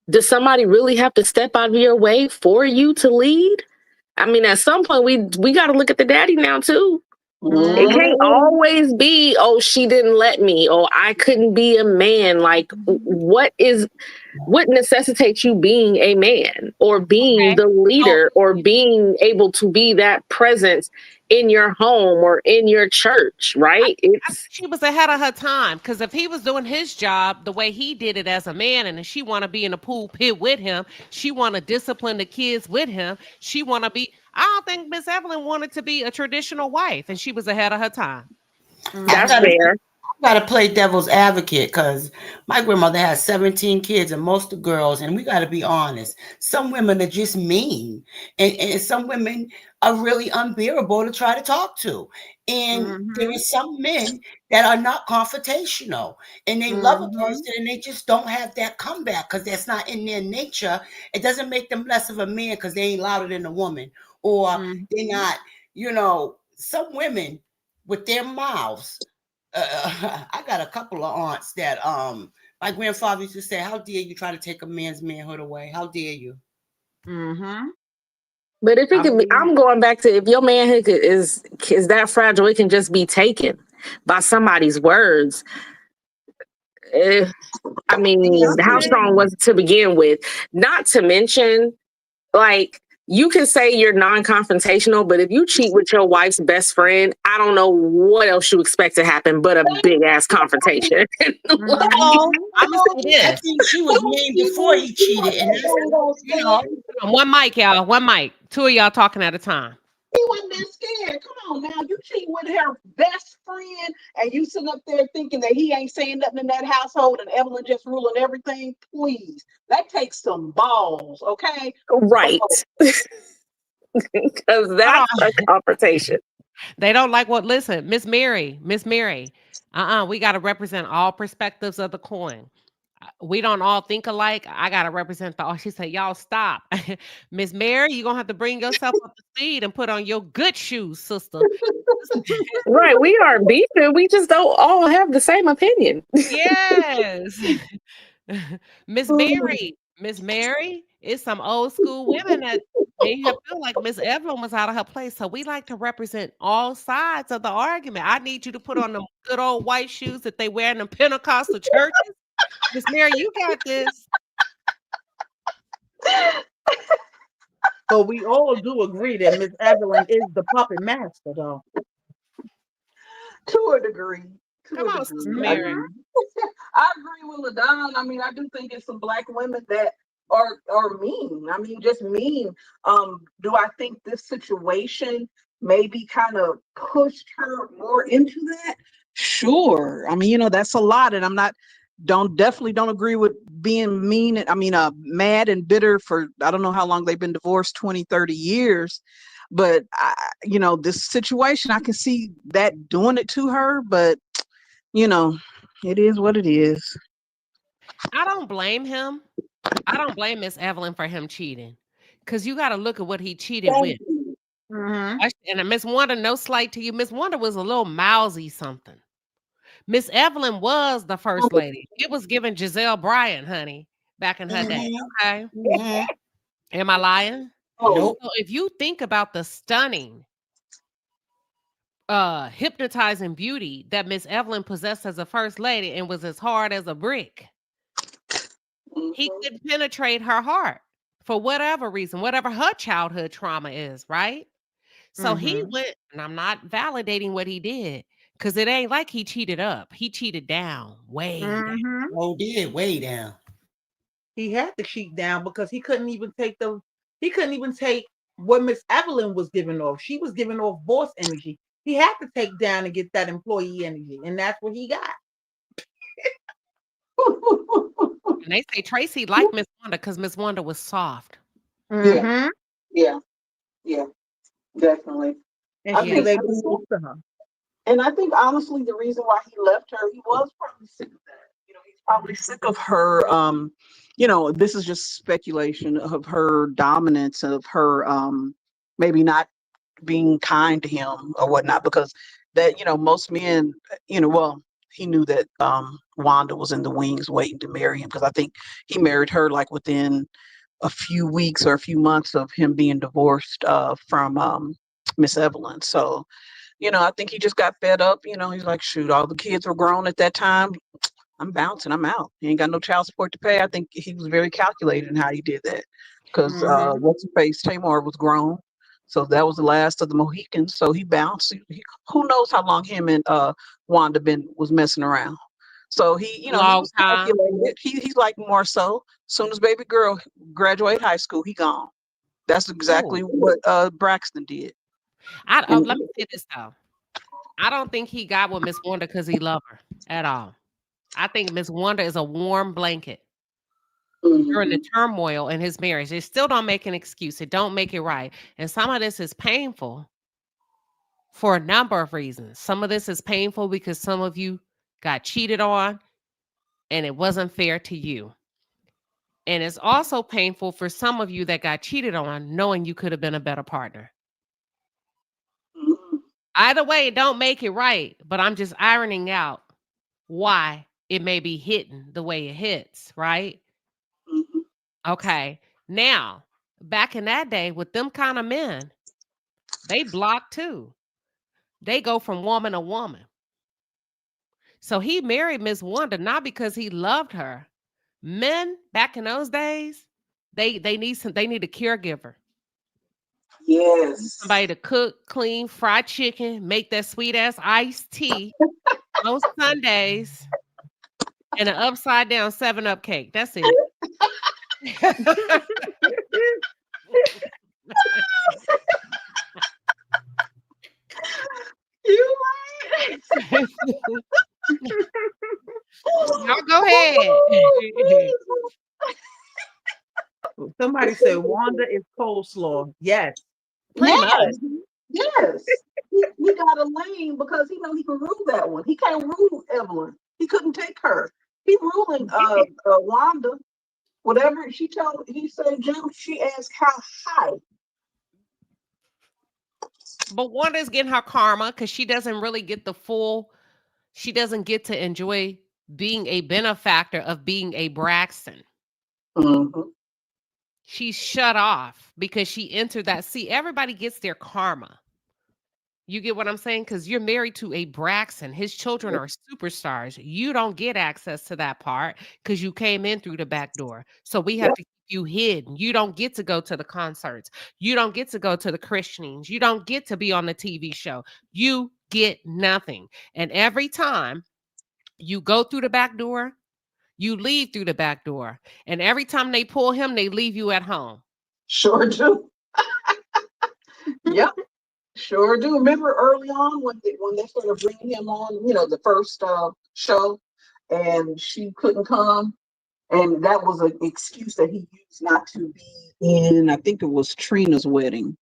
Does somebody really have to step out of your way for you to lead? I mean, at some point we got to look at the daddy now too. It can't always be, oh, she didn't let me, or I couldn't be a man. Like, what necessitates you being a man or being Okay. the So leader or being able to be that presence in your home or in your church, right? I think she was ahead of her time because if he was doing his job the way he did it as a man, and she want to be in the pulpit with him, she want to discipline the kids with him. She want to be. I don't think Miss Evelyn wanted to be a traditional wife, and she was ahead of her time. I That's gotta, fair. gotta play devil's advocate because my grandmother had 17 kids and most of girls, and we gotta be honest. Some women are just mean, and some women are really unbearable to try to talk to. And there Mm-hmm. are some men that are not confrontational and they love a Mm-hmm. person and they just don't have that comeback because that's not in their nature. It doesn't make them less of a man because they ain't louder than a woman or they're Mm-hmm. not, some women with their mouths. I got a couple of aunts that my grandfather used to say, "How dare you try to take a man's manhood away? How dare you?" Mm-hmm. But if it I can be, believe. I'm going back to if your manhood is that fragile, it can just be taken by somebody's words. Eh, I mean, how strong Listen, was it to begin with? Not to mention, like, you can say you're non-confrontational, but if you cheat with your wife's best friend, I don't know what else you expect to happen but a big ass confrontation. Like, Well, Mm-hmm. I'm gonna say I this. think she was mean before he cheated, and that's you know. One mic, y'all. One mic. Two of y'all talking at a time. He wasn't that scared. Come on now. You cheating with her best friend and you sitting up there thinking that he ain't saying nothing in that household and Evelyn just ruling everything. Please. That takes some balls, okay? right. Because Hold that's a on. confrontation. They don't like what. Listen, Miss Mary. We got to represent all perspectives of the coin. We don't all think alike. I gotta represent the. She said, "Y'all stop, Miss Mary. You gonna have to bring yourself up to speed and put on your good shoes, sister." Right. We are beefing. We just don't all have the same opinion. Yes, Miss Mary is some old school women that made her feel like Miss Evelyn was out of her place. So we like to represent all sides of the argument. I need you to put on the good old white shoes that they wear in the Pentecostal churches. Miss Mary, you got this. But we all do agree that Miss Evelyn is the puppet master, though. To a degree. To Come a on, Sister degree. I Mary. Mm-hmm. do. I agree with LaDon. I mean, I do think it's some black women that are mean. I mean, just mean. Do I think this situation maybe kind of pushed her more into that? Sure. I mean, that's a lot, and I'm not definitely don't agree with being mean. I mean, mad and bitter for I don't know how long they've been divorced, 20, 30 years. But this situation, I can see that doing it to her, but you know, it is what it is. I don't blame him. I don't blame Miss Evelyn for him cheating. Cause you gotta look at what he cheated with. Mm-hmm. And Miss Wanda, no slight to you. Miss Wanda was a little mousy something. Miss Evelyn was the first lady. It was given Giselle Bryant, honey, back in her day. Mhm, Okay. mhm. Am I lying? Oh, Nope. So if you think about the stunning, hypnotizing beauty that Miss Evelyn possessed as a first lady and was as hard as a brick, he mhm, couldn't penetrate her heart for whatever reason, whatever her childhood trauma is, right? So he Mm-hmm. went, and I'm not validating what he did, Cause it ain't like he cheated up. He cheated down, way down. Hmm. Oh, did way down. He had to cheat down because he couldn't even take what Miss Evelyn was giving off. She was giving off boss energy. He had to take down and get that employee energy, and that's what he got. And they say Tracy liked Miss Wanda because Miss Wanda was soft. Yeah, Hmm. yeah, yeah, definitely. And I she Yeah. was think, able to talk to her. and I think honestly, the reason why he left her, he was probably sick of that. He's probably sick of her. This is just speculation of her dominance, of her maybe not being kind to him or whatnot, because that most men, well, he knew that Wanda was in the wings waiting to marry him, because I think he married her like within a few weeks or a few months of him being divorced from Miss Evelyn. So I think he just got fed up. He's like, shoot, all the kids were grown at that time. I'm bouncing. I'm out. He ain't got no child support to pay. I think he was very calculated in how he did that, because Hmm. what's her face, Tamar, was grown. So that was the last of the Mohicans. So he bounced. Who knows how long him and Wanda was messing around. So he Long was time. calculated. He's like more so. Soon as baby girl graduate high school, he gone. That's exactly Ooh. what Braxton did. And Let me say this though. I don't think he got with Miss Wanda because he loved her at all. I think Miss Wanda is a warm blanket during the mhm, turmoil in his marriage. It still don't make an excuse. It don't make it right. And some of this is painful for a number of reasons. Some of this is painful because some of you got cheated on and it wasn't fair to you. And it's also painful for some of you that got cheated on knowing you could have been a better partner. mhm, Either way, it don't make it right, but I'm just ironing out why it may be hitting the way it hits, right? mhm. Okay. Now, back in that day with them kind of men, they block too. They go from woman to woman. So he married Miss Wanda not because he loved her. Men back in those days, they need a caregiver. Yes. Somebody to cook, clean, fry chicken, make that sweet ass iced tea on Sundays, and an upside down 7 Up cake. That's it. You right. Y'all go ahead. Somebody said Wanda is coleslaw. Yes. Pretty Yes, much. yes. He got a lane because he can rule that one. He can't rule Evelyn. He couldn't take her. He ruling Wanda. Whatever he said jump, she asked how high. But Wanda's getting her karma because she doesn't really get she doesn't get to enjoy being a benefactor of being a Braxton. Mhm. She's shut off because she entered that. See, everybody gets their karma. You get what I'm saying? Because you're married to a Braxton. His children are superstars. You don't get access to that part because you came in through the back door. So we have Yep. to keep you hidden. You don't get to go to the concerts. You don't get to go to the christenings. You don't get to be on the TV show. You get nothing. And every time you go through the back door, you leave through the back door. And every time they pull him, they leave you at home. Sure do. Yep. Sure do. Remember early on when they started bringing him on, the first show, and she couldn't come, and that was an excuse that he used not to be in. I think it was Trina's wedding.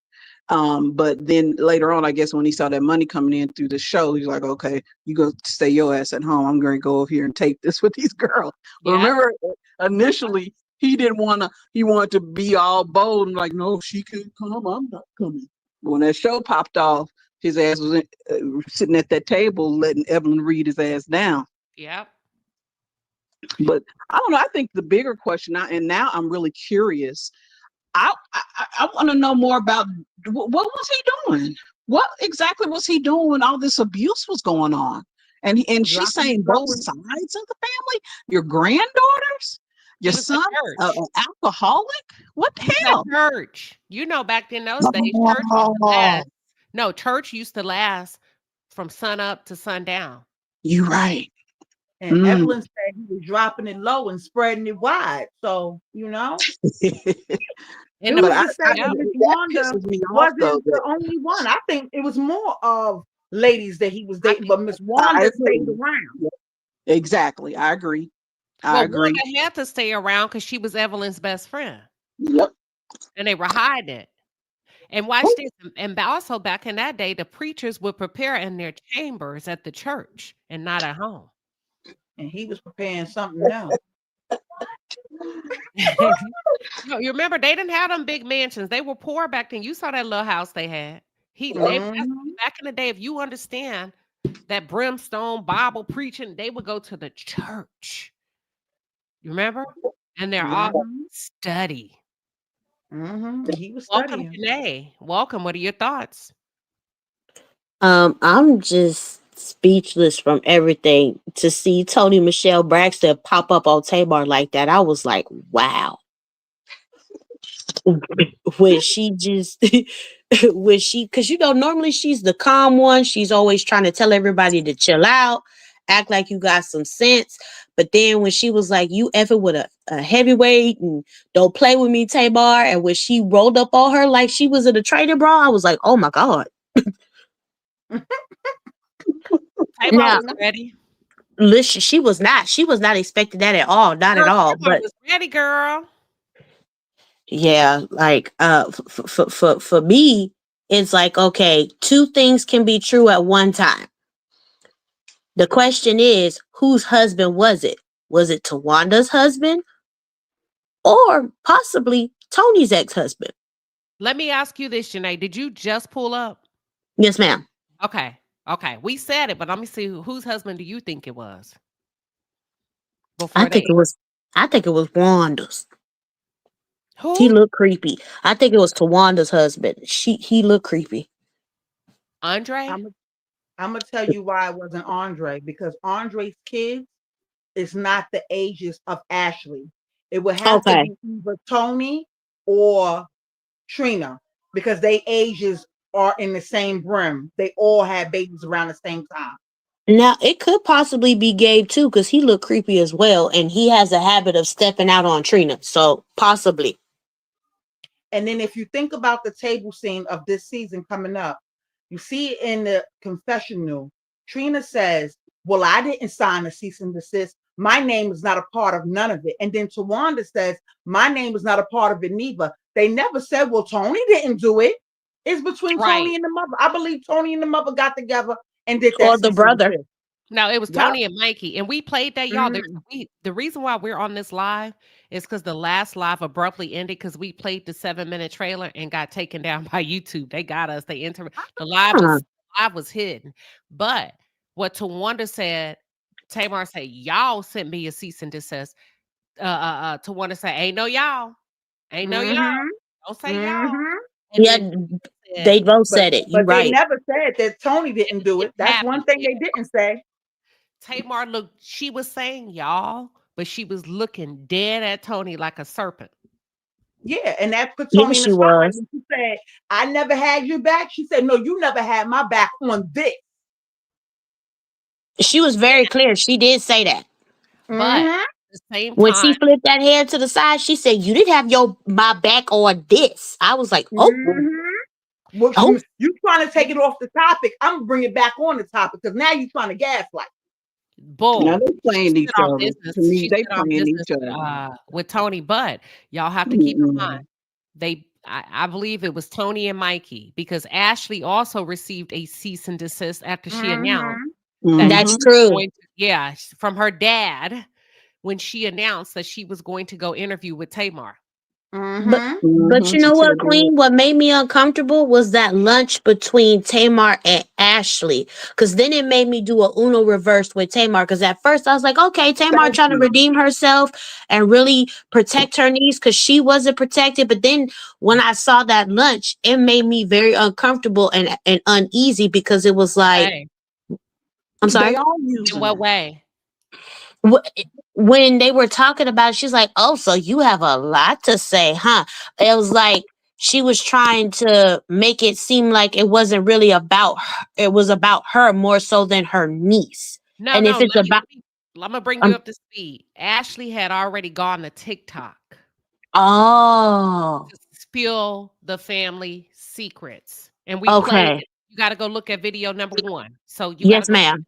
But then later on, I guess when he saw that money coming in through the show, he's like, okay, you go stay your ass at home. I'm going to go over here and tape this with these girls. But Yeah. remember, initially, he didn't want to, he wanted to be all bold and like, no, if she can't come, I'm not coming. But when that show popped off, his ass was sitting at that table letting Evelyn read his ass down. Yep. But I don't know. I think the bigger question now, and now I'm really curious. I want to know more about what was he doing? What exactly was he doing when all this abuse was going on? And she's Dropping and saying both throwing. sides of the family. Your granddaughters, your He was at son, church. an alcoholic. What the He was at hell? church. You know, back in those days, church used to Oh, last. No, church used to last from sun up to sundown. You right. And Evelyn said he was dropping it low and spreading it wide. So, In the who's But pr- to say that yep. Miss that Wanda pisses me off though. wasn't the only one? I think it was more of ladies that he was I dating, think but Miss I Wanda stayed agree. around. Yep, exactly. I agree. I well, agree. Wanda had to stay around because she was Evelyn's best friend, Yep. and they were hiding it. And watch this. And also back in that day, the preachers would prepare in their chambers at the church and not at home. And he was preparing something else. No, you remember they didn't have them big mansions. They were poor back then. You saw that little house they had. Mhm. Back in the day, if you understand that brimstone Bible preaching, they would go to the church. You remember? And they're all Mhm. study. Mhm. He was Welcome, studying. Janae. Welcome. What are your thoughts? I'm just speechless from everything. To see Toni Michelle Braxton pop up on Tamar like that, I was like, wow. When she just when she, because normally she's the calm one. She's always trying to tell everybody to chill out, act like you got some sense. But then when she was like, you effing with a heavyweight and don't play with me, Tamar, and when she rolled up on her like she was in a training bra, I was like, oh my God. Tamar Now was ready. listen, she was not expecting that at all, not at Girl, all. Tamar But was ready, girl. yeah, like for me, it's like, okay, two things can be true at one time. The question is, whose husband was it? Was it Tawanda's husband or possibly Tony's ex-husband? Let me ask you this, Janae. Did you just pull up? Yes, ma'am. Okay. Okay. We said it, but let me see whose husband do you think it was I before think they it was I think it was Wanda's. He who? looked creepy. I think it was Tawanda's husband. He looked creepy. Andre? I'm I'm gonna tell you why it wasn't Andre, because Andre's kids is not the ages of Ashley. It would have to Okay. be either Tony or Trina, because they ages are in the same brim. They all had babies around the same time. Now it could possibly be Gabe too, because he looked creepy as well, and he has a habit of stepping out on Trina. So possibly. And then if you think about the table scene of this season coming up, you see it in the confessional. Trina says, well, I didn't sign a cease and desist. My name is not a part of none of it. And then Tawanda says, my name is not a part of it neither. They never said, well, Tony didn't do it. It's between Right. Tony and the mother. I believe Tony and the mother got together and did that Or the cease and brother. desist. No, it was Yep. Tony and Mikey, and we played that, y'all. Mm. The reason why we're on this live is because the last live abruptly ended because we played the 7-minute trailer and got taken down by YouTube. They got us. The Huh. live was hidden. But what Tawanda said, Tamar said, y'all sent me a cease and desist. Tawanda said, ain't no y'all, ain't no y'all. Mm-hmm. Don't say y'all. Mm-hmm. And Yeah, then said, they both But said it. You but they right. never said that Tony didn't do it it. That's happened. one thing they didn't say. Tamar looked, she was saying y'all, but she was looking dead at Tony like a serpent. Yeah, and that put Yeah, Tony in the she spotlight was. when she said, I never had your back. She said, no, you never had my back on this. She was very clear. She did say that. But Mm-hmm. at the same When time, she flipped that head to the side, she said, you didn't have my back on this. I was like, oh, Mm-hmm. Well, oh. you trying to take it off the topic. I'm gonna bring it back on the topic because now you're trying to gaslight. Now boom, they she playing stood each on other. business. To me, She they stood on playing business each other. with Tony. But y'all have to keep in mind, I believe it was Tony and Mikey because Ashley also received a cease and desist after she announced that That's she Mm-hmm. was true. going to, yeah, from her dad when she announced that she was going to go interview with Tamar. But Mm-hmm. but you She know sure what, did. Queen? What made me uncomfortable was that lunch between Tamar and Ashley. Cause then it made me do a Uno reverse with Tamar. Cause at first I was like, okay, Tamar Thank trying to you. redeem herself and really protect her niece because she wasn't protected. But then when I saw that lunch, it made me very uncomfortable and uneasy because it was like, Hey, I'm They sorry. all in using what her. way? Wh- When they were talking about it, she's like, oh, so you have a lot to say, huh? It was like she was trying to make it seem like it wasn't really about her. It was about her more so than her niece. No, And no, if it's about, I'm gonna bring you um, up to speed. Ashley had already gone to TikTok oh, to spill the family secrets, and we played okay, it. You got to go look at video number 1. So you got to yes, go. ma'am.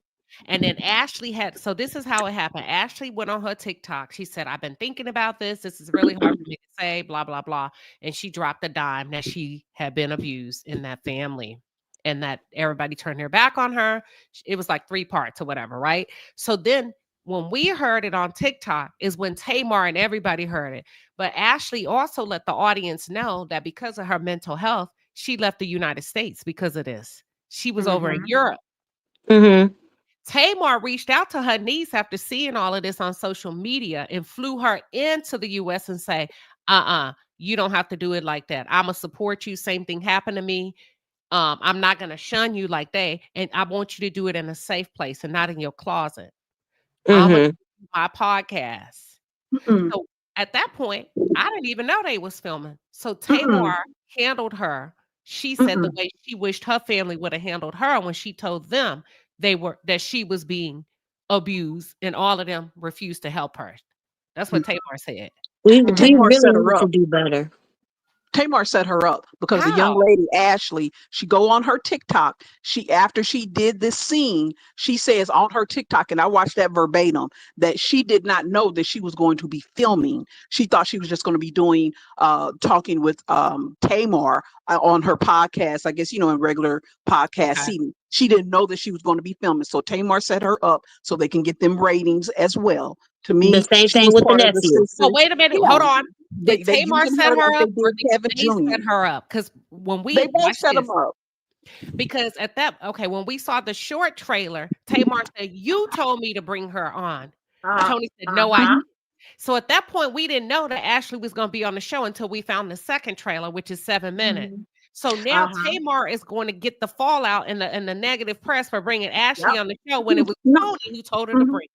And then Ashley had, so this is how it happened. Ashley went on her TikTok. She said, I've been thinking about this. This is really hard for me to say, blah, blah, blah. And she dropped a dime that she had been abused in that family and that everybody turned their back on her. It was like 3 parts or whatever, right? So then when we heard it on TikTok is when Tamar and everybody heard it. But Ashley also let the audience know that because of her mental health, she left the United States because of this. She was over in Mhm. Europe. Mm-hmm. Tamar reached out to her niece after seeing all of this on social media and flew her into the US and say, you don't have to do it like that. I'm gonna support you. Same thing happened to me. I'm not gonna shun you like they, and I want you to do it in a safe place and not in your closet. I'm gonna Mm-hmm. do my podcast. Mm-mm, So at that point, I didn't even know they was filming. So mm-mm, Tamar handled her. She said the mm-mm. way she wished her family would have handled her when she told them that she was being abused, and all of them refused to help her. That's what Tamar said. We Tamar really set her need to up. do better. Tamar set her up because the young How? lady Ashley, she go on her TikTok. She after she did this scene, she says on her TikTok, and I watched that verbatim, that she did not know that she was going to be filming. She thought she was just going to be doing talking with Tamar on her podcast. I guess in regular podcast Okay. seating. She didn't know that she was going to be filming. So Tamar set her up so they can get them ratings as well. To The me, same she thing was with the part of the nephew. Well, sisters. wait a minute. Yeah, Hold on. Did they Tamar using set her like her they up or did did Kevin they set Jr. her up? Because when They we both watch set them this, up. because at that okay, when we saw the short trailer, Tamar said, "You told me to bring her on." Uh, Tony said, "No, I uh-huh. Mhm. didn't." So at that point, we didn't know that Ashley was going to be on the show until we found the second trailer, which is 7 minutes. Mhm. So now Uh-huh. Tamar is going to get the fallout and the negative press for bringing Ashley Yep. on the show when it was No, Tony who told her to mhm. bring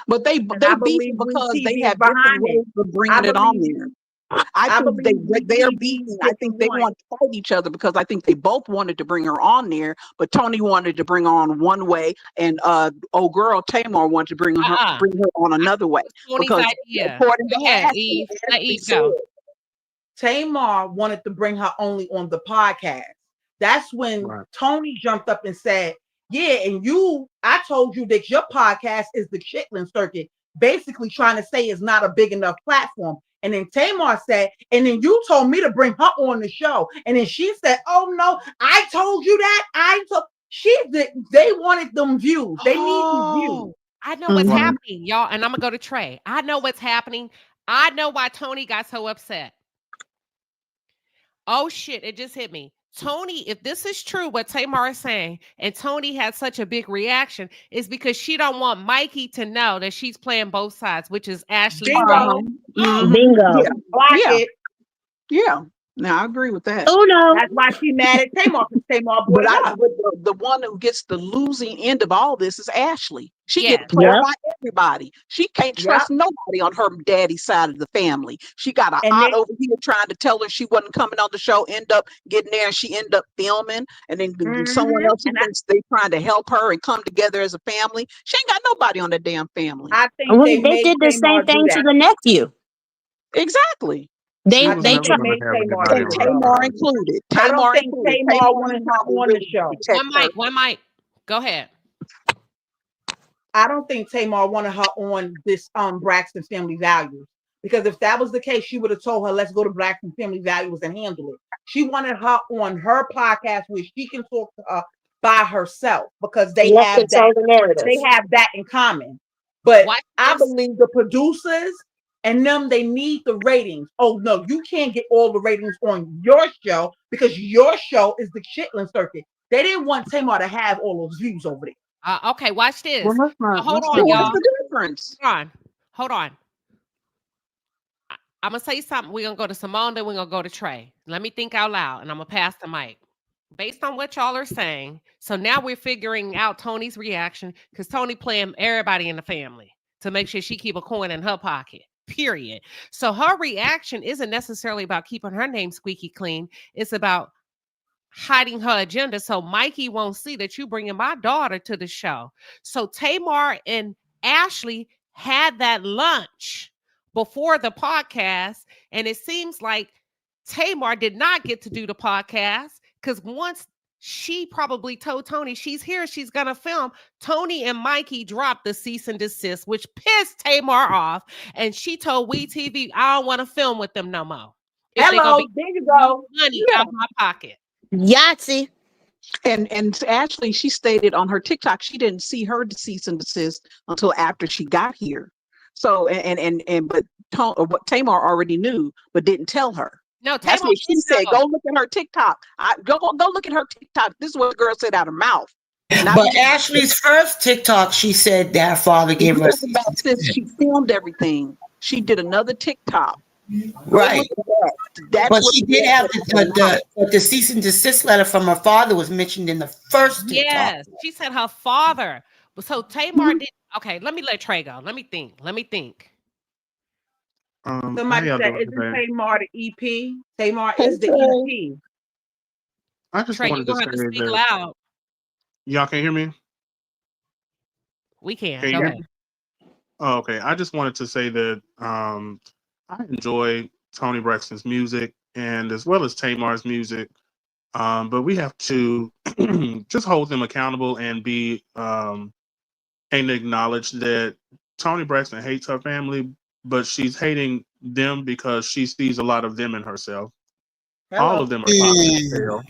But they And they I beefing believe We because they TV is have different behind it. ways of I bringing it on believe there. I I think believe We they're TV beefing. I think didn't they want. want to fight each other because I think they both wanted to bring her on there, but Tony wanted to bring her on one way, and old girl Tamar wanted to uh-uh. bring her on I another think way it was Tony's because idea. according to Go ahead, Ashley, Eve. Let Ashley Eve go. said, Tamar wanted to bring her only on the podcast. That's when right. Tony jumped up and said, "Yeah, and I told you that your podcast is the Chitlin Circuit, basically trying to say it's not a big enough platform." And then Tamar said, "And then you told me to bring her on the show." And then she said, "Oh no, I told you that. I told." They wanted them views. They need the views. Oh, I know what's Mhm. happening, y'all. And I'm gonna go to Trey. I know what's happening. I know why Tony got so upset. Oh shit, it just hit me. Tony, if this is true, what Tamar is saying, and Tony had such a big reaction, is because she don't want Mikey to know that she's playing both sides, which is Ashley's game. Bingo. Uh-huh. Oh, Hmm. Bingo. Yeah, Block yeah, it. yeah. Now I agree with that. Uno. That's why she mad at Tamar because Tamar brought But it up. the one who gets the losing end of all this is Ashley. She get yes. played Yep. by everybody. She can't Yep. trust nobody on her daddy's side of the family. She got a And aunt then over here trying to tell her she wasn't coming on the show, end up getting there and she end up filming. And then someone else who and thinks they trying to help her and come together as a family. She ain't got nobody on that damn family. I think Well, they they made did the same Tamar do thing to that. the nephew. Exactly. She They I was they think never they tried. going made to have Tamar anybody do And the on her show. Tamar side. included. I don't Tamar think included. Tamar Tamar wanted ain't trying her to on the really show. protect her. One mic. Go ahead. I don't think Tamar wanted her on this Braxton Family Values. Because if that was the case, she would have told her, let's go to Braxton Family Values and handle it. She wanted her on her podcast where she can talk to her by herself because Let's control the narrative. they have that in common. But Watch I this. believe the producers and them, they need the ratings. Oh no, you can't get all the ratings on your show because your show is the Chitlin Circuit. They didn't want Tamar to have all those views over there. Okay, watch Well, this. that's So not hold that's on, not Well, what's y'all. the difference? Hold on. Hold on. I'm gonna say something. We're gonna go to Simone, then we're gonna go to Trey. Let me think out loud, and I'm gonna pass the mic. Based on what y'all are saying, so now we're figuring out Tony's reaction because Tony playing everybody in the family to make sure she keep a coin in her pocket. period. So her reaction isn't necessarily about keeping her name squeaky clean. It's about hiding her agenda so Mikey won't see that you bringing my daughter to the show. So Tamar and Ashley had that lunch before the podcast, and it seems like Tamar did not get to do the podcast because once she probably told Toni she's here, she's gonna film. Toni and Mikey dropped the cease and desist, which pissed Tamar off, and she told WeTV, "I don't want to film with them no more. If they're gonna Hello, be there you go. money Yeah. out of my pocket." Yahtzee. And Ashley, she stated on her TikTok she didn't see her cease and desist until after she got here. So but what Tamar already knew but didn't tell her. No, That's Tamar what she didn't said. know. Go look at her TikTok. Go look at her TikTok. This is what the girl said out of her mouth. Not But Ashley's first TikTok, she said that her father gave her. about this. She filmed everything. She did another TikTok. Right. That's But what she did have the cease and desist letter from her father was mentioned in the first TikTok. Yes, she said her father. So Tamar did. Okay, let me let Trey go. Let me think. Somebody how y'all said, doing "Isn't today? Tamar the EP? Tamar is the EP." I just Trey, you're wanted to gonna have to say speak that loud. y'all can hear me. We can. Can Go you? ahead. Oh, okay. I just wanted to say that I enjoy Toni Braxton's music and as well as Tamar's music. But we have to just hold them accountable and be and acknowledge that Toni Braxton hates her family, but she's hating them because she sees a lot of them in herself. All of them are toxic as hell.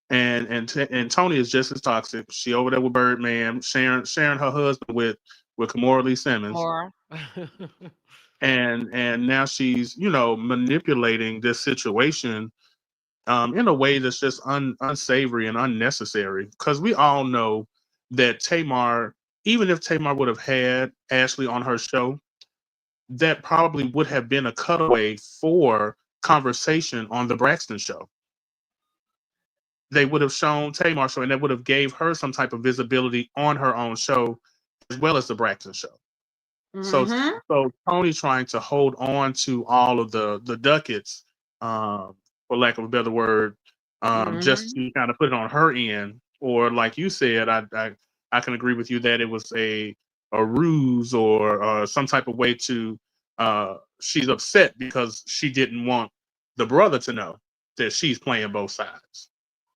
And Toni is just as toxic. She over there with Birdman, sharing her husband with Kimora Lee Simmons. More. And now she's manipulating this situation in a way that's just unsavory and unnecessary, because we all know that Tamar, even if Tamar would have had Ashley on her show, that probably would have been a cutaway for conversation on the Braxton show. They would have shown Tamar show, and that would have gave her some type of visibility on her own show as well as the Braxton show. So Tony's trying to hold on to all of the ducats, for lack of a better word, just to kind of put it on her end. Or like you said, I can agree with you that it was a ruse or some type of way to. She's upset because she didn't want the brother to know that she's playing both sides.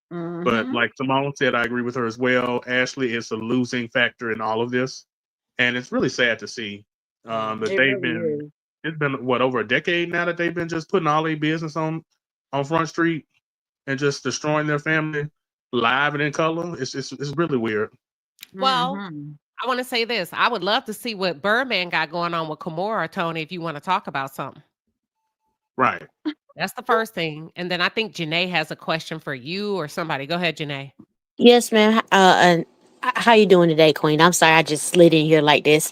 But like Simone said, I agree with her as well. Ashley is a losing factor in all of this, and it's really sad to see that it's been what, over a decade now that they've been just putting all their business on Front Street and just destroying their family live and in color. It's really weird. Well, I want to say this. I would love to see what Birdman got going on with Kimora, Toni, if you want to talk about something. Right. That's the first thing. And then I think Janae has a question for you or somebody. Go ahead, Janae. Yes, ma'am. And how you doing today, Queen? I'm sorry, I just slid in here like this.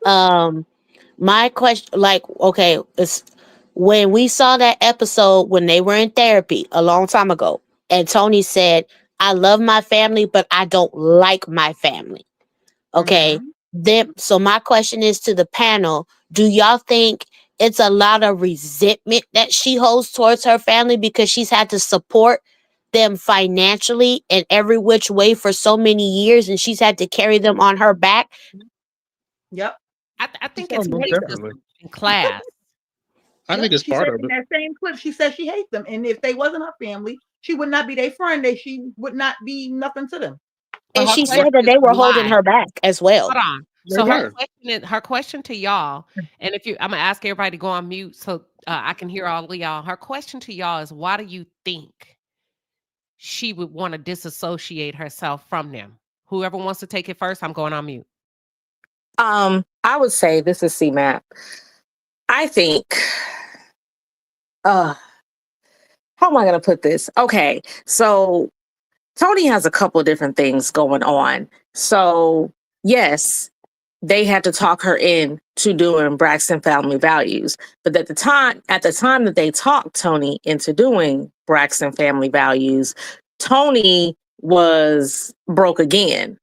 My question, okay, it's when we saw that episode when they were in therapy a long time ago, and Toni said, "I love my family, but I don't like my family." Okay. So my question is to the panel: do y'all think it's a lot of resentment that she holds towards her family because she's had to support them financially in every which way for so many years, and she's had to carry them on her back? Yep. I think Oh, it's most racism definitely. in class. I think it's She part said of in it. that same clip, she said she hates them, and if they wasn't her family, she would not be their friend. She would not be nothing to them. And Her she said question that is they were holding why. her back as well. Hold on. They So were. her question to y'all, and I'm gonna ask everybody to go on mute so I can hear all of y'all. Her question to y'all is, why do you think she would want to disassociate herself from them? Whoever wants to take it first, I'm going on mute. I would say, this is CMAP. I think, how am I going to put this? Okay, so Toni has a couple of different things going on. So yes, they had to talk her in to doing Braxton Family Values. But at the time that they talked Toni into doing Braxton Family Values, Toni was broke again.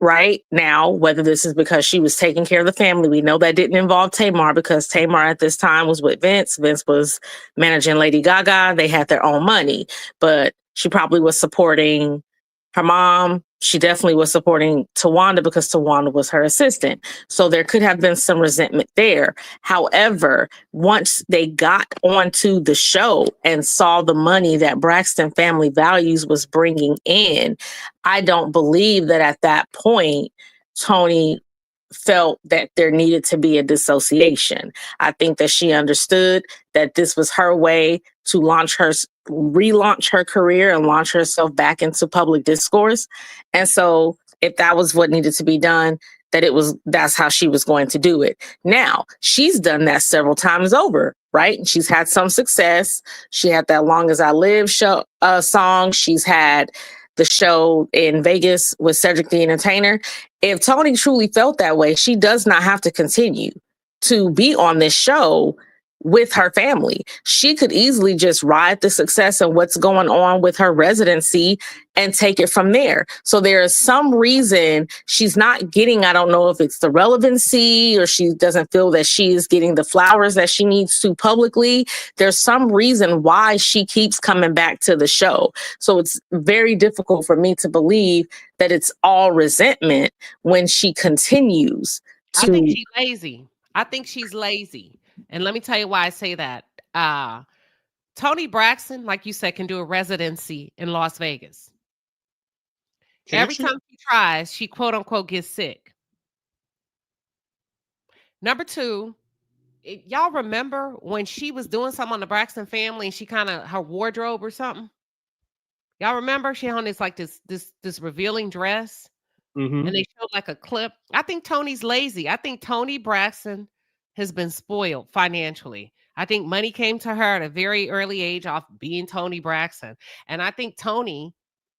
right now, whether this is because she was taking care of the family. We know that didn't involve Tamar because Tamar at this time was with Vince. Vince was managing Lady Gaga. They had their own money, but she probably was supporting her mom. She definitely was supporting Tawanda because Tawanda was her assistant. So there could have been some resentment there. However, once they got onto the show and saw the money that Braxton Family Values was bringing in, I don't believe that at that point, Toni felt that there needed to be a dissociation. I think that she understood that this was her way to relaunch her career and launch herself back into public discourse. And so if that was what needed to be done, that's how she was going to do it. Now, she's done that several times over, right? And she's had some success. She had that Long As I Live song. She's had the show in Vegas with Cedric the Entertainer. If Toni truly felt that way, she does not have to continue to be on this show with her family. She could easily just ride the success of what's going on with her residency and take it from there. So there is some reason she's not getting, I don't know if it's the relevancy or she doesn't feel that she is getting the flowers that she needs to publicly. There's some reason why she keeps coming back to the show. So it's very difficult for me to believe that it's all resentment when she continues I think to. she's lazy. I think she's lazy. And let me tell you why I say that. Toni Braxton, like you said, can do a residency in Las Vegas. Can Every she? time she tries, she quote unquote gets sick. Number two, y'all remember when she was doing something on the Braxton family and she kind of her wardrobe or something? Y'all remember she on this revealing dress Mm-hmm. and they showed like a clip. I think Toni's lazy. I think Toni Braxton has been spoiled financially. I think money came to her at a very early age off being Toni Braxton. And I think Toni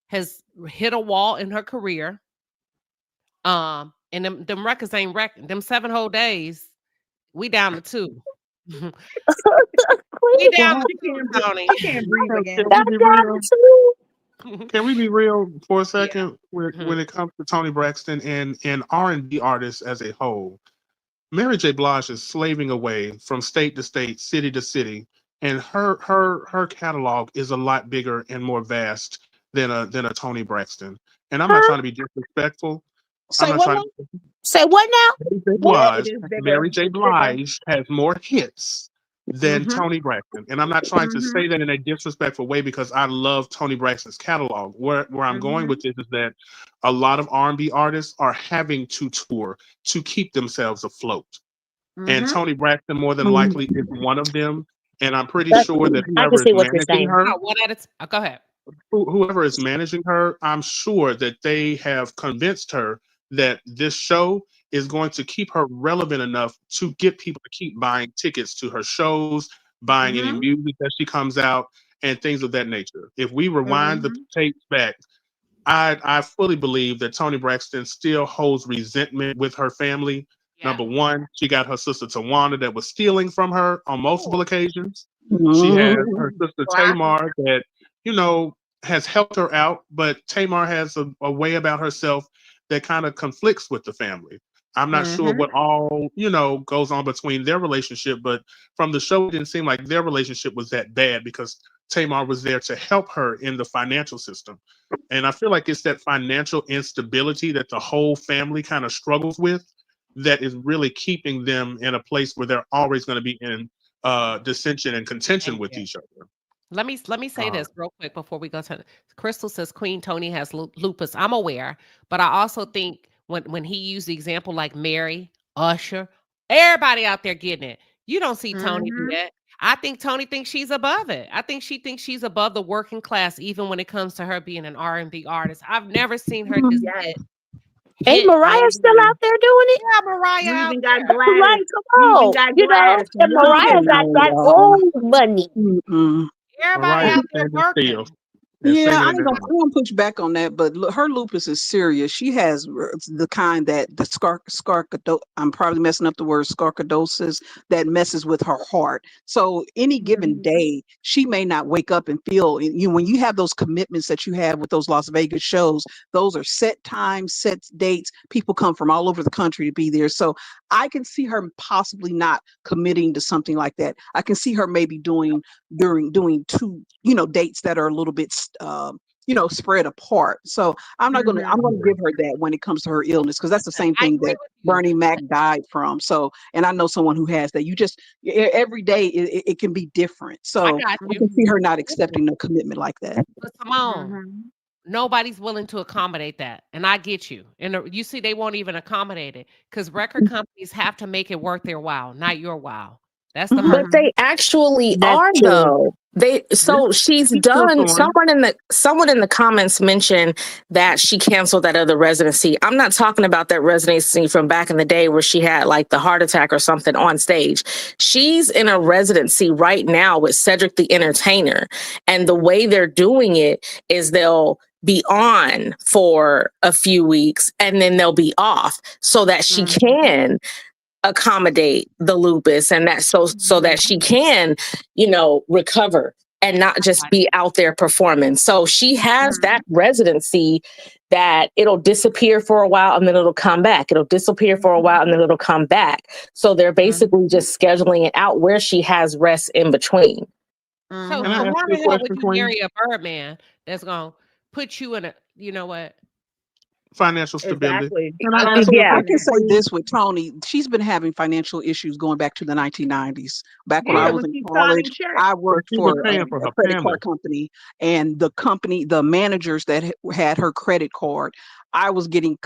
has hit a wall in her career. And them records ain't wrecking. Them 7 whole days, we down to 2. We down to 2, Toni. She can't breathe again. Can we be real? Can we be real for a Yeah. second when it comes to Toni Braxton and R&B artists as a whole? Mary J. Blige is slaving away from state to state, city to city, and her catalog is a lot bigger and more vast than a Toni Braxton. And I'm not Huh? trying to be disrespectful. I'm Say not what trying now? to. Say what now? Mary J. What? It Blige, is bigger. Mary J. It's bigger. Blige has more hits than Mm-hmm. Toni Braxton. And I'm not trying to Mm-hmm. say that in a disrespectful way because I love Toni Braxton's catalog. Where I'm going Mm-hmm. with this is that a lot of R&B artists are having to tour to keep themselves afloat. And Mm-hmm. Toni Braxton more than likely is one of them. And I'm pretty That's, sure that I can whoever is see what you're managing saying. her, Oh, one at a go ahead. whoever is managing her, I'm sure that they have convinced her that this show is going to keep her relevant enough to get people to keep buying tickets to her shows, buying any Mm-hmm. music that she comes out, and things of that nature. If we rewind the Mm-hmm. tapes back, I fully believe that Toni Braxton still holds resentment with her family. Yeah. Number one, she got her sister Tawanda that was stealing from her on multiple occasions. She has her Mm-hmm. sister Black. Tamar that, you know, has helped her out, but Tamar has a way about herself that kind of conflicts with the family. I'm not sure Mm-hmm. what all, goes on between their relationship, but from the show, it didn't seem like their relationship was that bad because Tamar was there to help her in the financial system. And I feel like it's that financial instability that the whole family kind of struggles with that is really keeping them in a place where they're always going to be in dissension and contention Thank with you. each other. Let me say Uh, this real quick before we go to Crystal says Queen Toni has lupus. I'm aware, but I also think when he used the example like Mary, Usher, everybody out there getting it. You don't see Toni do Mm-hmm. that. I think Toni thinks she's above it. I think she thinks she's above the working class, even when it comes to her being an R&B artist. I've never seen her just Yes. Ain't hit. I Mariah still agree. out there doing it? Yeah, Mariah You out even got there. Gladys. Right, come You even on. got You know, Gladys and working Mariah got that though. old money. Mm-mm. Everybody Mariah And out is there standing still. working. and say Yeah, their name. I don't push back on that, but look, her lupus is serious. She has the kind that the I'm probably messing up the word scarcadosis that messes with her heart. So any given Mhm. day, she may not wake up and feel you when you have those commitments that you have with those Las Vegas shows, those are set times, set dates. People come from all over the country to be there. So I can see her possibly not committing to something like that. I can see her maybe doing two, dates that are a little bit spread apart. So I'm gonna Mhm. give her that when it comes to her illness, because that's the same I thing agree that with you. Bernie Mac died from. So, and I know someone who has that. You just every day it can be different. I So got I you. can see her not Listen, accepting a commitment like that. but Simone, Mhm. nobody's willing to accommodate that, and I get you. And you see, they won't even accommodate it because record companies have to make it worth their while, not your while. That's the Mhm. first. But they Mhm. actually That's are true. though. Yeah, So she's she's still done. touring. Someone in the comments mentioned that she canceled that other residency. I'm not talking about that residency from back in the day where she had like the heart attack or something on stage. She's in a residency right now with Cedric the Entertainer, and the way they're doing it is they'll be on for a few weeks and then they'll be off so that she Mhm. can accommodate the lupus, and that so that she can recover and not just be out there performing. So she has that Mhm. residency that it'll disappear for a while and then it'll come back, it'll disappear for a while and then it'll come back. So they're basically Mhm. just scheduling it out where she has rest in between. So, Can so I Mhm. ask why you a the hell would question, you Queen? marry a Birdman that's gonna put you in a? You know what? Financial stability. Exactly. Can I I don't ask you a Yeah. I understand can question, that. say Queen? this with Tony. She's been having financial issues going back to the 1990s. Back when I Yeah, Yeah. was when in she's signing college, checks. I So worked she was for paying for a her credit family. card company, and the managers that had her credit card, I was getting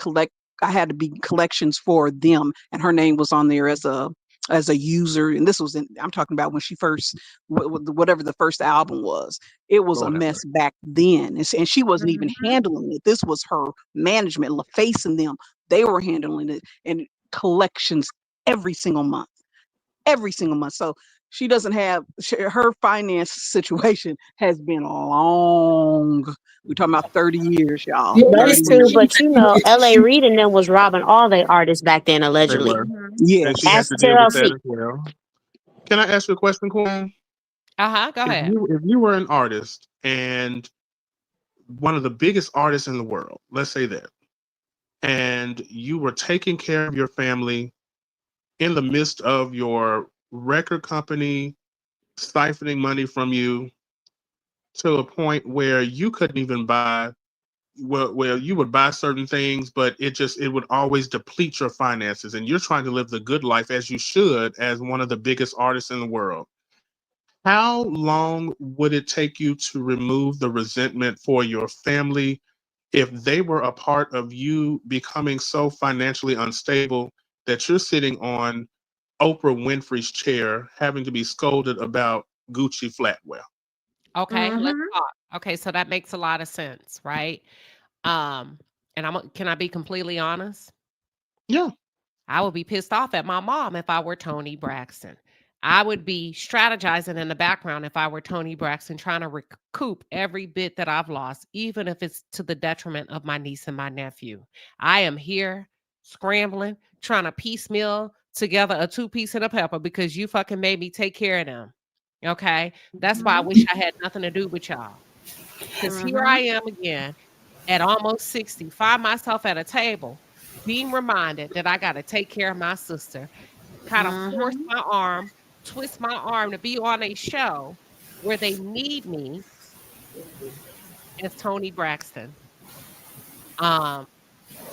I had to be collections for them, and her name was on there as a user. And this was I'm talking about when she first, whatever the first album was. It was a Lord have mess mercy. back then, and she wasn't even Mhm. handling it. This was her management facing them. They were handling it, and collections every single month, every single month. So she doesn't have her finance situation has been long. We're talking about 30 years, y'all. Mhm. 30 That's true, years. Mhm. but LA Reid and them was robbing all their artists back then, They allegedly. were. Mhm. And she Yes. had Ask to deal with that TLC. as well. Can I ask you a question, Queen? Go If ahead. you were an artist and one of the biggest artists in the world, let's say that, and you were taking care of your family in the midst of your record company siphoning money from you to a point where you couldn't even buy, well, you would buy certain things, but it would always deplete your finances, and you're trying to live the good life as you should as one of the biggest artists in the world. How long would it take you to remove the resentment for your family if they were a part of you becoming so financially unstable that you're sitting on Oprah Winfrey's chair having to be scolded about Gucci flatware? Okay, let's Mhm. talk. Okay, so that makes a lot of sense, right? Um, and can I be completely honest? Yeah. I would be pissed off at my mom if I were Toni Braxton. I would be strategizing in the background if I were Toni Braxton, trying to recoup every bit that I've lost, even if it's to the detriment of my niece and my nephew. I am here scrambling, trying to piecemeal together a two-piece and a pepper because you fucking made me take care of them. Okay. That's why I Mhm. wish I had nothing to do with y'all. Because here I Mhm. am again at almost 60, find myself at a table being reminded that I got to take care of my sister, kind of force Mhm. my arm, twist my arm to be on a show where they need me as Toni Braxton, um,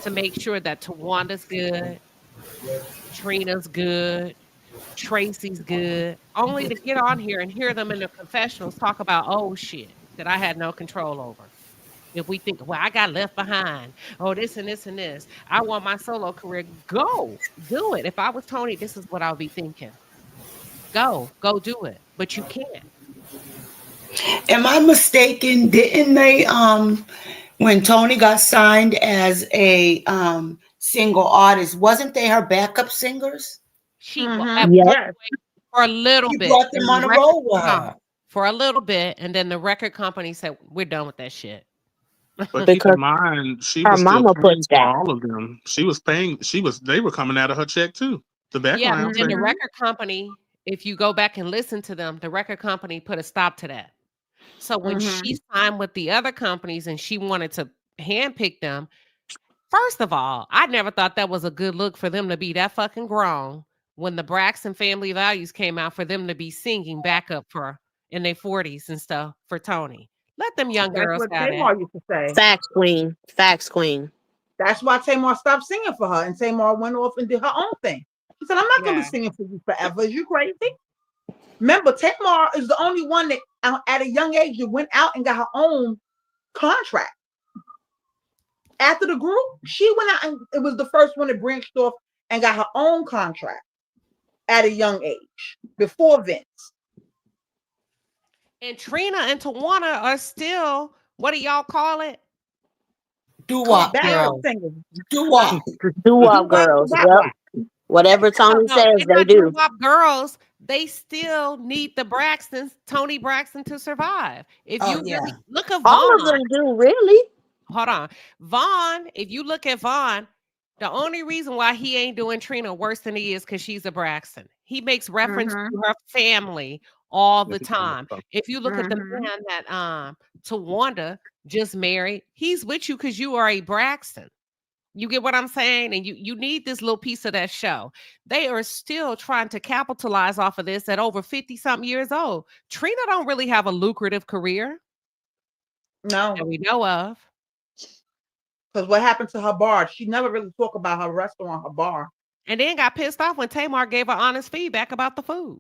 to make sure that Tawanda's good, Trina's good, Tracy's good, only to get on here and hear them in the confessionals talk about old shit that I had no control over. If we think, well, I got left behind. Oh, this and this and this. I want my solo career. Go do it. If I was Tony, this is what I would be thinking. Go do it. But you can't. Am I mistaken? Didn't they when Tony got signed as a single artist, wasn't they her backup singers? She Mhm. at one Yep. point for a little She bit brought them when the on the record road with came out. her. for a little bit, and then the record company said, "We're done with that shit." But keep in because mind, she her was still mama paying pushed for that. all of them. She was paying. They were coming out of her check too. The Yeah, but background then check. the Mm-hmm. record company, if you go back and listen to them, the record company put a stop to that. So when Mm-hmm. she signed with the other companies and she wanted to handpick them, first of all, I never thought that was a good look for them to be that fucking grown when the Braxton Family Values came out for them to be singing backup for in their 40s and stuff for Tony. Let them young That's girls what have that. Tamar used to say. Facts queen. Facts queen. That's why Tamar stopped singing for her, and Tamar went off and did her own thing. She said, "I'm not going to be Yeah. singing for you forever. Is you crazy?" Remember, Tamar is the only one that, at a young age, that went out and got her own contract. After the group, she went out and it was the first one that branched off and got her own contract at a young age before Vince. And Trina and Tawana are still, what do y'all call it? Doo-wop Backup girl. singers. Doo-wop. Do Do up wop to girls. that Yep. wop. Whatever No, Tony no, says, they're they not doo do. wop girls. They still need the Braxtons, Tony Braxton, to survive. If Oh you yeah. really look at All of Vaughn, them do, really. hold on. Vaughn, if you look at Vaughn, the only reason why he ain't doing Trina worse than he is because she's a Braxton. He makes reference Mm-hmm. to her family all Yeah, the he kind of time. stuff. If you look at the Mm-hmm. man that Tawanda just married, he's with you because you are a Braxton. You get what I'm saying? And you need this little piece of that show. They are still trying to capitalize off of this at over 50 something years old. Trina don't really have a lucrative career No, that we know of. because what happened to her bar? She never really talked about her restaurant, her bar. And then got pissed off when Tamar gave her honest feedback about the food.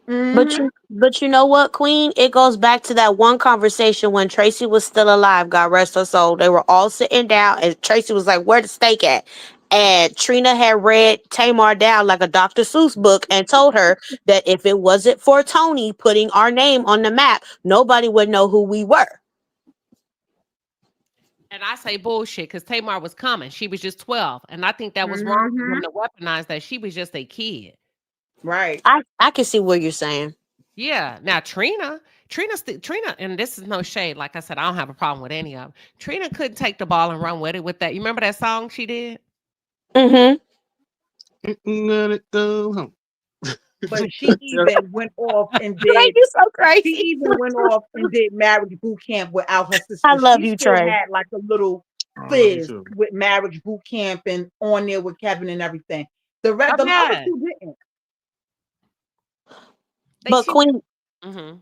But Mm-hmm. you know what, Queen? It goes back to that one conversation when Tracy was still alive, God rest her soul. They were all sitting down and Tracy was like, "Where the steak at?" And Trina had read Tamar down like a Dr. Seuss book and told her that if it wasn't for Tony putting our name on the map, nobody would know who we were. And I say bullshit because Tamar was coming. She was just 12. And I think that was wrong for Mm-hmm. them to weaponize that. She was just a kid. Right. I can see what you're saying. Yeah. Now Trina, and this is no shade. Like I said, I don't have a problem with any of them. Trina couldn't take the ball and run with it with that. You remember that song she did? Mm-hmm. Let it go home. But she even went off and Like did. you so She crazy. even went off and did marriage boot camp without her I sister. love She you, still Trey. had like a little I love you fizz too. with marriage boot camp and on there with Kevin and everything. The Oh, other yeah. two didn't. But She Queen, mhm.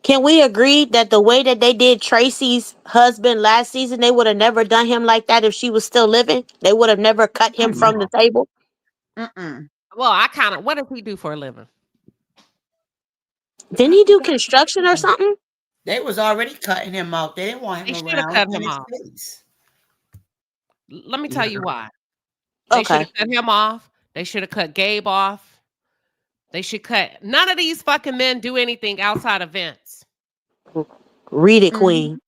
can we agree that the way that they did Tracy's husband last season, they would have never done him like that if she was still living? They would have never cut him from the No. table. Mm-mm. Well, what does he do for a living? Didn't I he do forgot. construction or something? They was already cutting him out. They didn't want They him should have around cut in him his off. face. Let me tell Yeah. you why. They should Okay. have cut him off. They should have cut Gabe off. They should cut none of these fucking men do anything outside of Vince. Read it, Mm-hmm. Queen.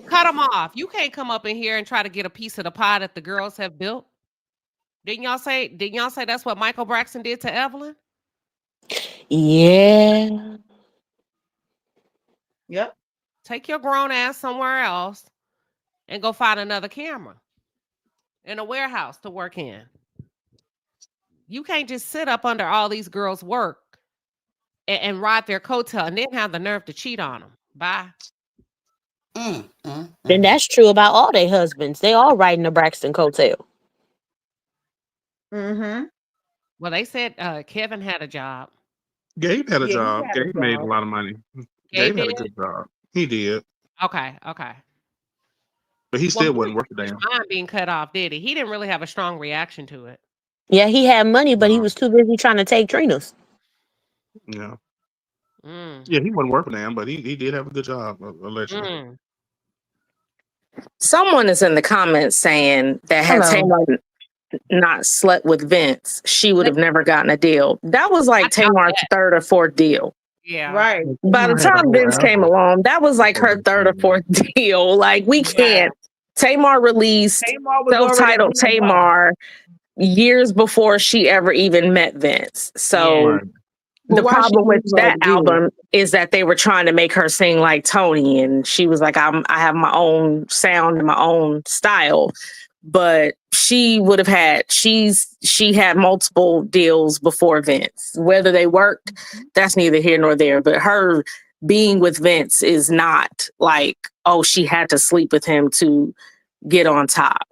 Cut them off. You can't come up in here and try to get a piece of the pie that the girls have built. Didn't y'all say that's what Michael Braxton did to Evelyn? Yeah. Yep. Take your grown ass somewhere else and go find another camera in a warehouse to work in. You can't just sit up under all these girls' work and ride their coattail and then have the nerve to cheat on them. Bye. Mm, mm, And mm. that's true about all their husbands. They all riding the Braxton coattail. Mm-hmm. Well, they said Kevin had a job. Gabe had a Yeah, he job. had a Gabe made a job. lot of money. Gabe Gabe had did? a good job. He did. Okay, okay. But he Well, still he wasn't didn't worth a change damn. his mind being cut off, did he? He didn't really have a strong reaction to it. Yeah, he had money, but he No. was too busy trying to take Trina's. Yeah. Mm, Yeah, he wasn't worth a damn, but he did have a good job, allegedly. mm. Someone is in the comments saying that had Hello. Tamar not slept with Vince, she would have never gotten a deal. That was I like doubt Tamar's that. third or fourth deal. Yeah. Right. By the Tamar had a time whole Vince came album along, that was like before her he third or came fourth out. deal. Like, we Right. can't. Tamar released Tamar was already a self-titled big boss. Tamar years before she ever even met Vince. Yeah. So Right. Well, The why she problem with use that guilt? album is that they were trying to make her sing like Tony, and she was like, I have my own sound and my own style. But she would have had she had multiple deals before Vince. Whether they worked, that's neither here nor there. But her being with Vince is not like, oh, she had to sleep with him to get on top.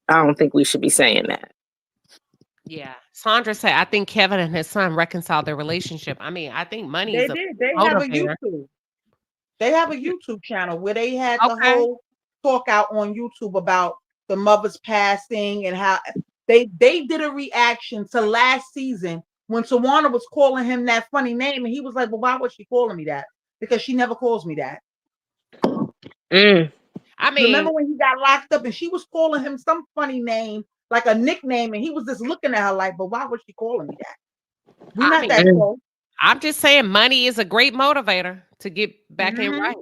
I don't think we should be saying that. Yeah. Sandra said, I think Kevin and his son reconciled their relationship. I mean, I think money They is a did. They have a motivator. YouTube. They have a YouTube channel where they had the Okay. whole talk out on YouTube about the mother's passing and how they did a reaction to last season when Tawana was calling him that funny name, and he was like, "Well, why was she calling me that? Because she never calls me that." Mm. I mean, Remember when he got locked up and she was calling him some funny name, like a nickname, and he was just looking at her like, "But why was she calling me that? We're I not mean, that Mm. close." I'm just saying money is a great motivator to get back in Mhm. right.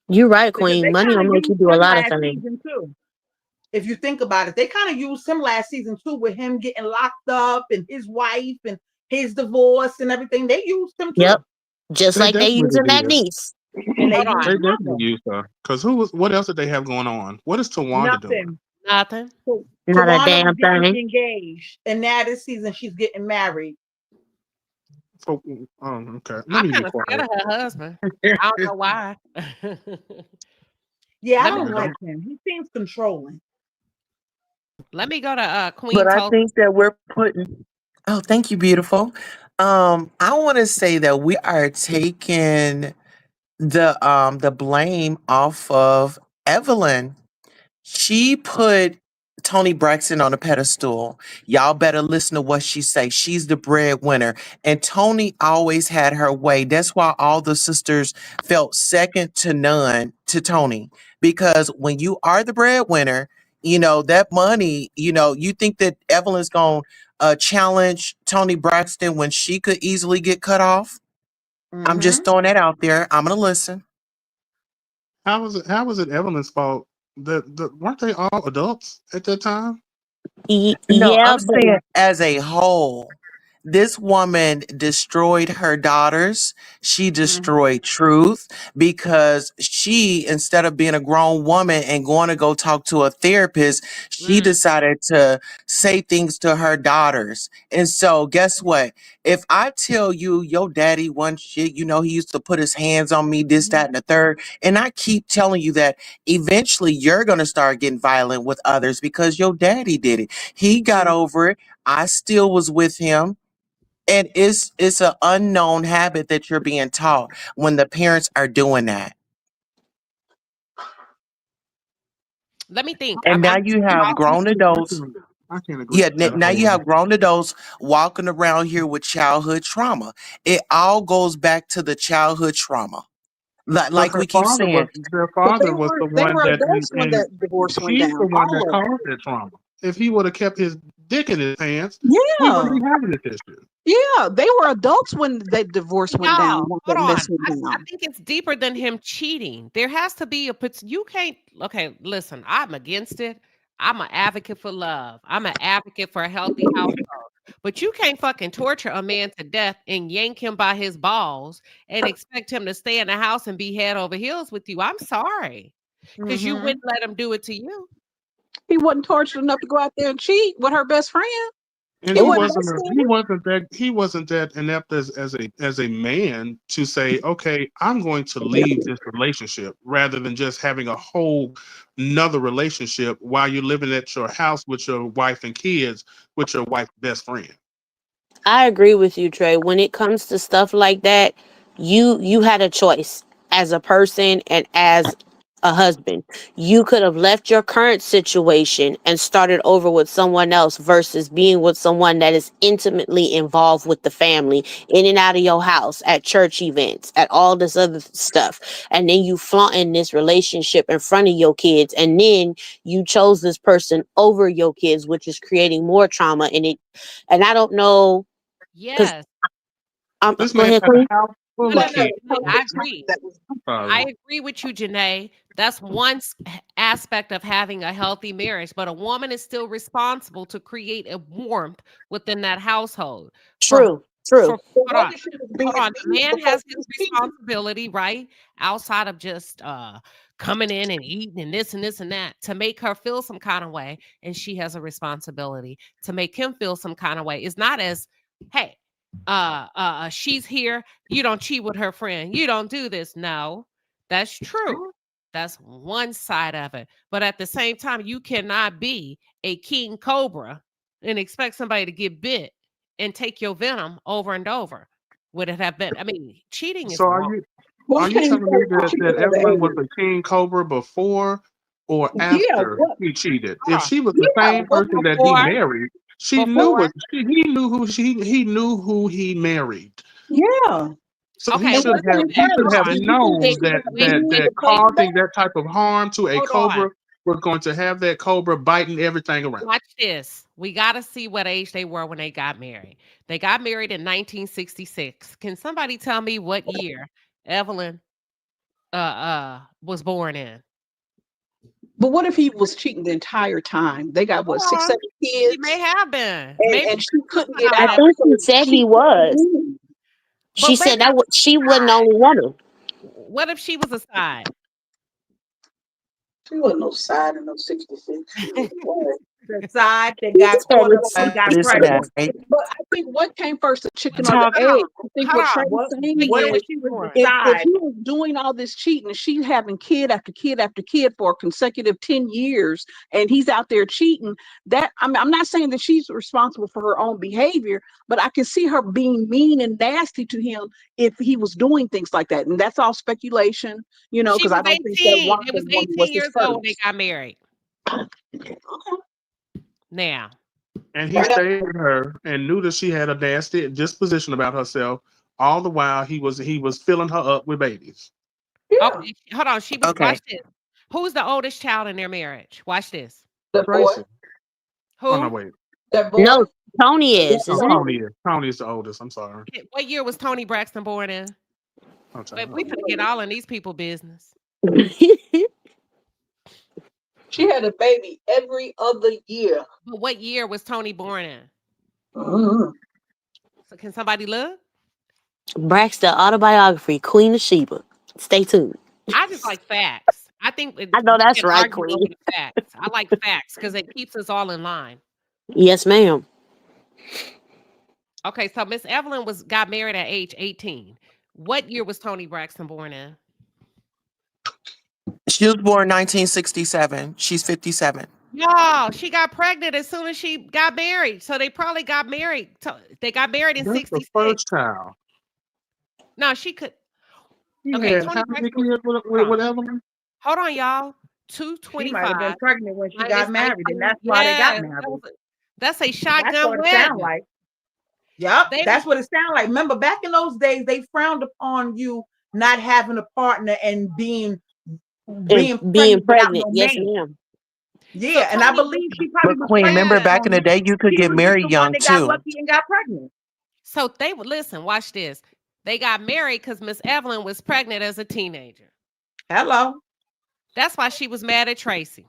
You're right, Because Queen. they Money kind will of make you used do a him lot of last things. season too. If you think about it, they kind of used him last season too, with him getting locked up and his wife and his divorce and everything. They used him Yep. too, Just They like they definitely using that did. niece. and they Hold used on. They the definitely mother. used her. Because who was? What else did they have going on? What is Tawanda doing? Nothing. Nothing. So Not a Tawana was damn getting thing. engaged, and now this season she's getting married. Oh, okay. Let I'm me be kind of scared quiet. of her husband. I don't know why. Yeah, I let me don't Yeah, like don't. him. He seems controlling. let me go to But Queen I Tulsa. think that we're putting. Oh, thank you, beautiful. I want to say that we are taking the blame off of Evelyn. She put Toni Braxton on a pedestal. Y'all better listen to what she say. She's the breadwinner. And Toni always had her way. That's why all the sisters felt second to none to Toni. Because when you are the breadwinner, that money, you think that Evelyn's going to challenge Toni Braxton when she could easily get cut off? I'm just Mm-hmm. throwing that out there. I'm going to listen. How was it? How was it Evelyn's fault? Weren't they all adults at that time? No, Yeah, I'm but saying as a whole, this woman destroyed her daughters. She Mm-hmm. destroyed truth because she, instead of being a grown woman and going to go talk to a therapist, she Mm, decided to say things to her daughters. And so, guess what? If I tell you your daddy one shit, he used to put his hands on me, this, that, and the third, and I keep telling you that eventually you're going to start getting violent with others because your daddy did it. He got over it. I still was with him. And it's an unknown habit that you're being taught when the parents are doing that. let me think. And now I'm you have grown adults. I can't agree Yeah, with that now you wholly. have grown adults walking around here with childhood trauma. It all goes back to the childhood trauma. Like, But like we keep saying, their But father was the they one were that, adults when and that divorce went she's the down. one that All of caused that trauma. If he would have kept his dick in his pants, them. we wouldn't Yeah. be having this issue. Yeah. They were adults when that divorce went down, Y'all, when hold that on. mess went I down. think it's deeper than him cheating. There has to be you can't, okay, listen, I'm against it. I'm an advocate for love. I'm an advocate for a healthy household. But you can't fucking torture a man to death and yank him by his balls and expect him to stay in the house and be head over heels with you. I'm sorry. Because you Mm-hmm. wouldn't let him do it to you. He wasn't tortured enough to go out there and cheat with her best friend. And It It he wasn't was that wasn't a, serious. he wasn't that inept as a man to say, okay, I'm going to leave this relationship rather than just having a whole another relationship while you're living at your house with your wife and kids with your wife's best friend. I agree with you, Trey. When it comes to stuff like that, you had a choice as a person and as a husband. You could have left your current situation and started over with someone else versus being with someone that is intimately involved with the family, in and out of your house, at church events, at all this other stuff. And then you flaunting this relationship in front of your kids, and then you chose this person over your kids, which is creating more trauma. And I don't know, because yes. This go man ahead, had Queen. a house No, full no, of But no. at kids. a Janae, certain I time, agree. that was I'm sorry. I agree with you, Janae. That's one aspect of having a healthy marriage, but a woman is still responsible to create a warmth within that household. For True. For True. But hold what on. if she was Hold being on. The mean man because has he his was cheating? responsibility, right? Outside of just coming in and eating and this and that to make her feel some kind of way. And she has a responsibility to make him feel some kind of way. It's not as, hey, she's here. You don't cheat with her friend. You don't do this. No, that's true. That's one side of it. But at the same time, you cannot be a king cobra and expect somebody to get bit and take your venom over and over. Would it have been? I mean, cheating is So wrong. What are you came telling me first, the that, chicken that or the Evelyn was egg? a king cobra before or Yeah, after what? he cheated? If Hold on. she was the Yeah, same what? person that he Before, married, before. he knew who he married. Yeah. So Okay, And what came he should first? hold have on. Did you think that known she that was We, mean we, to pay you causing back? that type of harm to a hold on. cobra was going to have that cobra biting everything around. Watch this. We got to see what age they were when they got married. They got married in 1966. Can somebody tell me what year Evelyn was born in? But what if he was cheating the entire time? They got what, Hold six, on. seven She kids, may have been. and Maybe she she couldn't could get have I been. out, think so she said she he took the was. woman. She But said baby, that she wasn't the only woman. what if she was a side? She wasn't no side in no 66. She was what? The side that He got said caught up it's and got This guy. pregnant. But I think what came first, the chicken or the Talk. egg? Hold I think on. what Hold on. Trey's saying What What year if is was she she was the born? if side? he was doing all this cheating and she's having kid after kid after kid for a consecutive 10 years and he's out there cheating, that I'm not saying that she's responsible for her own behavior, but I can see her being mean and nasty to him if he was doing things like that. And that's all speculation, She because was I don't think that 18. They was woman was 18 his years old when they first. got married. Okay. Now, And he Right up. stayed with her and knew that she had a nasty disposition about herself. All the while he was filling her up with babies. Yeah. okay, hold on. She was, Okay. watch this. Who's the oldest child in their marriage? Watch this. That boy. Tracy. Oh no, Who? wait. That boy. no, Tony Yeah. is, Oh, isn't Tony is. Tony is the oldest. I'm sorry. What year was Toni Braxton born in? Okay. But we finna get all in these people business. it? She had a baby every other year. But what year was Toni born in? Mhm. So can somebody look? Braxton autobiography, Queen of Sheba. Stay tuned. I just like facts. I think I know we that's can right, argue over Queen. the facts. I like facts because it keeps us all in line. Yes, ma'am. Okay, so Miss Evelyn got married at age 18. What year was Toni Braxton born in? She was born 1967. She's 57. No, she got pregnant as soon as she got married. So they probably got married. They got married in That's the 66. first child. No, she could. He Okay, had Toni how many Braxton. kids Hold on. with Evelyn? Hold on, y'all. She might have 225 been pregnant when she minus got married, and 19. that's why they got Yes, married. that's a That's shotgun what it sounds wedding. like. Yep, They was that's what it sounds like. Remember, back in those days, they frowned upon you not having a partner and And being being pregnant without pregnant. no Yes, man. ma'am. so Yeah, and I Toni was believe she probably But was Queen, pregnant remember with back yes. in the Tony. day, you could She get was just the married one young that got too. lucky and got pregnant. So they would listen, watch this. They got married because Miss Evelyn was pregnant as a teenager. Hello. That's why she was mad at Tracy.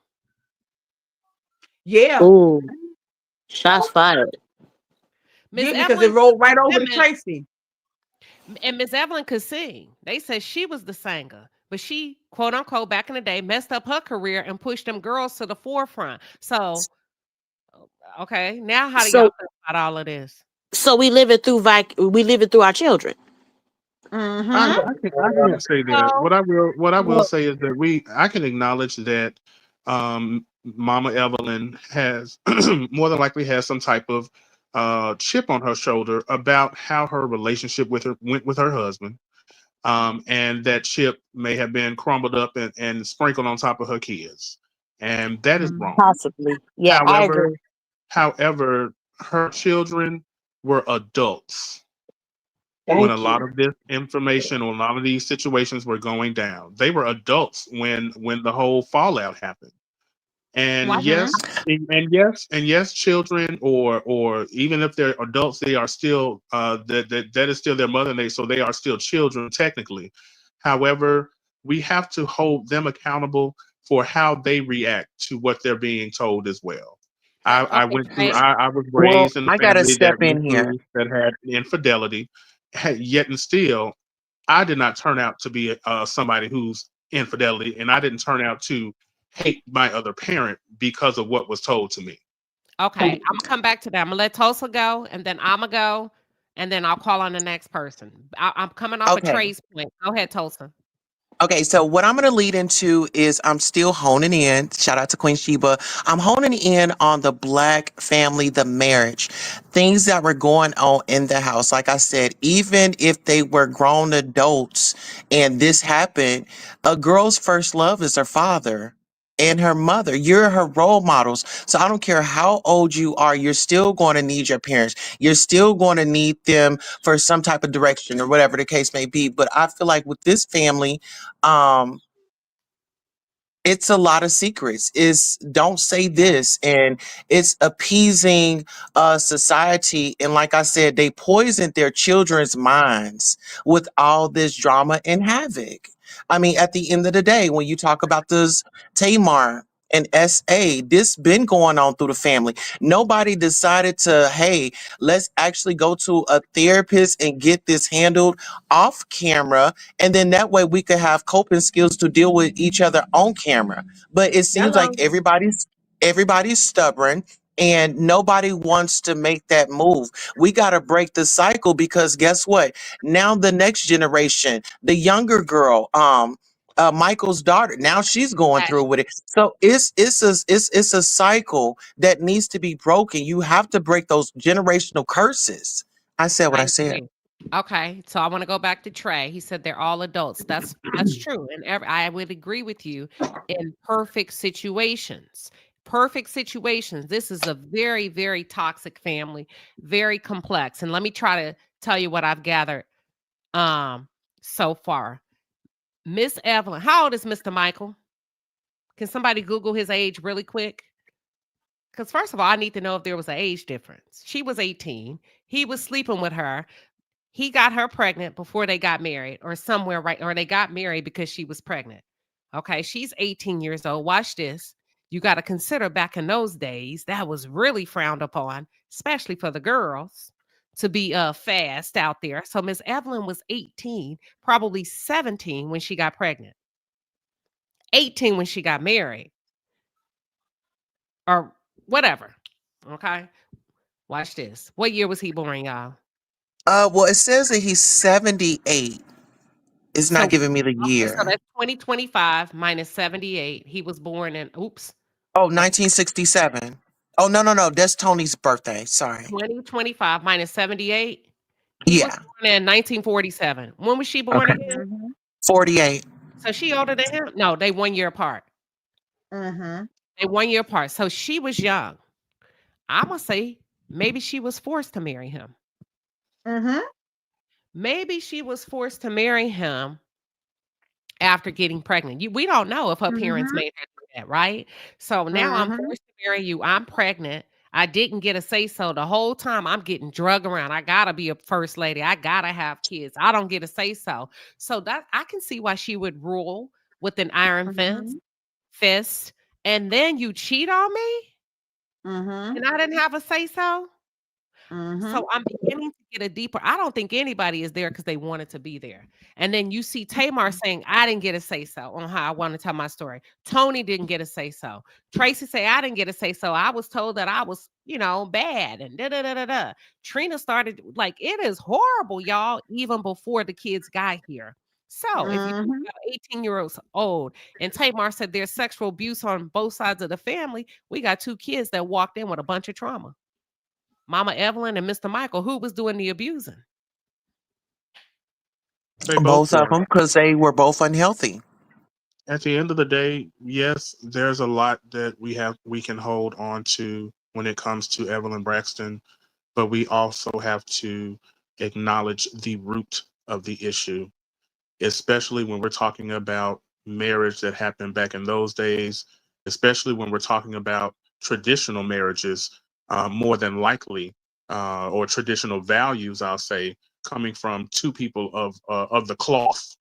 Yeah. Ooh, shots fired. Miss Yeah, because Evelyn it rolled right over to women Tracy. and Miss Evelyn could sing. They said she was the singer, but she, quote unquote, back in the day, messed up her career and pushed them girls to the forefront. So, okay, now how do y'all So, feel about all of this? so we live it through our children. Mm-hmm. I can't say that. So, What I will Well, say is that I can acknowledge that Mama Evelyn has more than likely has some type of chip on her shoulder about how her relationship with her went with her husband. And that chip may have been crumbled up and sprinkled on top of her kids. And that is Mm-hmm. wrong. Possibly. Yeah, I However, agree. however, her children were adults when a thank lot you. of this information or a lot of these situations were going down. They were adults when the whole fallout happened. And watch Mm-hmm. yes, and yes, children or even if they're adults, they are still that is still their mother name, so they are still children technically. However, we have to hold them accountable for how they react to what they're being told as well. I Okay, went through. Trey. I was Well, raised in a I gotta family step that in went here. through that had infidelity, yet and still, I did not turn out to be somebody who's infidelity, and I didn't turn out to hate my other parent because of what was told to me. Okay, Imma come back to that. Imma let Tulsa go, and then Imma go, and then I'll call on the next person. I'm coming off of Okay. Trey's point. Go ahead, Tulsa. Okay, so what I'm going to lead into is I'm still honing in. Shout out to Queen Sheba. I'm honing in on the Black family, the marriage, things that were going on in the house. Like I said, even if they were grown adults and this happened, a girl's first love is her father and her mother. You're her role models. So I don't care how old you are, you're still going to need your parents. You're still going to need them for some type of direction or whatever the case may be. But I feel like with this family, um it's a lot of secrets. It's don't say this, and it's appeasing society. And like I said, they poisoned their children's minds with all this drama and havoc. I mean, at the end of the day, when you talk about this Tamar and SA, this been going on through the family. Nobody decided to, hey, let's actually go to a therapist and get this handled off camera, and then that way we could have coping skills to deal with each other on camera. But it seems like Hello. everybody's stubborn and nobody wants to make that move. We got to break the cycle because guess what? Now the next generation, the younger girl, Michael's daughter, now she's going through with it. So it's a cycle that needs to be broken. You have to break those generational curses. I said what I I said. agree. Okay, so I wanna go back to Trey. He said they're all adults. That's true, and I would agree with you in perfect situations. Perfect situations. This is a very, very toxic family, very complex. And let me try to tell you what I've gathered um so far. Miss Evelyn, how old is Mr. Michael? Can somebody Google his age really quick? Because first of all, I need to know if there was an age difference. She was 18. He was sleeping with her. He got her pregnant before they got married or somewhere right or they got married because she was pregnant. Okay, she's 18 years old. Watch this. You got to consider back in those days, that was really frowned upon, especially for the girls to be fast out there. So Miss Evelyn was 18, probably 17 when she got pregnant, 18 when she got married or whatever. Okay? Watch this. What year was he born, y'all? Well, it says that he's 78. It's So not giving me the okay, so year. that's 2025 minus 78. He was born in oops, Oh, uh, 1967. Oh, no, no, no. That's Tony's birthday. Sorry. 2025 minus 78. He was Yeah. born in 1947. When was she born Okay. again? Mhm. 48. So she older than him? No, they 1 year apart. Mm-hmm. They 1 year apart. So she was young. I'ma say maybe she was forced to marry him. Mm-hmm. Maybe she was forced to marry him after getting pregnant. We don't know if her parents Mm-hmm. made her do that, right? So now I'm Mm-hmm. forced to marry you. I'm pregnant. I didn't get a say so the whole time. I'm getting drug around. I gotta be a first lady. I gotta have kids. I don't get a say so. So that I can see why she would rule with an iron Mm-hmm. fist, and then you cheat on me, Mm-hmm. and I didn't have a say so. Mm-hmm. So I'm beginning to get a deeper I don't think anybody is there because they wanted to be there. And then you see Tamar saying, I didn't get a say so on how I want to tell my story. Tony didn't get a say so. Tracy say I didn't get a say so. I was told that I was, bad and da da da da da. Trina started like it is horrible, y'all, even before the kids got here. So if you Mm-hmm. have 18-year-olds old and Tamar said there's sexual abuse on both sides of the family, we got two kids that walked in with a bunch of trauma. Mama Evelyn and Mr. Michael, who was doing the abusing? They both Both of were. them, because they were both unhealthy. At the end of the day, yes, there's a lot that we can hold on to when it comes to Evelyn Braxton, but we also have to acknowledge the root of the issue, especially when we're talking about marriage that happened back in those days, especially when we're talking about traditional marriages, more than likely, or traditional values, I'll say, coming from two people of the cloth.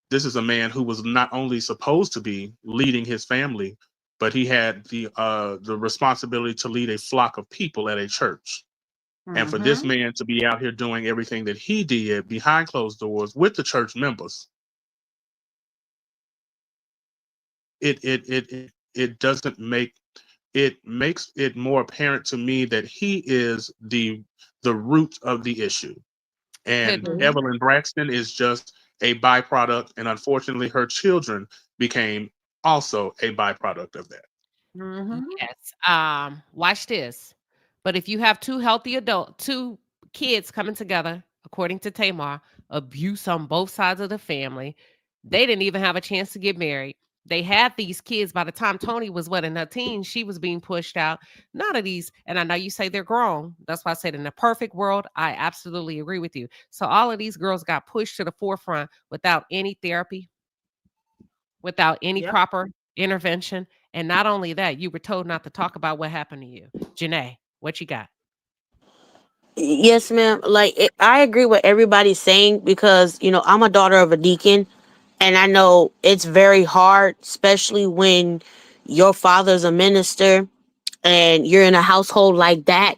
This is a man who was not only supposed to be leading his family, but he had the responsibility to lead a flock of people at a church. And for this Mm-hmm. man to be out here doing everything that he did behind closed doors with the church members, it doesn't make it makes it more apparent to me that he is the root of the issue. It could And be. Mm-hmm. Evelyn Braxton is just a byproduct, and unfortunately her children became also a byproduct of that. Mm-hmm. Yes. Watch this. But if you have two kids coming together, according to Tamar, abuse on both sides of the family, they didn't even have a chance to get married. They had these kids by the time Toni was what in her teens, she was being pushed out. None of these, and I know you say they're grown. That's why I said in a perfect world, I absolutely agree with you. So all of these girls got pushed to the forefront without any therapy, without any Yep. proper intervention. And not only that, you were told not to talk about what happened to you. Janae, what you got? Yes, ma'am. I agree with everybody saying because I'm a daughter of a deacon, and I know it's very hard, especially when your father's a minister and you're in a household like that,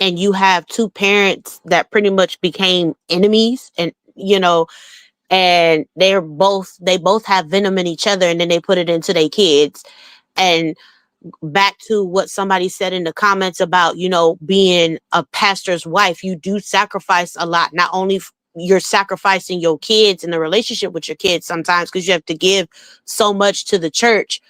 and you have two parents that pretty much became enemies, and and they both have venom in each other, and then they put it into their kids. And back to what somebody said in the comments about being a pastor's wife, you do sacrifice a lot. Not only you're sacrificing your kids and the relationship with your kids sometimes because you have to give so much to the church,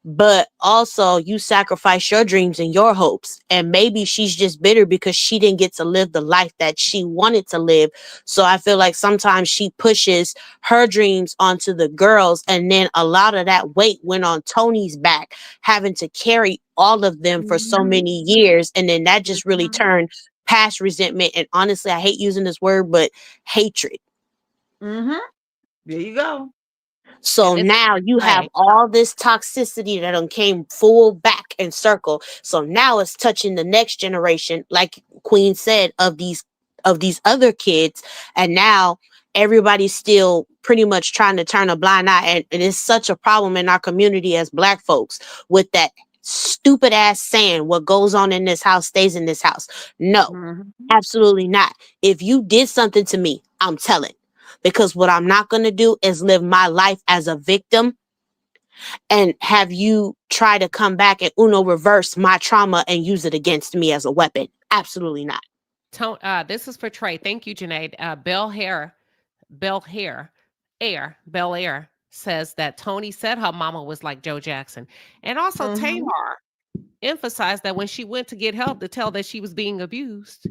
but also you sacrifice your dreams and your hopes. And maybe she's just bitter because she didn't get to live the life that she wanted to live. So I feel like sometimes she pushes her dreams onto the girls, and then a lot of that weight went on Toni's back, having to carry all of them for so Mm-hmm. many years. And then that just really Mm-hmm. turned past resentment, and honestly, I hate using this word, but hatred. Mm-hmm. There you go. So And this is now you have right. all this toxicity that done came full back and circle. So now it's touching the next generation, like Queen said, of these other kids. And now everybody's still pretty much trying to turn a blind eye. And it's such a problem in our community as Black folks with that stupid ass saying, what goes on in this house stays in this house. No, Mm-hmm. absolutely not. If you did something to me, I'm telling. Because what I'm not going to do is live my life as a victim and have you try to come back and reverse my trauma and use it against me as a weapon. Absolutely not. This is for Trey. Thank you, Janae. Bell Hair, Bel Air says that Toni said her mama was like Joe Jackson. And also Mm-hmm. Tamar emphasized that when she went to get help to tell that she was being abused,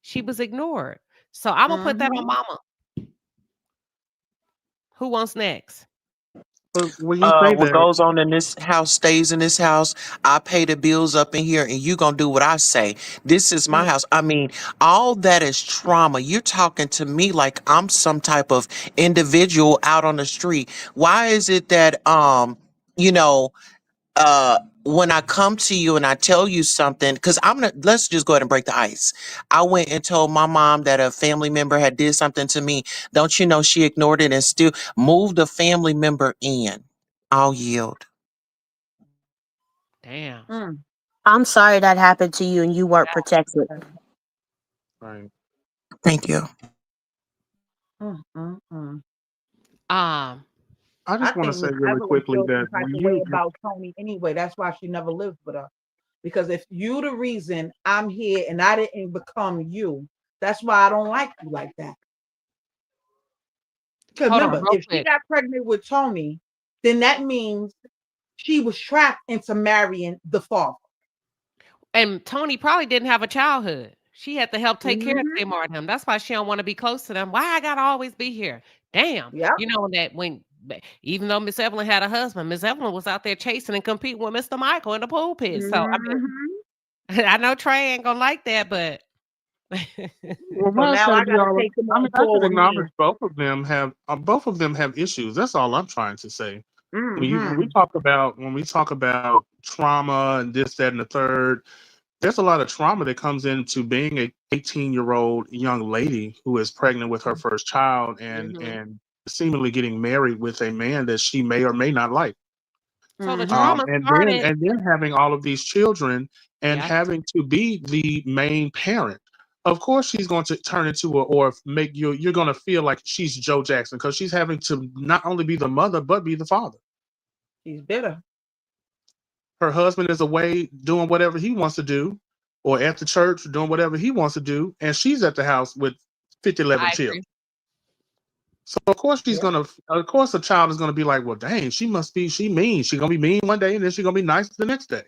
she was ignored. So I'm gonna put that on Mm-hmm. mama. Who wants next? But when you say What that, goes on in this house stays in this house. I pay the bills up in here, and you gonna do what I say. This is my house. I mean, all that is trauma. You're talking to me like I'm some type of individual out on the street. Why is it that you know, when I come to you and I tell you something, because let's just go ahead and break the ice. I went and told my mom that a family member had did something to me. Don't you know she ignored it and still moved a family member in? I'll yield. Damn. Mm. I'm sorry that happened to you and you weren't protected. right? Thank you. Mm, mm, mm. Um, I I just want to think say Miss really Evelyn quickly feels that some type when of way you about Toni anyway. That's why she never lived with her. Because if you the reason I'm here and I didn't become you, that's why I don't like you like that. Because hold on remember, real if she quick. got pregnant with Toni, then that means she was trapped into marrying the father. And Toni probably didn't have a childhood. She had to help take care of Mm-hmm. Tamar and him. That's why she don't want to be close to them. Why I gotta always be here? Damn. Yep. You know that even though Miss Evelyn had a husband, Miss Evelyn was out there chasing and competing with Mr. Michael in the pool pit. So I Mm-hmm. mean, I know Trey ain't gonna like that, but well, So mine's now got to I be gotta all. take them I mean, on I can forward acknowledge now. both of them have issues. That's all I'm trying to say. When we Mm-hmm. talk about trauma and this, that, and the third, there's a lot of trauma that comes into being a 18-year-old young lady who is pregnant with her first child Mm-hmm. and seemingly getting married with a man that she may or may not like. So the Mm-hmm. drama started. And then having all of these children and Yeah, having to be the main parent. Of course, she's going to turn into a, or make you, you're going to feel like she's Joe Jackson because she's having to not only be the mother, but be the father. She's bitter. Her husband is away doing whatever he wants to do, or at the church doing whatever he wants to do, and she's at the house with 50, 11 I children. agree. So of course she's Yeah. gonna, of course a child is gonna be like, well, dang, she must be, she mean. She's gonna be mean one day, and then she's gonna be nice the next day.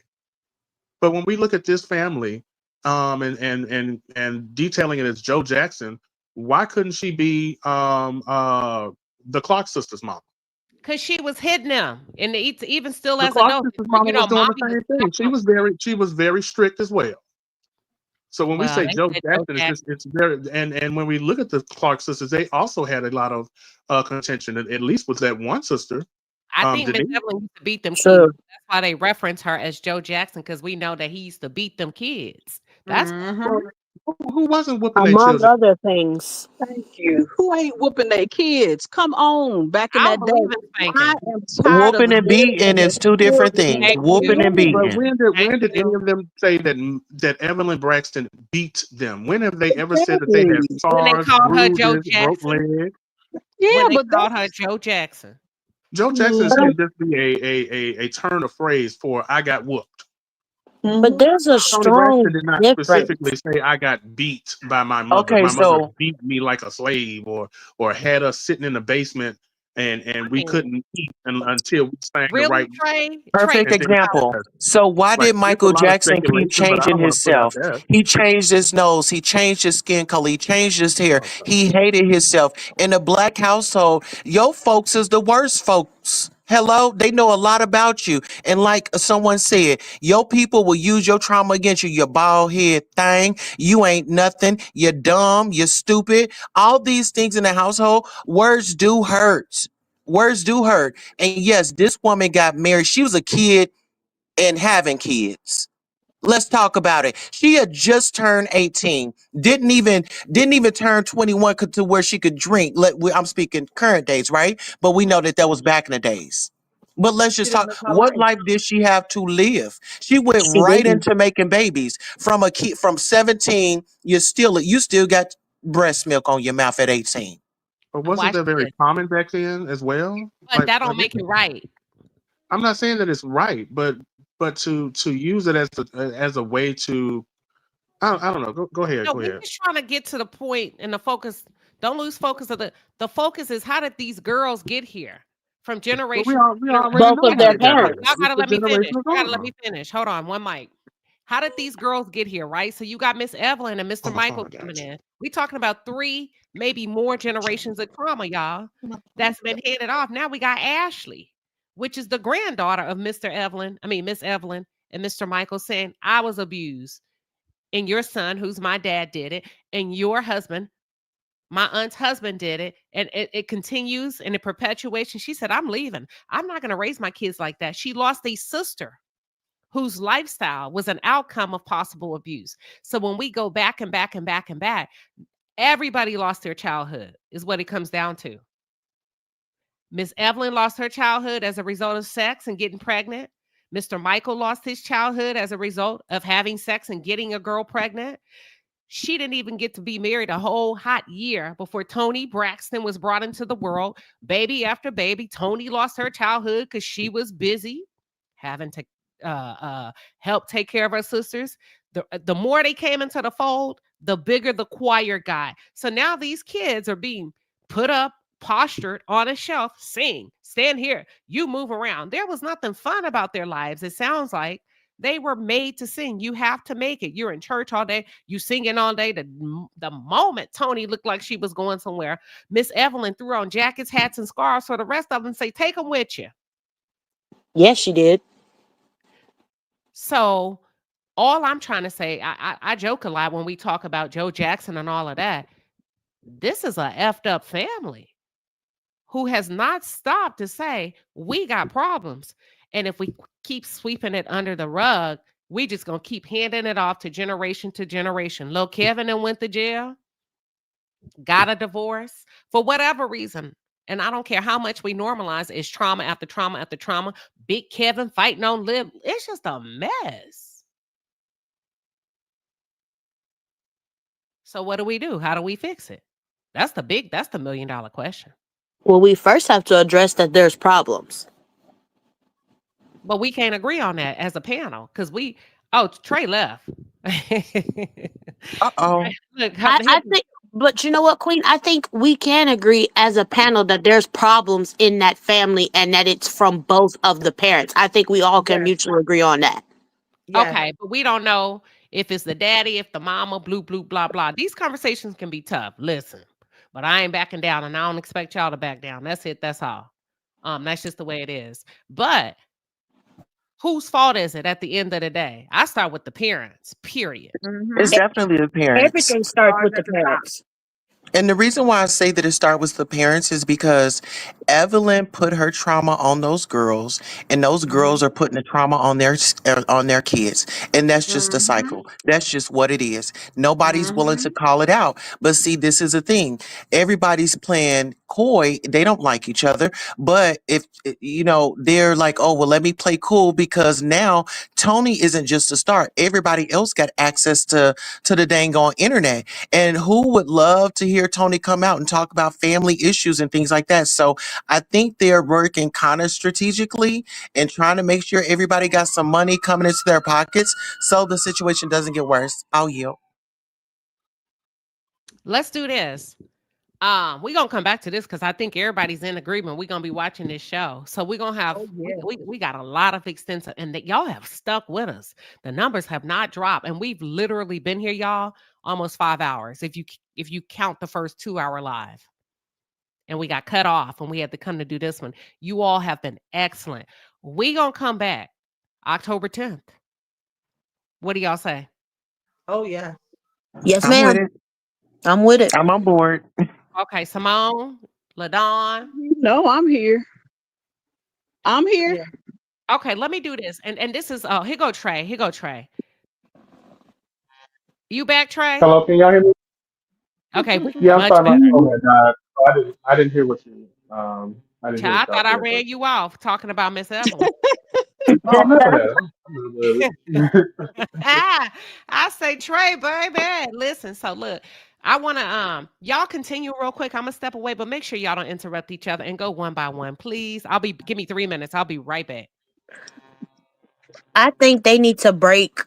But when we look at this family, and detailing it as Joe Jackson, why couldn't she be the Clark sisters' mom? Because she was hitting them, and even still The as Clark adults, sisters' mama was doing the mommy was same thing. talking. She was very strict as well. So when we Well, say they Joe said Joe Jackson, Jackson. it's very, and when we look at the Clark sisters, they also had a lot of contention, at least with that one sister, I think Miss Denise. Evelyn used to beat them kids. True. That's why they reference her as Joe Jackson, because we know that he used to beat them kids. That's Mm-hmm. Well, who wasn't whooping their Among children? other things. Thank you. Who ain't whooping their kids? Come on, back in I don't that day. believe in I spanking. am tired of Whooping and hearing beating that is two different children things. need Thank to be Whooping you. and whooped. But beating. Thank when did any you. of them say that Evelyn Braxton beat them? When have they ever said that they had Exactly. When they scars, called her Joe bruises, broke Jackson. legs? Yeah, When they but called her that's Joe Jackson. Joe Jackson mm-hmm. can just be a turn of phrase for I got whooped. But there's a Tony strong Braxton did not difference. specifically say I got beat by my mother. Okay, My mother so beat me like a slave, or had us sitting in the basement I and we mean, couldn't eat until we sang the really, right. Trey? Trey, perfect And think then about it. example. So why right, did it's a Michael lot of Jackson keep speculation, but I changing don't want to put out himself? there. He changed his nose, he changed his skin color, he changed his hair, Oh, God. he hated himself. In a black household, your folks is the worst folks. Hello, they know a lot about you. And like someone said, your people will use your trauma against you. You bald head thing, you ain't nothing, you're dumb, you're stupid. All these things in the household, words do hurt. Words do hurt. And yes, this woman got married. She was a kid and having kids. Let's talk about it. She had just turned 18. Didn't even turn 21 to where she could drink. I'm speaking current days, right? But we know that that was back in the days. But let's She just didn't talk. live her What life. life did she have to live? She went She right didn't. into making babies. From a kid from 17, you still got breast milk on your mouth at 18. But wasn't Watch that very this. common back then as well? But that Like don't make it right. I'm not saying that it's right, but to use it as a way to, I don't know. Go ahead. No, Go we ahead. just trying to get to the point and the focus. Don't lose focus of the focus is how did these girls get here from But generation we to already generation? Both know of how their they got Y'all, here. y'all parents. It's gotta the let me finish. generational You gotta let trauma. me finish. Hold on, one mic. How did these girls get here, right? So you got Miss Evelyn and Mr. On my phone, Michael I coming got you. in. We talking about three, maybe more generations of trauma, y'all, that's been handed off. Now we got Ashley, which is the granddaughter of Miss Evelyn and Mr. Michael saying, I was abused. And your son, who's my dad, did it, and your husband, my aunt's husband, did it, and it continues and it perpetuates. And she said, I'm leaving. I'm not going to raise my kids like that. She lost a sister whose lifestyle was an outcome of possible abuse. So when we go back and back and back and back, everybody lost their childhood, is what it comes down to. Miss Evelyn lost her childhood as a result of sex and getting pregnant. Mr. Michael lost his childhood as a result of having sex and getting a girl pregnant. She didn't even get to be married a whole hot year before Toni Braxton was brought into the world. Baby after baby, Toni lost her childhood because she was busy having to help take care of her sisters. The more they came into the fold, the bigger the choir got. So now these kids are being put up, postured on a shelf, sing, stand here, you move around. There was nothing fun about their lives. It sounds like they were made to sing. You have to make it. You're in church all day. You singing all day. The moment Toni looked like she was going somewhere, Miss Evelyn threw on jackets, hats, and scarves for the rest of them. Say, take them with you. Yes, she did. So all I'm trying to say, I joke a lot when we talk about Joe Jackson and all of that. This is a effed up family who has not stopped to say, we got problems. And if we keep sweeping it under the rug, we just gonna keep handing it off to generation to generation. Lil Kevin and went to jail, got a divorce for whatever reason. And I don't care how much we normalize it's trauma after trauma after trauma. Big Kevin fighting on Liv. It's just a mess. So what do we do? How do we fix it? That's the $1 million question. Well, we first have to address that there's problems. But we can't agree on that as a panel because oh, Trey left. Uh-oh. Look, I think, but you know what, Queen? I think we can agree as a panel that there's problems in that family and that it's from both of the parents. I think we all can Yes. mutually agree on that. Yes. okay, but we don't know if it's the daddy, if the mama, blue, blue, blah, blah. These conversations can be tough. Listen, but I ain't backing down, and I don't expect y'all to back down. That's it. That's all. That's just the way it is. But whose fault is it at the end of the day? I start with the parents. Period. It's Mm-hmm. definitely the parents. Everything starts Stars with the at the top. parents. And the reason why I say that it starts with the parents is because Evelyn put her trauma on those girls, and those girls Mm-hmm. are putting the trauma on their kids, and that's just a Mm-hmm. cycle. That's just what it is. Nobody's willing Mm-hmm. to call it out. But see, this is a thing. Everybody's playing coy. They don't like each other, but if they're like, oh well, let me play cool because now Tony isn't just a star. Everybody else got access to the dang on internet. And who would love to hear Tony come out and talk about family issues and things like that? So I think they're working kind of strategically and trying to make sure everybody got some money coming into their pockets so the situation doesn't get worse. I'll yield. Let's do this. We're gonna come back to this because I think everybody's in agreement. We're gonna be watching this show. So we're gonna have Oh yeah. we got a lot of extensive and that y'all have stuck with us. The numbers have not dropped, and we've literally been here, y'all, almost 5 hours. If you count the first 2 hour live. And we got cut off and we had to come to do this one. You all have been excellent. We gonna come back October 10th. What do y'all say? Oh yeah. Yes, I'm with ma'am. it. I'm with it. I'm on board. Okay, Simone, LaDon. No, I'm here. I'm here. Yeah. Okay, let me do this. And this is here go Trey. Here go Trey. You back, Trey? Hello, can y'all hear me? Okay, Yeah, I'm much sorry, my better. phone had died. So I didn't hear what you I didn't hear Child, what I y'all thought I said. But ran you off talking about Miss Evelyn. oh, none of that. None of that. I say Trey, baby. Listen, so look, I wanna y'all continue real quick. I'm gonna step away, but make sure y'all don't interrupt each other and go one by one, please. Give me 3 minutes. I'll be right back. I think they need to break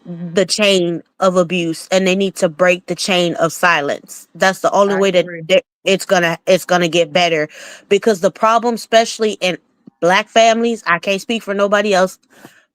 the chain of abuse and they need to break the chain of silence. That's the only I way that agree. it's gonna get better, because the problem, especially in black families, I can't speak for nobody else,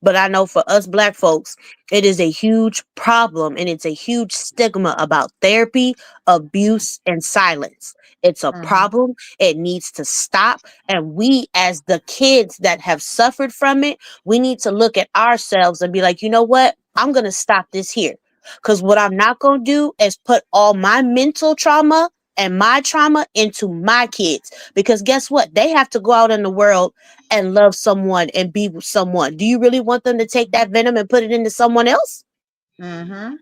but I know for us black folks, it is a huge problem and it's a huge stigma about therapy, abuse, and silence. It's a Mm-hmm. problem. It needs to stop. And we, as the kids that have suffered from it, we need to look at ourselves and be like, you know what? I'm going to stop this here. Because what I'm not going to do is put all my mental trauma and my trauma into my kids. Because guess what? They have to go out in the world and love someone and be with someone. Do you really want them to take that venom and put it into someone else? Mm-hmm.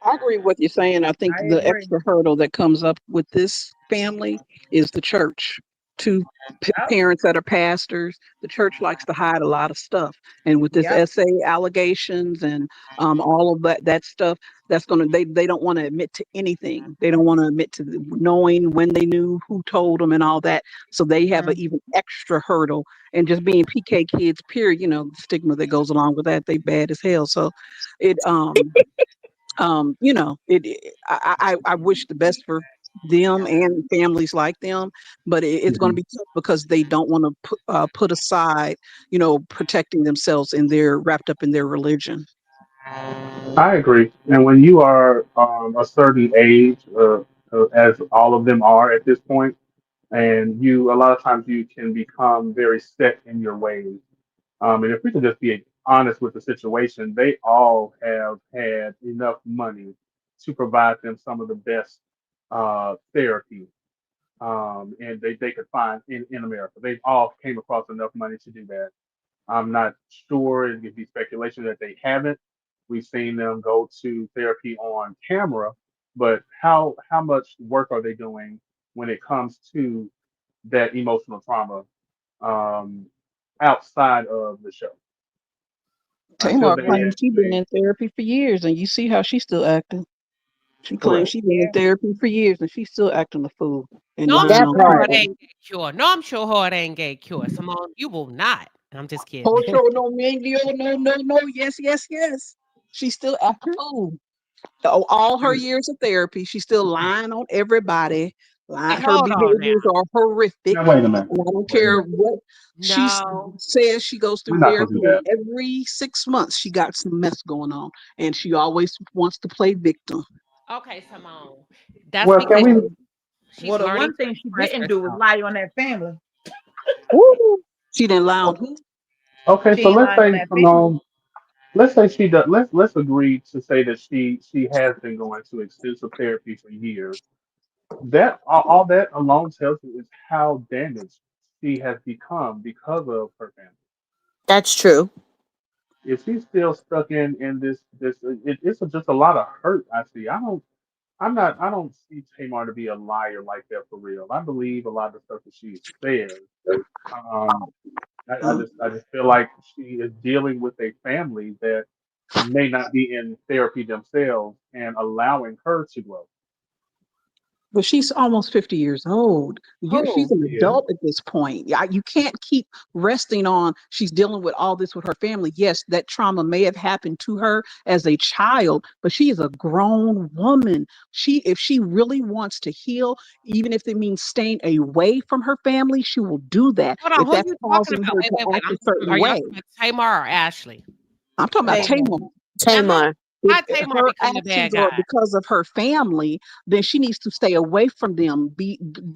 I agree with what you're saying. I think I the agree. extra hurdle that comes up with this family is the church. Two Yep. parents that are pastors. The church likes to hide a lot of stuff, and with this Yep. SA allegations and all of that stuff, that's gonna they don't want to admit to anything. They don't want to admit to knowing when they knew, who told them, and all that. So they have an Mm-hmm. even extra hurdle, and just being PK kids, period. The stigma that goes along with that. They bad as hell. So it I wish the best for them and families like them, but it's going to be tough because they don't want to put aside, protecting themselves, and they're wrapped up in their religion. I agree. And when you are a certain age, as all of them are at this point, and a lot of times you can become very set in your ways. And if we can just be honest with the situation, they all have had enough money to provide them some of the best therapy, and they could find in America. They've all came across enough money to do that. I'm not sure, it could be speculation that they haven't. We've seen them go to therapy on camera, but how much work are they doing when it comes to that emotional trauma um, outside of the show. Until Tamar they claims she been actually, in therapy for years, and you see how she's still acting. She claims correct. she been in therapy for years, and she's still acting a fool and No, I'm lying That sure on part. heart people. ain't get cured. No, I'm sure heart ain't get cured. Simone, you will not. I'm just kidding. Oh, sure, no, man, no, no, no, yes, yes, yes. She still act a fool. All her years of therapy, she's still lying on everybody. Hey, Her hold on now. behaviors are horrific. Now wait a minute. And I don't Wait a care minute. what No. says she goes through We're not supposed therapy, to do and that. every 6 months she got some mess going on. And she always wants to play victim. Okay, Simone. That's Well, can because we? she's Well, the learning one to thing she express didn't do was herself. lie on that family. Woo! She didn't lie on who? Okay, She so ain't let's lying on say that family. Simone. Let's say she does. Let's agree to say that she has been going to extensive therapy for years. That all that alone tells you is how damaged she has become because of her family. That's true. If she's still stuck in this, it's just a lot of hurt. I see. I don't see Tamar to be a liar like that for real. I believe a lot of the stuff that she says. Um, Uh, I just feel like she is dealing with a family that may not be in therapy themselves and allowing her to grow. But she's almost 50 years old. She's Who? an Yeah. adult at this point. You can't keep resting on she's dealing with all this with her family. Yes, that trauma may have happened to her as a child, but she is a grown woman. If she really wants to heal, even if it means staying away from her family, she will do that Hold on. if Who that's you talking causing about? her Wait, to wait, wait. act a certain Are y'all way. talking about Tamar or Ashley? I'm talking about Tamar. Tamar. Now, Tamar. If how Tamar her become the bad actions guy? are because of her family, then she needs to stay away from them.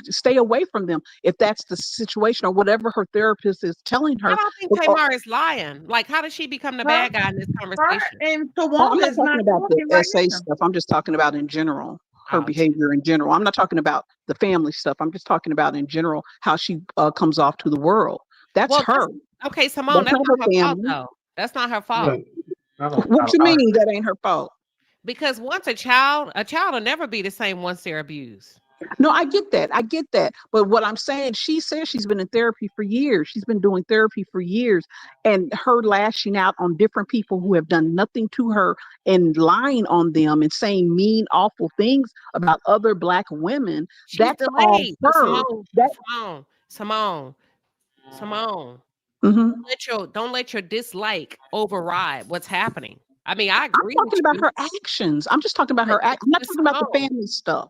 Stay away from them if that's the situation or whatever her therapist is telling I her. don't think Or, Tamar is lying. Like, how does she become the Her, bad guy in this her conversation? and I'm Tawanda not is talking not about the talking right SA now. stuff. I'm just talking about in general her Oh, gee. behavior in general. I'm not talking about the family stuff. I'm just talking about in general how she comes off to the world. That's Well, her. that's okay, Simone. That's That's not not her her fault, family. though. That's not her Yeah. fault. What you mean that ain't her fault? Because once a child will never be the same once they're abused. No, I get that. I get that. But what I'm saying, she says she's been in therapy for years. She's been doing therapy for years. And her lashing out on different people who have done nothing to her and lying on them and saying mean, awful things about other Black women, She's that's all delayed. But her. That, Simone. mhm. Don't let your dislike override what's happening. I mean, I I'm agree with talking about you, her actions. I'm just talking about but her act. I'm not talking about the Simone, family stuff.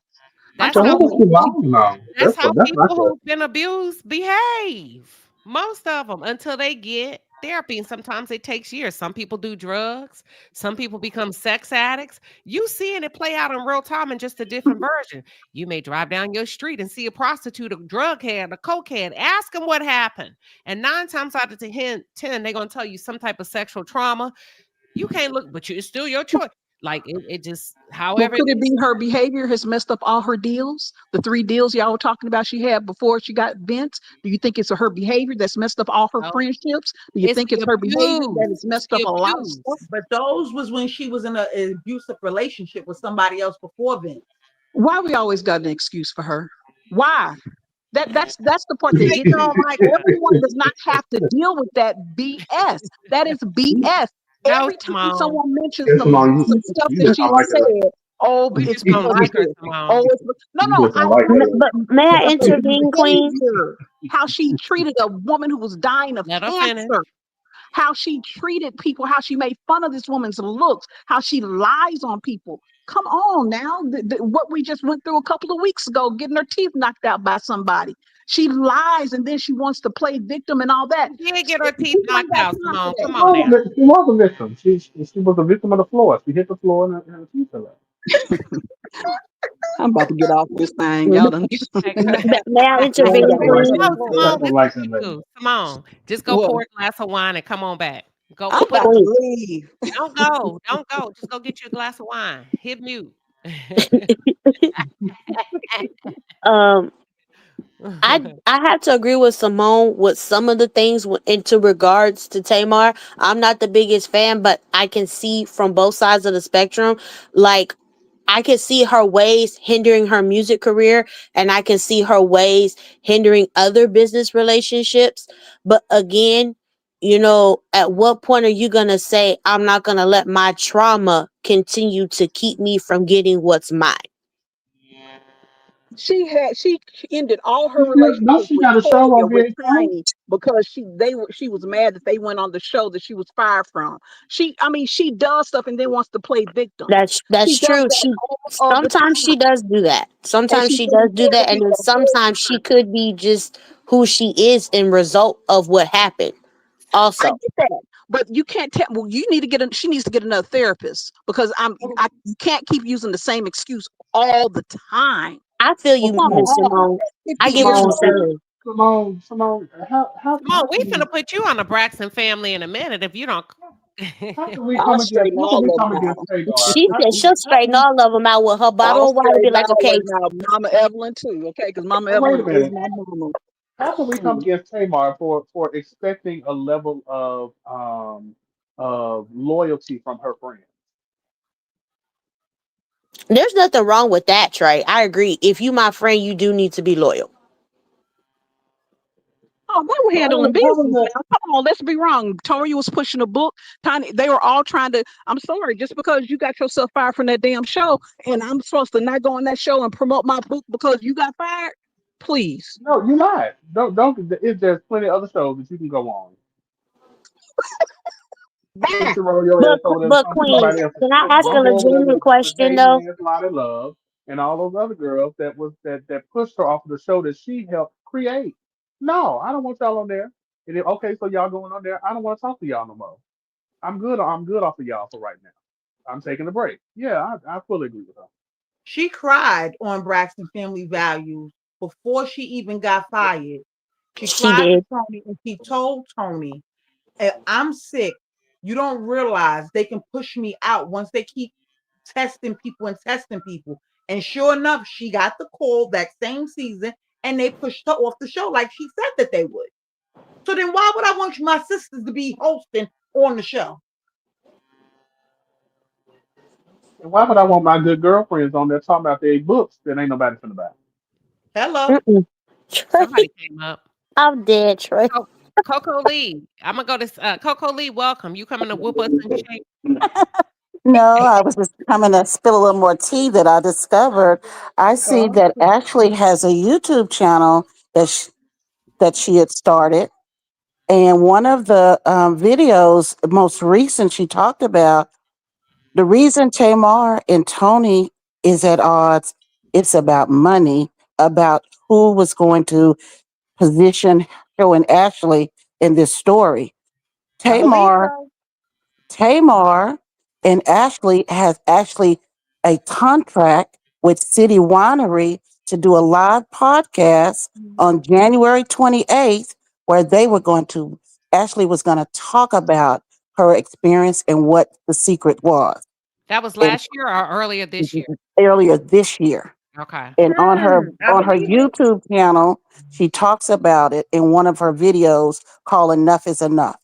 I'm that's So talking how what about was she what she. lying on? that's how That's my people question. who've been abused behave. Most of them until they get therapy, and sometimes it takes years. Some people do drugs. Some people become sex addicts. You seeing it play out in real time in just a different version. You may drive down your street and see a prostitute, a drug head, a cokehead. Ask them what happened, and 9 times out of 10, they're gonna tell you some type of sexual trauma. You can't look, but it's still your choice. Like it just, Well, however it could it be her behavior has messed up all her deals? The three deals y'all were talking about she had before she got bent? Do you think it's her behavior that's messed up all her goes. friendships? Do you It's think the it's her behavior that abuse. has It's messed the up a lot of stuff? abuse. But those was when she was in an abusive relationship with somebody else before Vince. Why we always got an excuse for her? Why? That's the part that Because gets you me. don't like her. Everyone does not have to deal with that BS. That is BS. No, Every time Simone. someone mentions Yes, Simone, some stuff you that just she don't like her. said, oh, You it's just don't because of like her, this. Simone. Oh, it's no, You no. just I don't like like her. But may I her intervene, Queen? behavior, how she treated a woman who was dying of Let her finish. cancer, how she treated people, how she made fun of this woman's looks, how she lies on people. Come on now. What we just went through a couple of weeks ago, getting her teeth knocked out by somebody. She lies and then she wants to play victim and all that. She did get her teeth People ain't knocked got out, time for Simone. that. Come on now. She was a victim. She was a victim of the floor. She hit the floor and her teeth fell out. I'm about to get off this thing. Y'all May done may I thrown intervene, down Queen? No, everything Simone, today. Don't this like is that what lady. you do. Simone, just go What? pour a glass of wine and come on back. Go I'm put about to Queen. leave. don't go. Don't go. Just go get you a glass of wine. Hit mute. Um, I have to agree with Simone with some of the things into regards to Tamar. I'm not the biggest fan, but I can see from both sides of the spectrum. Like I can see her ways hindering her music career, and I can see her ways hindering other business relationships. But again, at what point are you going to say, I'm not going to let my trauma continue to keep me from getting what's mine? She ended all her No, relationships she with got a show Toya on with VH1. Tiny because she was mad that they went on the show that she was fired from. She does stuff and then wants to play victim. She That's does true. that She all of the sometimes she time, does do that. and Sometimes she she does plays do that, and therapy then the whole sometimes she time. could be just who she is in result of what happened. I Also, get that, but you can't tell. Well, you need to get. She needs to get another therapist because you can't keep using the same excuse all the time. I feel Well, you, come on, Miss Simone. I 50 get what years you're old. saying. Simone. Come on, we finna put you on the Braxton family in a minute if you don't. how can we I'll come against straighten how can all we of come them against out. Tamar? She said she'll straighten all of them out with her I'll bottle of water. Be straighten like, all of okay, them out. Mama Evelyn too, okay? Because Mama Wait Evelyn a is minute. my mama. How can we come against Tamar for expecting a level of loyalty from her friends? there's nothing wrong with that, Trey. I agree. If you my friend, you do need to be loyal. Oh, they were handling How was business that? now. Come on, let's be wrong. Tori was pushing a book. Tiny, they were all trying to. I'm sorry, just because you got yourself fired from that damn show, and I'm supposed to not go on that show and promote my book because you got fired. Please, No, you lied. Don't. There's plenty of other shows that you can go on. You bye. should roll your ass But over there and but talk to Queen, somebody else's can I show. ask a Don't go over there legitimate with question Daisy though? and Lottie Love and all those other girls that pushed her off of the show that she helped create. No, I don't want y'all on there. And if, okay, so y'all going on there. I don't want to talk to y'all no more. I'm good off of y'all for right now. I'm taking a break. Yeah, I fully agree with her. She cried on Braxton Family Values before she even got fired. She She cried to did. Tony and she told Tony, I'm sick. You don't realize they can push me out once they keep testing people and testing people. And sure enough, she got the call that same season and they pushed her off the show like she said that they would. So then why would I want my sisters to be hosting on the show? And why would I want my good girlfriends on there talking about their books that ain't nobody finna buy? Hello. Mm-mm. Trey, Somebody came up. I'm dead, Trey. Oh, Coco Lee. I'm gonna go to Coco Lee. Welcome. You coming to whoop us in shape? No, I was just coming to spill a little more tea that I discovered. I see Oh, that Ashley has a YouTube channel that she had started. And one of the videos, most recent, she talked about the reason Tamar and Tony is at odds. It's about money, about who was going to position her and Ashley in this story. I believe Tamar so. Tamar and Ashley has actually a contract with City Winery to do a live podcast on January 28th, where they were going to, Ashley was going to talk about her experience and what the secret was. That was And last year or earlier this year. earlier this year. Okay. And I on her believe it. YouTube channel, she talks about it in one of her videos called Enough is Enough.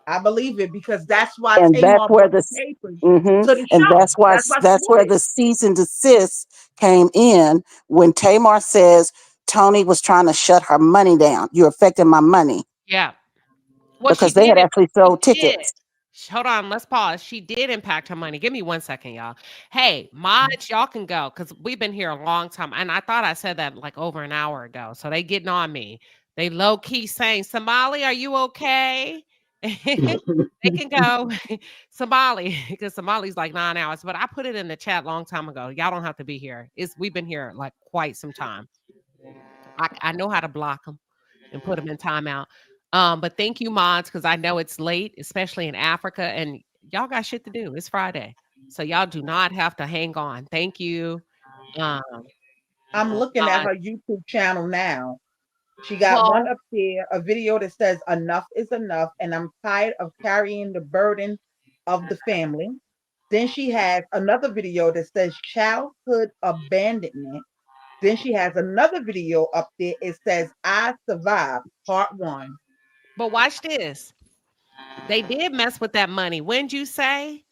I believe it because that's why And that's Tamar where brought the the papers hmm to the and show. That's why she that's brought where it. the cease and desist came in when Tamar says Tony was trying to shut her money down. You're affecting my money Yeah. Well, she because they had did it. actually She sold did. tickets. Hold on, let's pause. She did impact her money. Give me 1 second, y'all. Hey, mods, y'all can go because we've been here a long time. And I thought I said that like over an hour ago. So they getting on me. They low key saying, Somali, are you okay? They can go. Somali, because Somali's like 9 hours. But I put it in the chat long time ago. Y'all don't have to be here. We've been here like quite some time. I know how to block them and put them in timeout. But thank you, mods, because I know it's late, especially in Africa, and y'all got shit to do. It's Friday, so y'all do not have to hang on. Thank you, um, I'm looking at mods. her YouTube channel now. She got one Well, up there, a video that says enough is enough, and I'm tired of carrying the burden of the family. Then she has another video that says childhood abandonment. Then she has another video up there. It says I survived, part one. but watch this. They did mess with that money. When'd you say?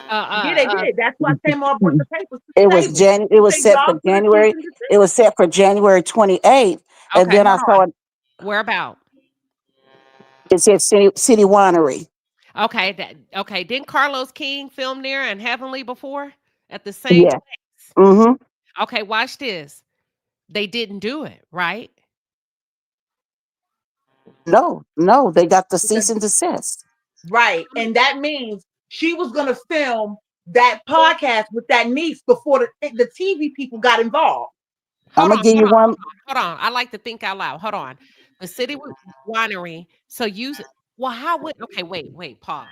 Yeah, they did. That's why Tamar brought the papers to It the was table. Jan. It He was said, set for y'all put a cease January. and It desist. was set for January 28th, and Okay, then I hold saw on. it. Where about? It said City Winery. Okay, okay. Didn't Carlos King film there and Heavenly before at the same Yeah. place? Mm-hmm. Okay, watch this. They didn't do it, right? No, no, they got the Because cease and desist. right. And that means she was gonna film that podcast with that niece before the TV people got involved. I'm Hold gonna on, give hold you on, one. hold on. I like to think out loud. Hold on. The city winery. So use well, how would okay, wait, pause.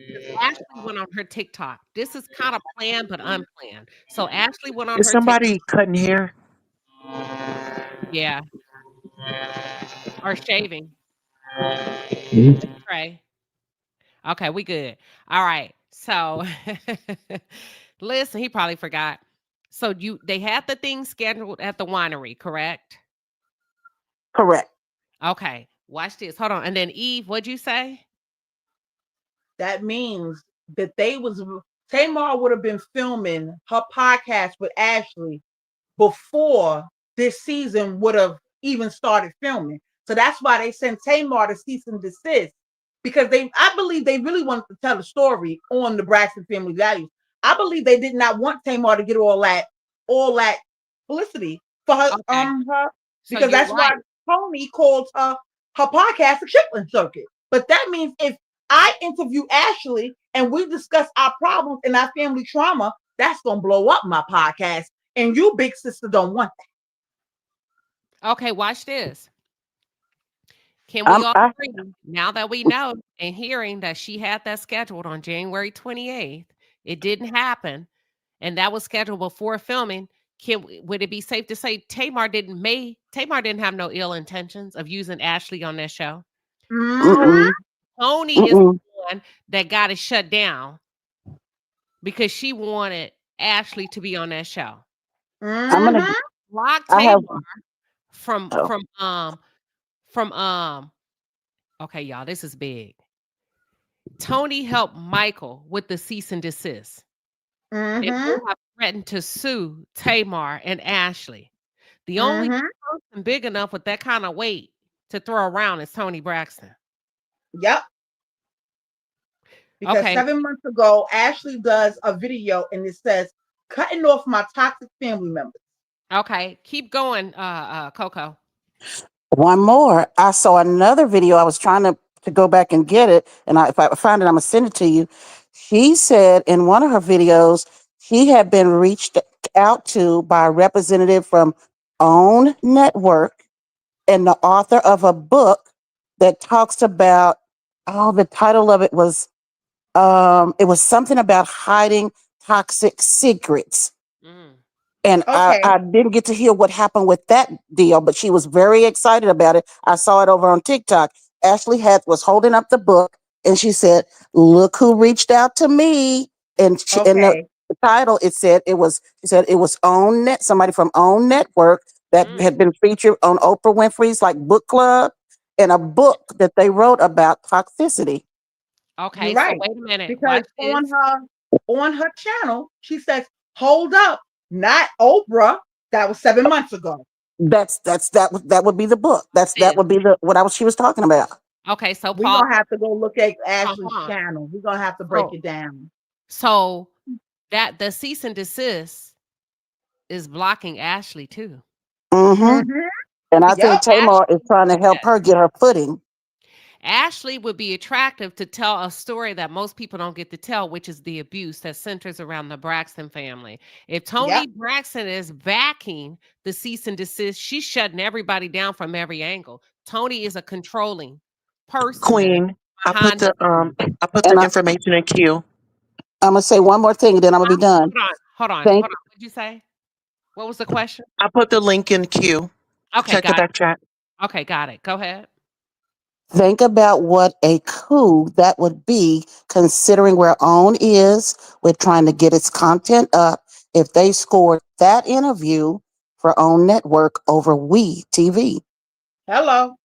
Because Ashley went on her TikTok. This is kind of planned but unplanned. So Ashley went on Is her TikTok. somebody cutting hair? Yeah, or shaving. Trey. Okay, we good. All right. So listen, he probably forgot. So they had the thing scheduled at the winery, correct? Correct. Okay. Watch this. Hold on. And then Eve, what'd you say? That means that Tamar would have been filming her podcast with Ashley before this season would have even started filming. So that's why they sent Tamar to cease and desist because I believe they really wanted to tell a story on the Braxton family values. I believe they did not want Tamar to get all that publicity for Okay. her So because you're that's why right. Tony called her podcast the Chitlin Circuit. But that means if I interview Ashley and we discuss our problems and our family trauma, that's gonna blow up my podcast. And you, big sister, don't want Okay, watch this. Can we I'm. all I agree now that we know and hearing that she had that scheduled on January 28th? It didn't happen, and that was scheduled before filming. Would it be safe to say Tamar didn't have no ill intentions of using Ashley on that show? that. Mm-hmm. mm-mm, Tony is mm-mm. the one that got it shut down because she wanted Ashley to be on that show. I'm gonna. Mm-hmm. Block I have. Tamar from Oh, from okay, y'all, this is big. Tony helped Michael with the cease and desist. They Mm-hmm. both have threatened to sue Tamar and Ashley. The only Mm-hmm. person big enough with that kind of weight to throw around is Tony Braxton. Yep. Because Okay, 7 months ago, Ashley does a video and it says, cutting off my toxic family members. okay, keep going, Coco. one more. I saw another video. I was trying to go back and get it, and if I find it, I'm gonna send it to you. She said in one of her videos she had been reached out to by a representative from OWN Network and the author of a book that talks about. Oh, the title of it was something about hiding toxic secrets. Mm. And Okay. I didn't get to hear what happened with that deal, but she was very excited about it. I saw it over on TikTok. Ashley had was holding up the book and she said, "Look who reached out to me." And in Okay. the title, it said it was. She said it was OWN Net, somebody from OWN Network that Mm. had been featured on Oprah Winfrey's like book club, and a book that they wrote about toxicity. You're Okay, so right. wait a minute. Because Watch this. on her channel, she says, hold up, not Oprah. That was 7 months ago. That would be the book. That This. would be the what she was talking about. Okay, so We're Paul, gonna have to go look at hold Ashley's on. channel. We're gonna have to break So, it down. so that the cease and desist is blocking Ashley too. Hmm. Mm-hmm. And I Because think Yep. Tamar is trying to help her get her footing. Ashley would be attractive to tell a story that most people don't get to tell, which is the abuse that centers around the Braxton family. If Yep. Toni Braxton is backing the cease and desist, she's shutting everybody down from every angle. Tony is a controlling person Queen, behind the scenes. I put And the information in queue. I'm gonna say one more thing, and then I'm gonna be done. Hold Think on. What'd you say? What was the question? I put the link in queue. Okay, Check the got back it. chat. Okay, got it. Go ahead. think about what a coup that would be, considering where OWN is with trying to get its content up. If they scored that interview for OWN Network over We TV. Hello.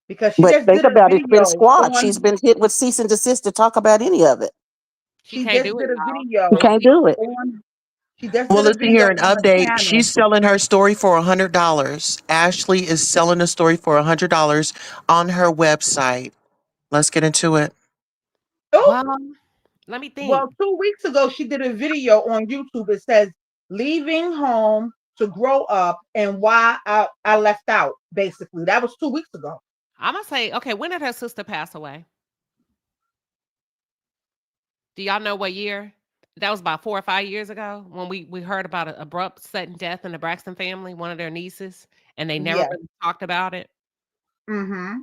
because she But just think did a about it, it's been video squad. She's on been hit with cease and desist to talk about any of it. She she can't just do did it, a y'all. You video Them can't people. do it. on she just Well, did a listen video here, an on her update. channel. She's selling her story for $100. Ashley is selling the story for $100 on her website. Let's get into it. Oh, Well, let me think. well, 2 weeks ago she did a video on YouTube. It says leaving home to grow up and why I left out. Basically, that was 2 weeks ago. I'm gonna say, okay, when did her sister pass away? Do y'all know what year? That was about 4 or 5 years ago when we heard about an abrupt sudden death in the Braxton family, one of their nieces, and they never Yes. really talked about it. Mm-hmm.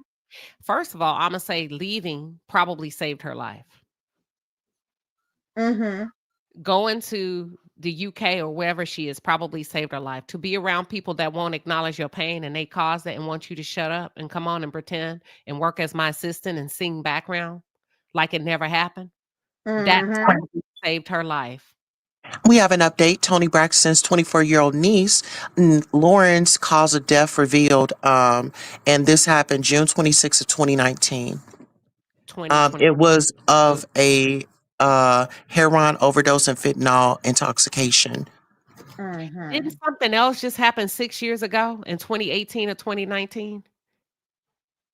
First of all, Imma say leaving probably saved her life. Mm-hmm. Going to the UK or wherever she is probably saved her life. To be around people that won't acknowledge your pain and they cause it and want you to shut up and come on and pretend and work as my assistant and sing background like it never happened, that Mm-hmm. probably saved her life. We have an update. Toni Braxton's 24-year-old niece, Lauren's cause of death revealed, and this happened June 26th of 2019. 2020. It was of a heroin overdose and fentanyl intoxication. Mm-hmm. Didn't something else just happen 6 years ago in 2018 or 2019?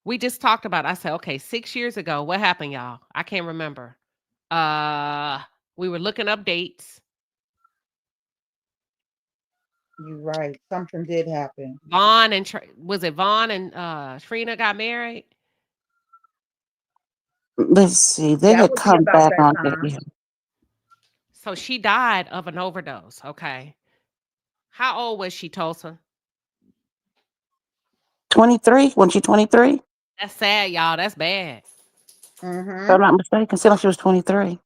We just talked about it. I said, "Okay, 6 years ago, what happened, y'all?" I can't remember. Uh, we were looking up dates. You're right. Something did happen. Vaughn and was it Vaughn and Trina got married? Let's see. They That had would be come about back that on time. here. So she died of an overdose. Okay. How old was she, Tulsa? 23, wasn't she 23? If That's sad, y'all. That's bad. I'm Mm-hmm. not mistaken. Seemed like she was 23.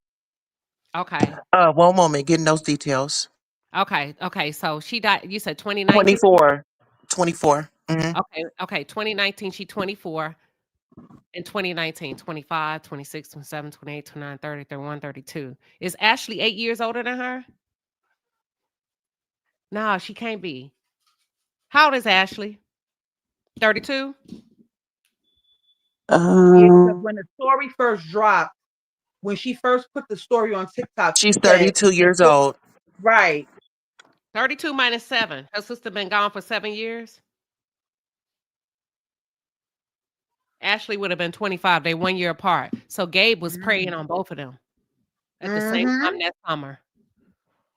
Okay. One moment, getting those details. Okay. Okay. So she died. You said 2019? 24. 24. Mm-hmm. Okay. Okay. 2019, she 24. In 2019, 25, 26, 27, 28, 29, 30, 31, 32. Is Ashley 8 years older than her? No, she can't be. How old is Ashley? 32? Yeah, because Um, when the story first dropped, when she first put the story on TikTok, she She's said 32 years it, old. right. 32 minus 7. Her sister been gone for 7 years. Ashley would have been 25. They 1 year apart. So Gabe was preying on both of them at the same Mm-hmm. time that summer.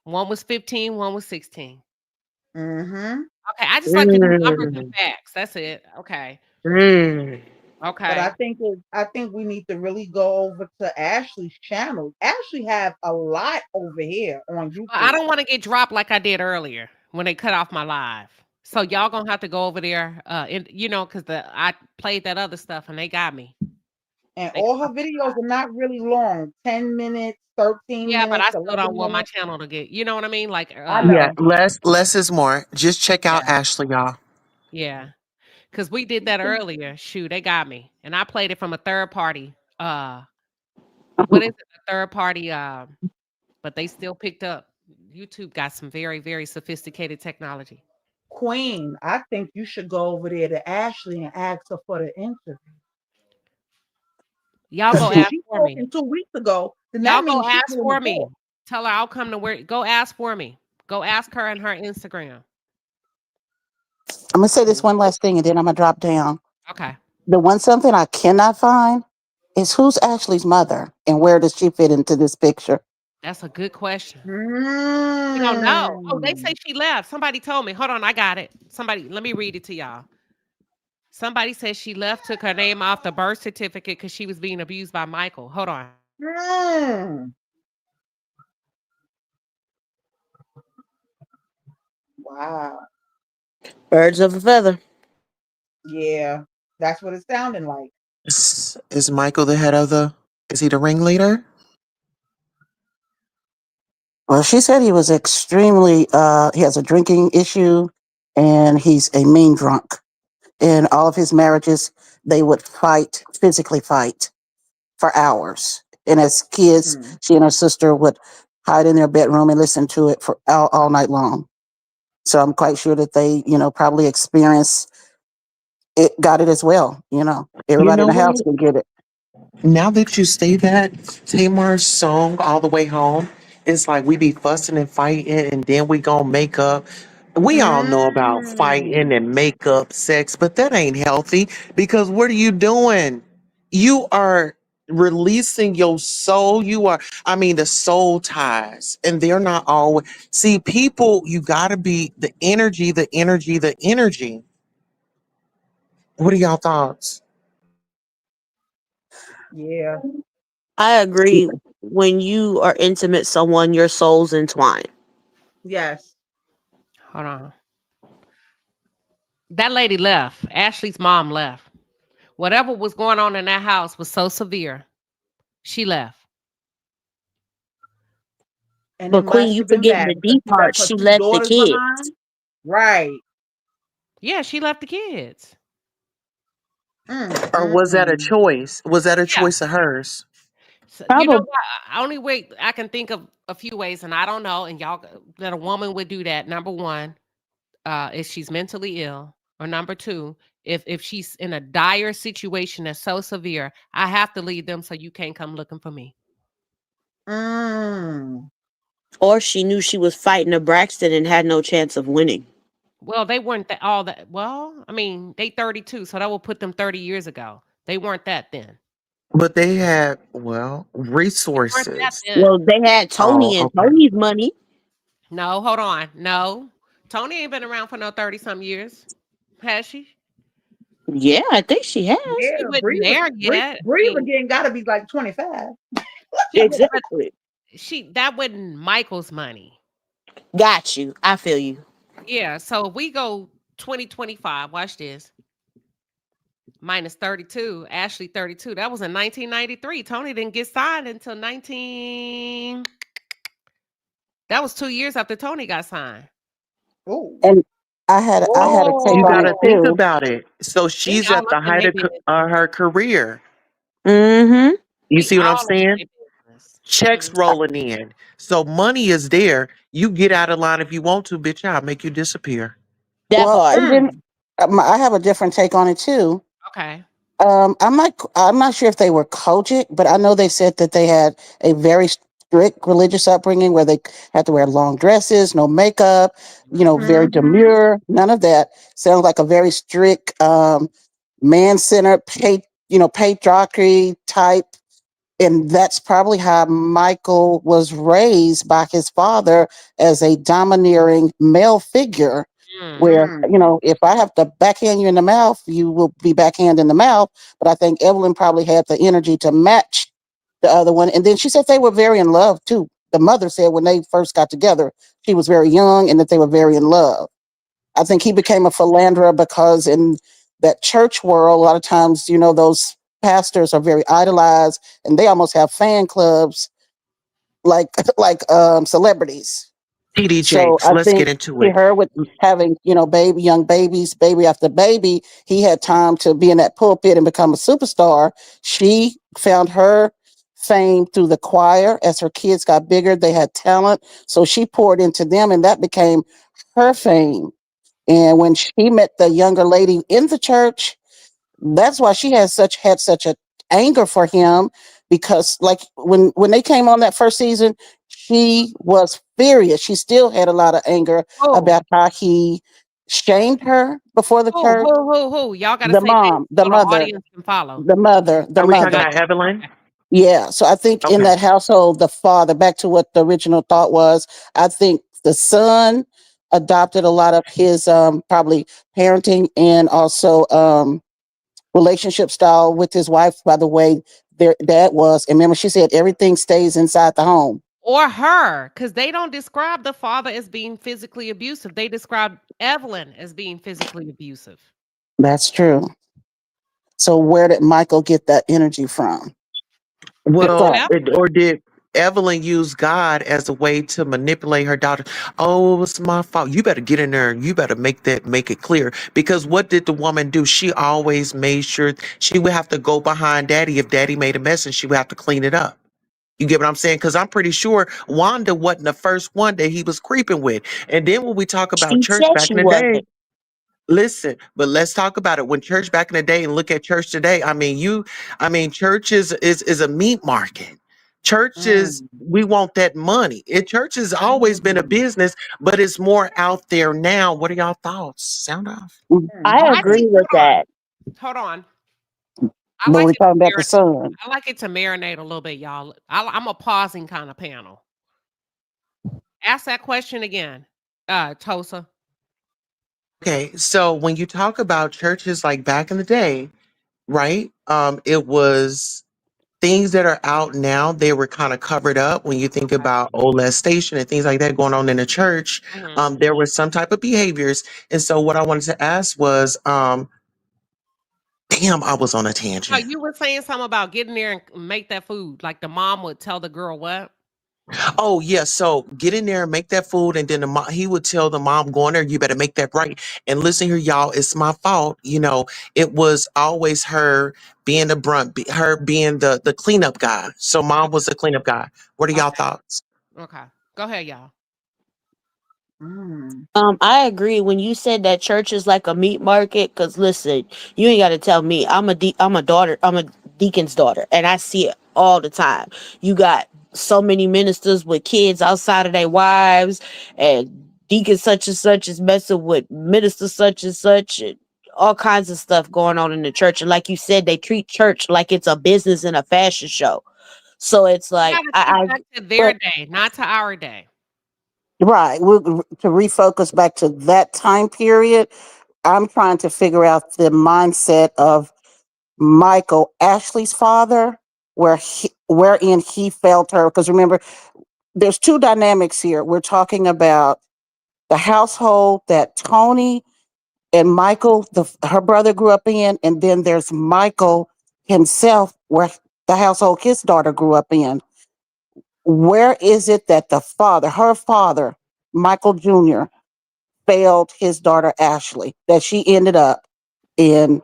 One was 15, one was 16. Mm-hmm. Okay, I just like to do numbers and Mm, facts. That's it. Okay. mm. But I Okay. think I think we need to really go over to Ashley's channel. Ashley have a lot over here on Well, I YouTube. don't want to get dropped like I did earlier when they cut off my live. So y'all gonna have to go over there, and because I played that other stuff and they got me. And They all her videos are not really long. 10 minutes, 13 Yeah, but I minutes, still don't 11 want my minutes. channel to get. You know what I mean? Like, I Yeah, know. less is more. Just check out yeah, Ashley, y'all. yeah. Because we did that earlier. Shoot, they got me, and I played it from a third party. What is it? A third party. But they still picked up. YouTube got some very, very sophisticated technology. Queen, I think you should go over there to Ashley and ask her for the interview. Y'all Because go if ask she for me. talking 2 weeks ago, then that Y'all go means she's ask willing to for talk. me. Tell her I'll come to where. Go ask for me. Go ask her on her Instagram. I'm gonna say this Mm. one last thing, and then I'm gonna drop down. Okay. The one something I cannot find is who's Ashley's mother, and where does she fit into this picture? That's a good question. We don't know. Oh, they say Mm. she left. Somebody told me. Hold on, I got it. Somebody, let me read it to y'all. Somebody said she left, took her name off the birth certificate because she was being abused by Michael. Hold on. Mm. Wow. Birds of a feather. Yeah, that's what it's sounding like. Is Michael the head of the? Is he the ringleader? Well, she said he was extremely. He has a drinking issue, and he's a mean drunk. In all of his marriages, they would fight, physically fight, for hours. And as kids, Mm. she and her sister would hide in their bedroom and listen to it for all night long. So I'm quite sure that they, probably experienced it got it as well. You Everybody in know the house what? can get it. Now that you say that, Tamar's song "All the Way Home" is like we be fussing and fighting, and then we gonna make up. We all know about fighting Mm. and makeup, sex, but that ain't healthy because what are you doing? You are releasing your soul. I mean, the soul ties, and they're not always. See, people, you gotta be the energy, the energy, the energy. What are y'all thoughts? Yeah. I agree. When you are intimate someone, your souls entwine. Yes. Hold on. That lady left. Ashley's mom left. Whatever was going on in that house was so severe. She left. And it But Queen, must you have been forgetting the bad because deep she part. left her She two left the daughters kids. behind. Right. Yeah, she left the kids. Mm, Or mm, was that a mm. choice? Was that a Yeah. choice of hers? So, you know Probably. what? Only way I can think of a few ways, and I don't know, and y'all that a woman would do that. Number one, if she's mentally ill, or number two, if she's in a dire situation that's so severe, I have to leave them so you can't come looking for me. Mm. Or she knew she was fighting a Braxton and had no chance of winning. Well, they weren't that all that. Well, I mean, they 32, so that will put them 30 years ago. They weren't that then. But they had, well, They weren't that resources. then. Well, they had Oh, Tony and okay. Tony's money. No, hold on. No, Tony ain't been around for no 30 some years, has she? Yeah, I think she has. She Yeah, wasn't there yet. I Bree mean, again got to be like 25. but Exactly. that wasn't Michael's money. Got you. I feel you. Yeah, so if we go 2025, watch this. Minus 32, Ashley 32. That was in 1993. Tony didn't get signed until 19. That was 2 years after Tony got signed. Oh. And I had a take You on got it to think Oh, too. about it. So they she's all at up the in height their of business. her career. Mm-hmm. You They see what I'm all up in saying? their business. Checks Mhm. rolling in. So money is there. You get out of line if you want to, bitch. I'll make you disappear. That Well, part. and then Mm. I have a different take on it too. Okay. I'm not sure if they were Kojic, but I know they said that they had a very strict religious upbringing where they had to wear long dresses, no makeup, very Mm-hmm. demure, none of that. Sounds like a very strict, man-centered, patriarchy type, and that's probably how Michael was raised by his father as a domineering male figure. Mm. Where, Mm. if I have to backhand you in the mouth, you will be backhand in the mouth. But I think Evelyn probably had the energy to match the other one. And then she said they were very in love too. The mother said when they first got together, she was very young and that they were very in love. I think he became a philanderer because in that church world, a lot of times, those pastors are very idolized and they almost have fan clubs like like celebrities. TD So Jakes, I let's get think into he it. her with having, young babies, baby after baby, he had time to be in that pulpit and become a superstar. She found her fame through the choir. As her kids got bigger, they had talent. So she poured into them and that became her fame. And when she met the younger lady in the church, that's why she had such a anger for him because like when they came on that first season, she was furious. She still had a lot of anger Who? about how he shamed her before the Who? church. Who? Who? Who? Y'all got to The say names mom, the so the mother, audience can follow. the mother, the Are we talking mother. about Okay. Evelyn? Okay. Yeah. So I think in Okay. that household, the father, back to what the original thought was, I think the son adopted a lot of his probably parenting and also relationship style with his wife by the way their dad was. And remember, she said everything stays inside the home. Or her, because they don't describe the father as being physically abusive. They describe Evelyn as being physically abusive. That's true. So where did Michael get that energy from? Good That was thought. Or Evelyn. did Evelyn use God as a way to manipulate her daughter? Oh, it was my fault. You better get in there and you better make it clear. Because what did the woman do? She always made sure she would have to go behind daddy if daddy made a mess and she would have to clean it up. You get what I'm saying? Because I'm pretty sure Wanda wasn't the first one that he was creeping with. And then when we talk about She church said back she in the day, wasn't. Listen, but let's talk about it. When church back in the day and look at church today, church is a meat market. Churches, Mm. we want that money. Church has always been a Mm. business, but it's more out there now. What are y'all thoughts? Sound off. I I agree think. with that. Hold on. I But like we're it to talking about the marinate. son. I like it to marinate a little bit, y'all. I'm a pausing kind of panel. Ask that question again, Tosa. Okay, so when you talk about churches like back in the day, right? It was things that are out now, they were kind of covered up. When you think Okay. about molestation and things like that going on in the church, Mhm. there were some type of behaviors. And so what I wanted to ask was, damn, I was on a No, tangent. you were saying something about getting there and make that food. Like the mom would tell the girl what? Oh yeah, so get in there and make that food, and then he would tell the mom, "Go in there, you better make that right." And listen here, y'all, it's my fault. It was always her being the her being the cleanup guy. So mom was the cleanup guy. What are y'all Okay. thoughts? Okay. Go ahead, y'all. Mm. I agree when you said that church is like a meat market. Cause listen, you ain't got to tell me. I'm a daughter. I'm a deacon's daughter, and I see it all the time. You got so many ministers with kids outside of their wives, and deacon such and such is messing with minister such and such, and all kinds of stuff going on in the church. And like you said, they treat church like it's a business and a fashion show. So it's You like gotta think back to their But day, not to our day. right, to refocus back to that time period, I'm trying to figure out the mindset of Michael, Ashley's father, wherein he felt her. Because remember, there's two dynamics here. We're talking about the household that Toni and Michael, her brother, grew up in, and then there's Michael himself, where the household his daughter grew up in. Where is it that her father, Michael Jr., failed his daughter Ashley, that she ended up in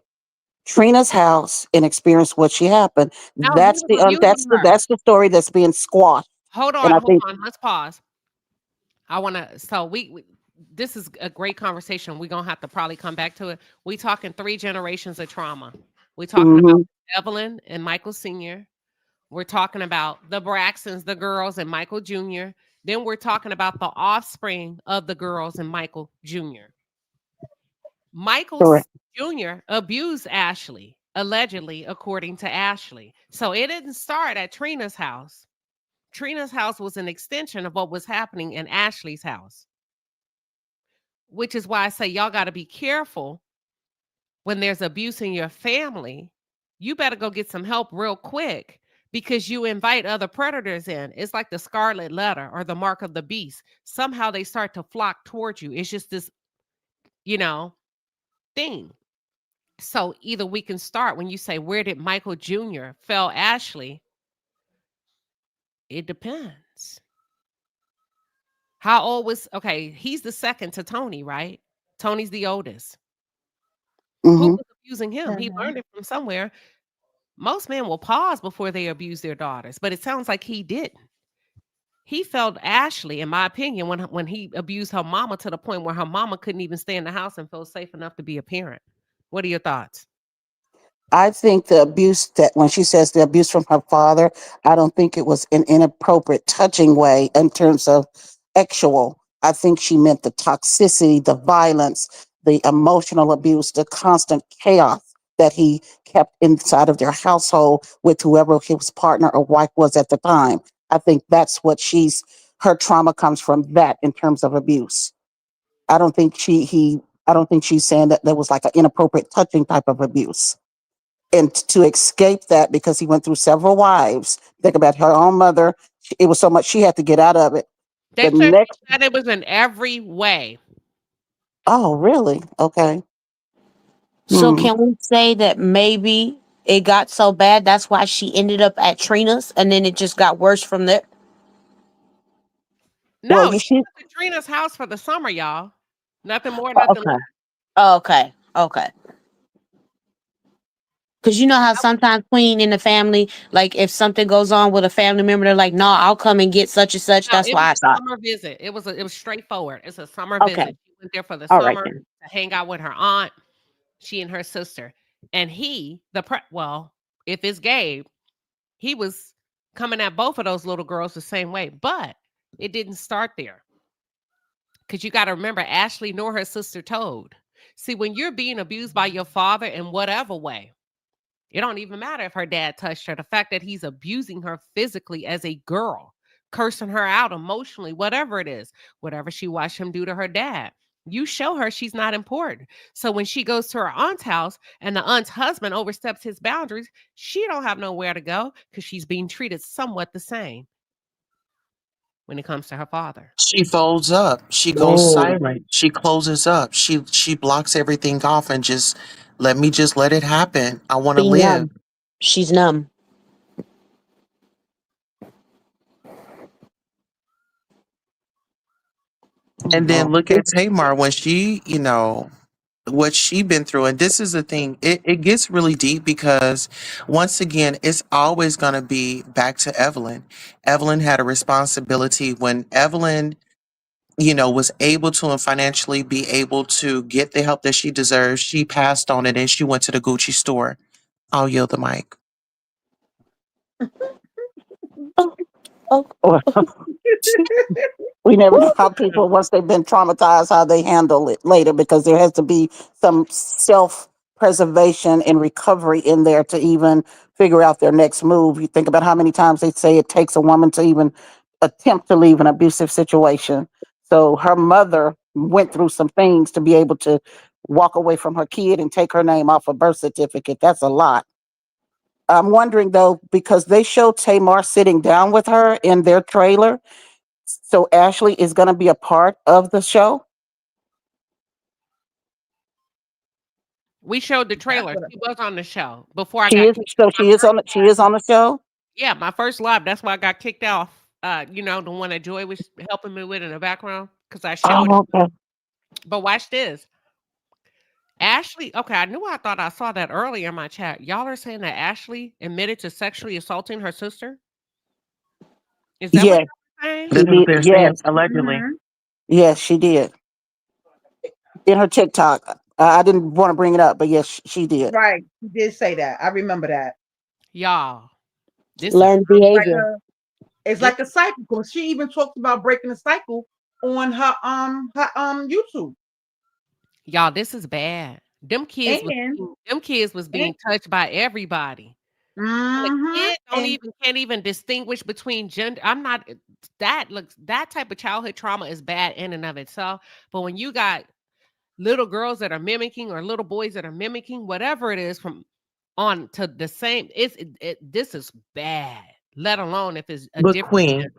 Trina's house and experienced what she happened? No, he was abusing her. That's the story that's being squashed. And I Hold think, on. Let's pause. I want to. So we this is a great conversation. We're gonna have to probably come back to it. We talking 3 generations of trauma. We talking about mhm, Evelyn and Michael Senior. We're talking about the Braxtons, the girls, and Michael Jr. Then we're talking about the offspring of the girls and Michael Jr. Michael correct. Jr. abused Ashley, allegedly, according to Ashley. So it didn't start at Trina's house. Trina's house was an extension of what was happening in Ashley's house, which is why I say y'all got to be careful when there's abuse in your family. You better go get some help real quick because you invite other predators in. It's like the scarlet letter or the mark of the beast. Somehow they start to flock towards you. It's just this, you know, thing. So either we can start when you say, where did Michael Jr. fell Ashley? It depends. How old was, okay, he's the second to Toni, right? Tony's the oldest. Who Hmm. was abusing him? He Mhm. learned it from somewhere. Most men will pause before they abuse their daughters, but it sounds like he didn't. He felt Ashley, in my opinion, when he abused her mama to the point where her mama couldn't even stay in the house and feel safe enough to be a parent. What are your thoughts? I think the abuse, that when she says the abuse from her father, I don't think it was an inappropriate touching way in terms of sexual. I think she meant the toxicity, the violence, the emotional abuse, the constant chaos that he kept inside of their household with whoever his partner or wife was at the time. I think that's what her trauma comes from, that in terms of abuse. I don't think I don't think she's saying that there was like an inappropriate touching type of abuse. And to escape that, because he went through several wives, think about her own mother, it was so much she had to get out of it. They The said next that it was in every way. Oh, really? Okay. So Hmm. can we say that maybe it got so bad that's why she ended up at Trina's and then it just got worse from there? Well, No, you she see, went to Trina's house for the summer, y'all. Nothing more, nothing Okay. less. Okay. Okay. Cause you know how sometimes Queen in the family, like if something goes on with a family member, they're like, "No, I'll come and get such and such." No, That's it was why I a thought. summer visit. It was straightforward. It's a summer Okay. visit. She went there for the All right summer then. to hang out with her aunt, she and her sister. And well, if it's Gabe, he was coming at both of those little girls the same way. But it didn't start there. Because you got to remember, Ashley nor her sister told. See, when you're being abused by your father in whatever way, it don't even matter if her dad touched her. The fact that he's abusing her physically as a girl, cursing her out emotionally, whatever it is, whatever she watched him do to her dad, you show her she's not important. So when she goes to her aunt's house and the aunt's husband oversteps his boundaries, she don't have nowhere to go because she's being treated somewhat the same when it comes to her father. She folds up. She goes Oh, silent. She closes up. She blocks everything off and just let it happen. I want to be live. numb. She's numb. And then Oh, look at Tamar when she, what she been through. And this is the thing. It gets really deep because once again, it's always going to be back to Evelyn. Evelyn had a responsibility when Evelyn, was able to and financially be able to get the help that she deserves. She passed on it and she went to the Gucci store. I'll yield the mic. oh, oh. We never know how people, once they've been traumatized, how they handle it later, because there has to be some self preservation and recovery in there to even figure out their next move. You think about how many times they say it takes a woman to even attempt to leave an abusive situation. So her mother went through some things to be able to walk away from her kid and take her name off a birth certificate. That's a lot. I'm wondering though, because they showed Tamar sitting down with her in their trailer. So Ashley is going to be a part of the show. We showed the That's trailer. what She was on the show before I She got is. kicked So off my first she is on the show. yeah, my first live. That's why I got kicked off. The one that Joy was helping me with in the background because I showed it. Oh, okay. But watch this. Ashley, okay, I thought I saw that earlier in my chat. Y'all are saying that Ashley admitted to sexually assaulting her sister? Is that what Yes, y'all are saying? she This is what did. they're saying, Yes, allegedly. Mm-hmm. yes, she did in her TikTok. I didn't want to bring it up, but yes, she did. Right. She did say that. I remember that. Y'all, this is Learned It's like behavior. it's this like a cycle. 'Cause she even talked about breaking the cycle on her YouTube. y'all, this is bad. And Them kids was and being touched by everybody. And a mm-hmm. kid And can't even distinguish between gender. I'm not that type of childhood trauma is bad in and of itself. But when you got little girls that are mimicking or little boys that are mimicking whatever it is from on to the same, this is bad. Let alone if it's a But different Queen, gender.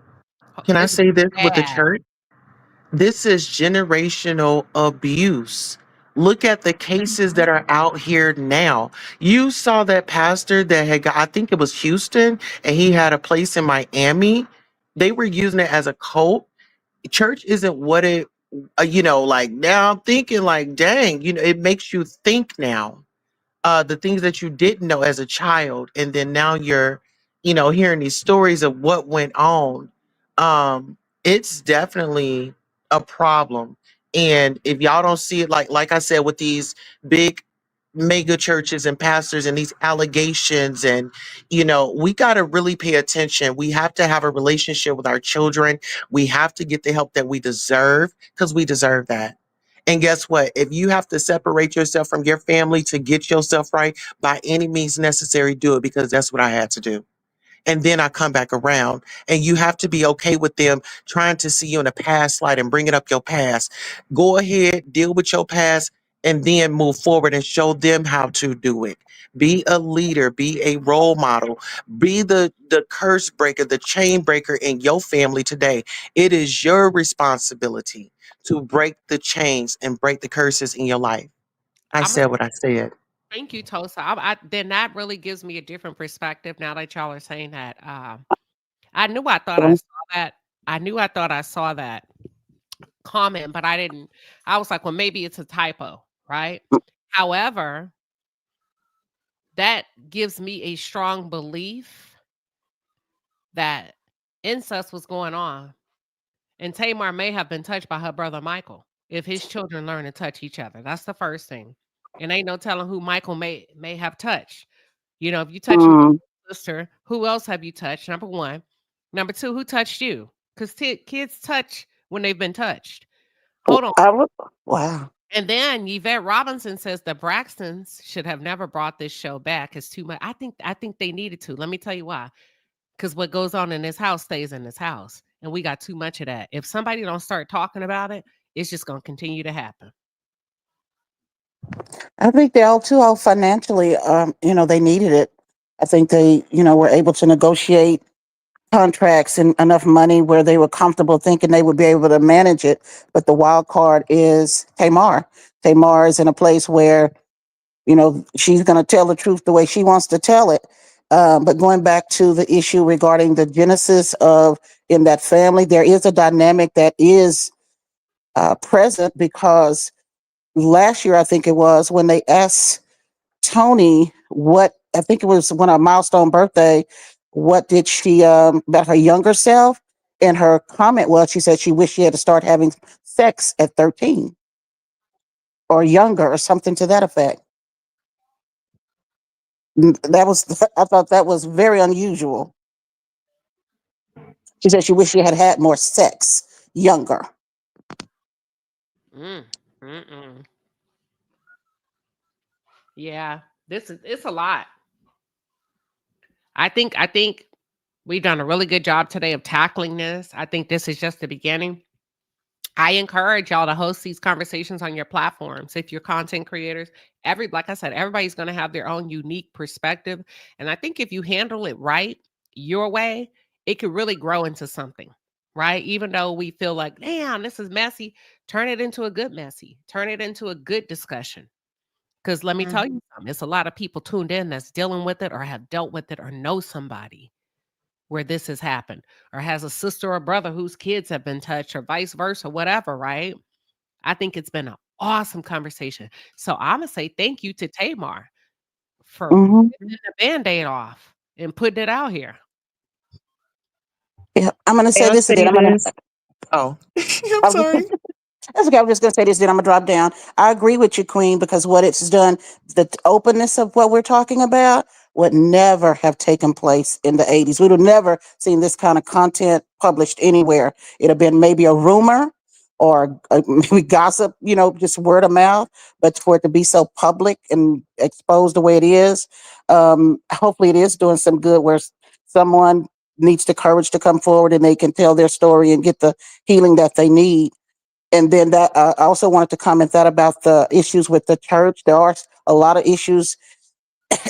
can I This is say this with the bad. church? This is generational abuse. Look at the cases mhm. that are out here now. You saw that pastor that had got, I think it was Houston, and he had a place in Miami. They were using it as a cult. Church isn't what it, like now I'm thinking, like, dang, it makes you think now the things that you didn't know as a child, and then now you're hearing these stories of what went on. It's definitely a problem. And if y'all don't see it, like I said, with these big mega churches and pastors and these allegations, and we got to really pay attention. We have to have a relationship with our children. We have to get the help that we deserve, because we deserve that. And guess what? If you have to separate yourself from your family to get yourself right, by any means necessary, do it, because that's what I had to do. And then I come back around, and you have to be okay with them trying to see you in a past light and bringing up your past. Go ahead, deal with your past, and then move forward and show them how to do it. Be a leader, be a role model, be the curse breaker, the chain breaker in your family today. It is your responsibility to break the chains and break the curses in your life. I I'm gonna said what I said. thank you, Tosa. Then that really gives me a different perspective now that y'all are saying that. I knew I thought I saw that. I knew I thought I saw that comment, but I didn't. I was like, well, maybe it's a typo, right? However, that gives me a strong belief that incest was going on, and Tamar may have been touched by her brother Michael. if his children learn to touch each other. That's the first thing. And ain't no telling who Michael may have touched. You know, if you touch your Mm. sister, who else have you touched? Number one. Number two, who touched you? Because kids touch when they've been touched. Hold on. I would, wow. And then Yvette Robinson says the Braxtons should have never brought this show back. It's too much. I think they needed to. Let me tell you why. Because what goes on in this house stays in this house, and we got too much of that. If somebody don't start talking about it, it's just gonna continue to happen. I think they all too all financially, they needed it. I think they, were able to negotiate contracts and enough money where they were comfortable thinking they would be able to manage it. But the wild card is Tamar. Tamar is in a place where, she's going to tell the truth the way she wants to tell it. But going back to the issue regarding the genesis of in that family, there is a dynamic that is present because last year, I think it was, when they asked Toni what, I think it was when her milestone birthday, what did she, about her younger self? And her comment was, she said she wished she had to start having sex at 13 or younger or something to that effect. That was, I thought that was very unusual. She said she wished she had had more sex younger. Mm, mm-mm. Yeah, this is it's a lot. I think we've done a really good job today of tackling this. I think this is just the beginning. I encourage y'all to host these conversations on your platforms. If you're content creators, like I said, everybody's going to have their own unique perspective. And I think if you handle it right, your way, it could really grow into something, right? Even though we feel like, damn, this is messy, turn it into a good messy, turn it into a good discussion. Because let me tell Mhm. you something, it's a lot of people tuned in that's dealing with it or have dealt with it or know somebody where this has happened or has a sister or brother whose kids have been touched or vice versa, whatever, right? I think it's been an awesome conversation. So I'm going to say thank you to Tamar for Hmm. ripping the band-aid off and putting it out here. Yeah, I'm going to say I'll this and then say I'm going this. to. Oh, I'm sorry. That's okay. I was just going to say this, then I'm going to drop down. I agree with you, Queen, because what it's done, the openness of what we're talking about would never have taken place in the 80s. We would have never seen this kind of content published anywhere. It'd have been maybe a rumor or maybe gossip, just word of mouth. But for it to be so public and exposed the way it is, hopefully it is doing some good where someone needs the courage to come forward and they can tell their story and get the healing that they need. And then that I also wanted to comment that about the issues with the church. There are a lot of issues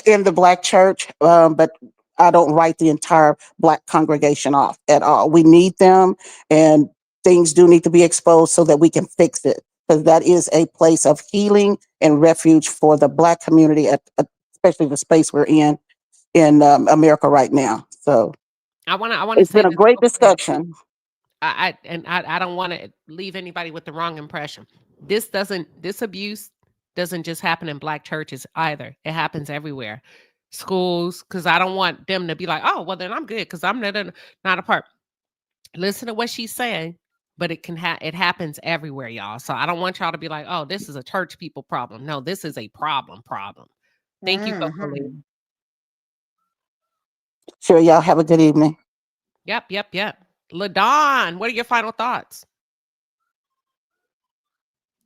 in the black church, but I don't write the entire black congregation off at all. We need them, and things do need to be exposed so that we can fix it, because that is a place of healing and refuge for the black community, especially the space we're in America right now. So I want to it's say been a this great real quick. discussion. I don't want to leave anybody with the wrong impression. This abuse doesn't just happen in black churches either. It happens everywhere. Schools, because I don't want them to be like, oh, well then I'm good because I'm not a part. Listen to what she's saying, but it happens everywhere, y'all. So I don't want y'all to be like, oh, this is a church people problem. No, this is a problem. Thank you, Coco Lee. Mhm. Sure, y'all have a good evening. Yep. LaDon, what are your final thoughts?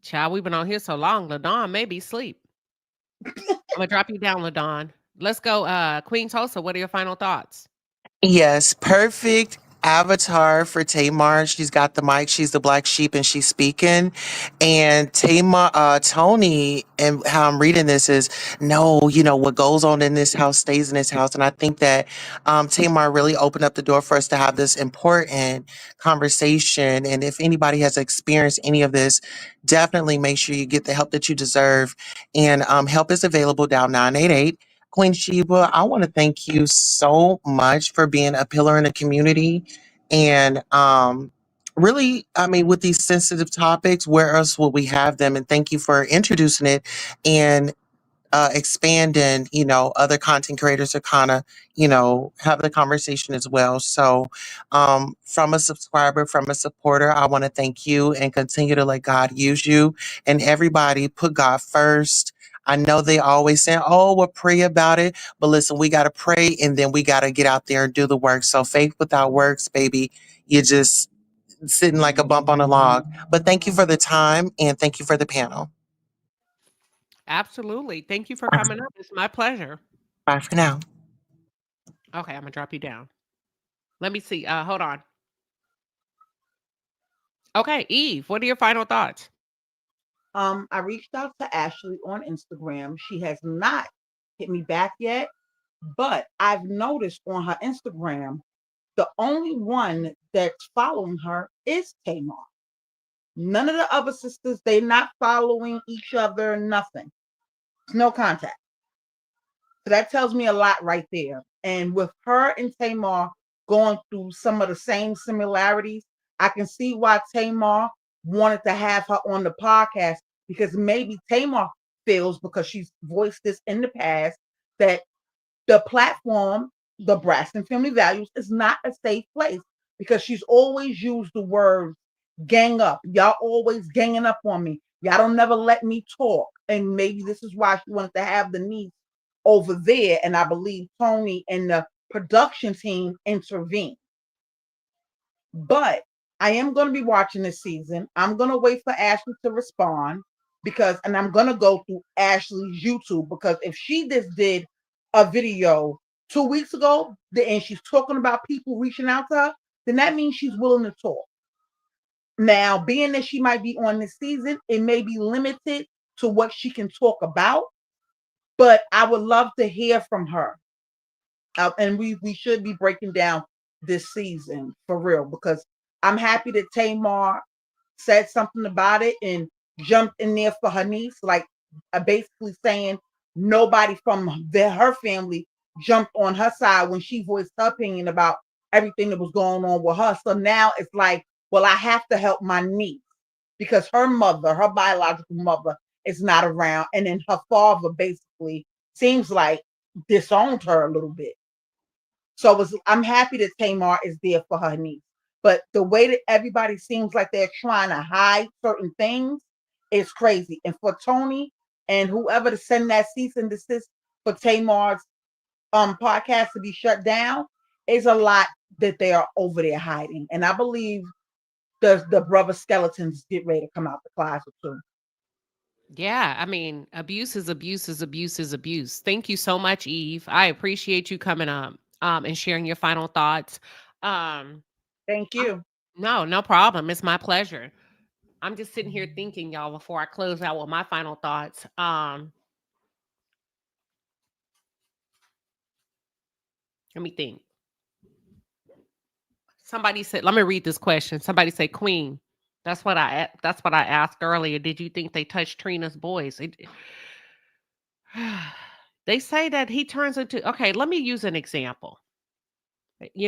Child, we've been on here so long. LaDon may be asleep. I'm gonna drop you down, LaDon. Let's go. Queen Tulsa, what are your final thoughts? Yes, perfect avatar for Tamar. She's got the mic. She's the black sheep, and she's speaking. And Tamar, Toni, and how I'm reading this is no, what goes on in this house stays in this house. And I think that Tamar really opened up the door for us to have this important conversation. And if anybody has experienced any of this, definitely make sure you get the help that you deserve. And help is available down 988. Queen Sheba, I want to thank you so much for being a pillar in the community. And really, I mean, with these sensitive topics, where else will we have them? And thank you for introducing it and expand and, other content creators to kind of, have the conversation as well. So, from a subscriber, from a supporter, I want to thank you and continue to let God use you. And everybody put God first. I know they always say, oh, we'll pray about it. But listen, we got to pray and then we got to get out there and do the work. So faith without works, baby, you just sitting like a bump on a log. But thank you for the time and thank you for the panel. Absolutely. Thank you for coming up. It's my pleasure. Bye for now. Okay, I'm gonna drop you down. Let me see. Hold on. Okay, Eve, what are your final thoughts? I reached out to Ashley on Instagram. She has not hit me back yet, but I've noticed on her Instagram, the only one that's following her is Tamar. None of the other sisters, they're not following each other, nothing. No contact. So that tells me a lot right there. And with her and Tamar going through some of the same similarities, I can see why Tamar wanted to have her on the podcast, because maybe Tamar feels, because she's voiced this in the past, that the platform, the Braxton Family Values, is not a safe place, because she's always used the word gang up. Y'all always ganging up on me. Y'all don't never let me talk. And maybe this is why she wanted to have the niece over there. And I believe Toni and the production team intervened. But I am going to be watching this season. I'm going to wait for Ashley to respond, and I'm going to go through Ashley's YouTube, because if she just did a video 2 weeks ago and she's talking about people reaching out to her, then that means she's willing to talk. Now, being that she might be on this season, it may be limited to what she can talk about, but I would love to hear from her. And we should be breaking down this season for real, because I'm happy that Tamar said something about it and jumped in there for her niece, like basically saying nobody from her family jumped on her side when she voiced her opinion about everything that was going on with her. So now it's like, well, I have to help my niece, because her mother, her biological mother, is not around. And then her father basically seems like disowned her a little bit. So I'm happy that Tamar is there for her niece. But the way that everybody seems like they're trying to hide certain things is crazy. And for Toni and whoever to send that cease and desist for Tamar's podcast to be shut down is a lot that they are over there hiding. And I believe the brother skeletons get ready to come out the closet too. Yeah, I mean, abuse is abuse is abuse is abuse. Thank you so much, Eve. I appreciate you coming up and sharing your final thoughts. Um, Thank you. no problem. It's my pleasure. I'm just sitting here thinking, y'all, before I close out with my final thoughts. Let me think. Somebody said, let me read this question. Somebody said, Queen. That's what I asked earlier. Did you think they touched Trina's boys? They say that he turns into, okay, let me use an example.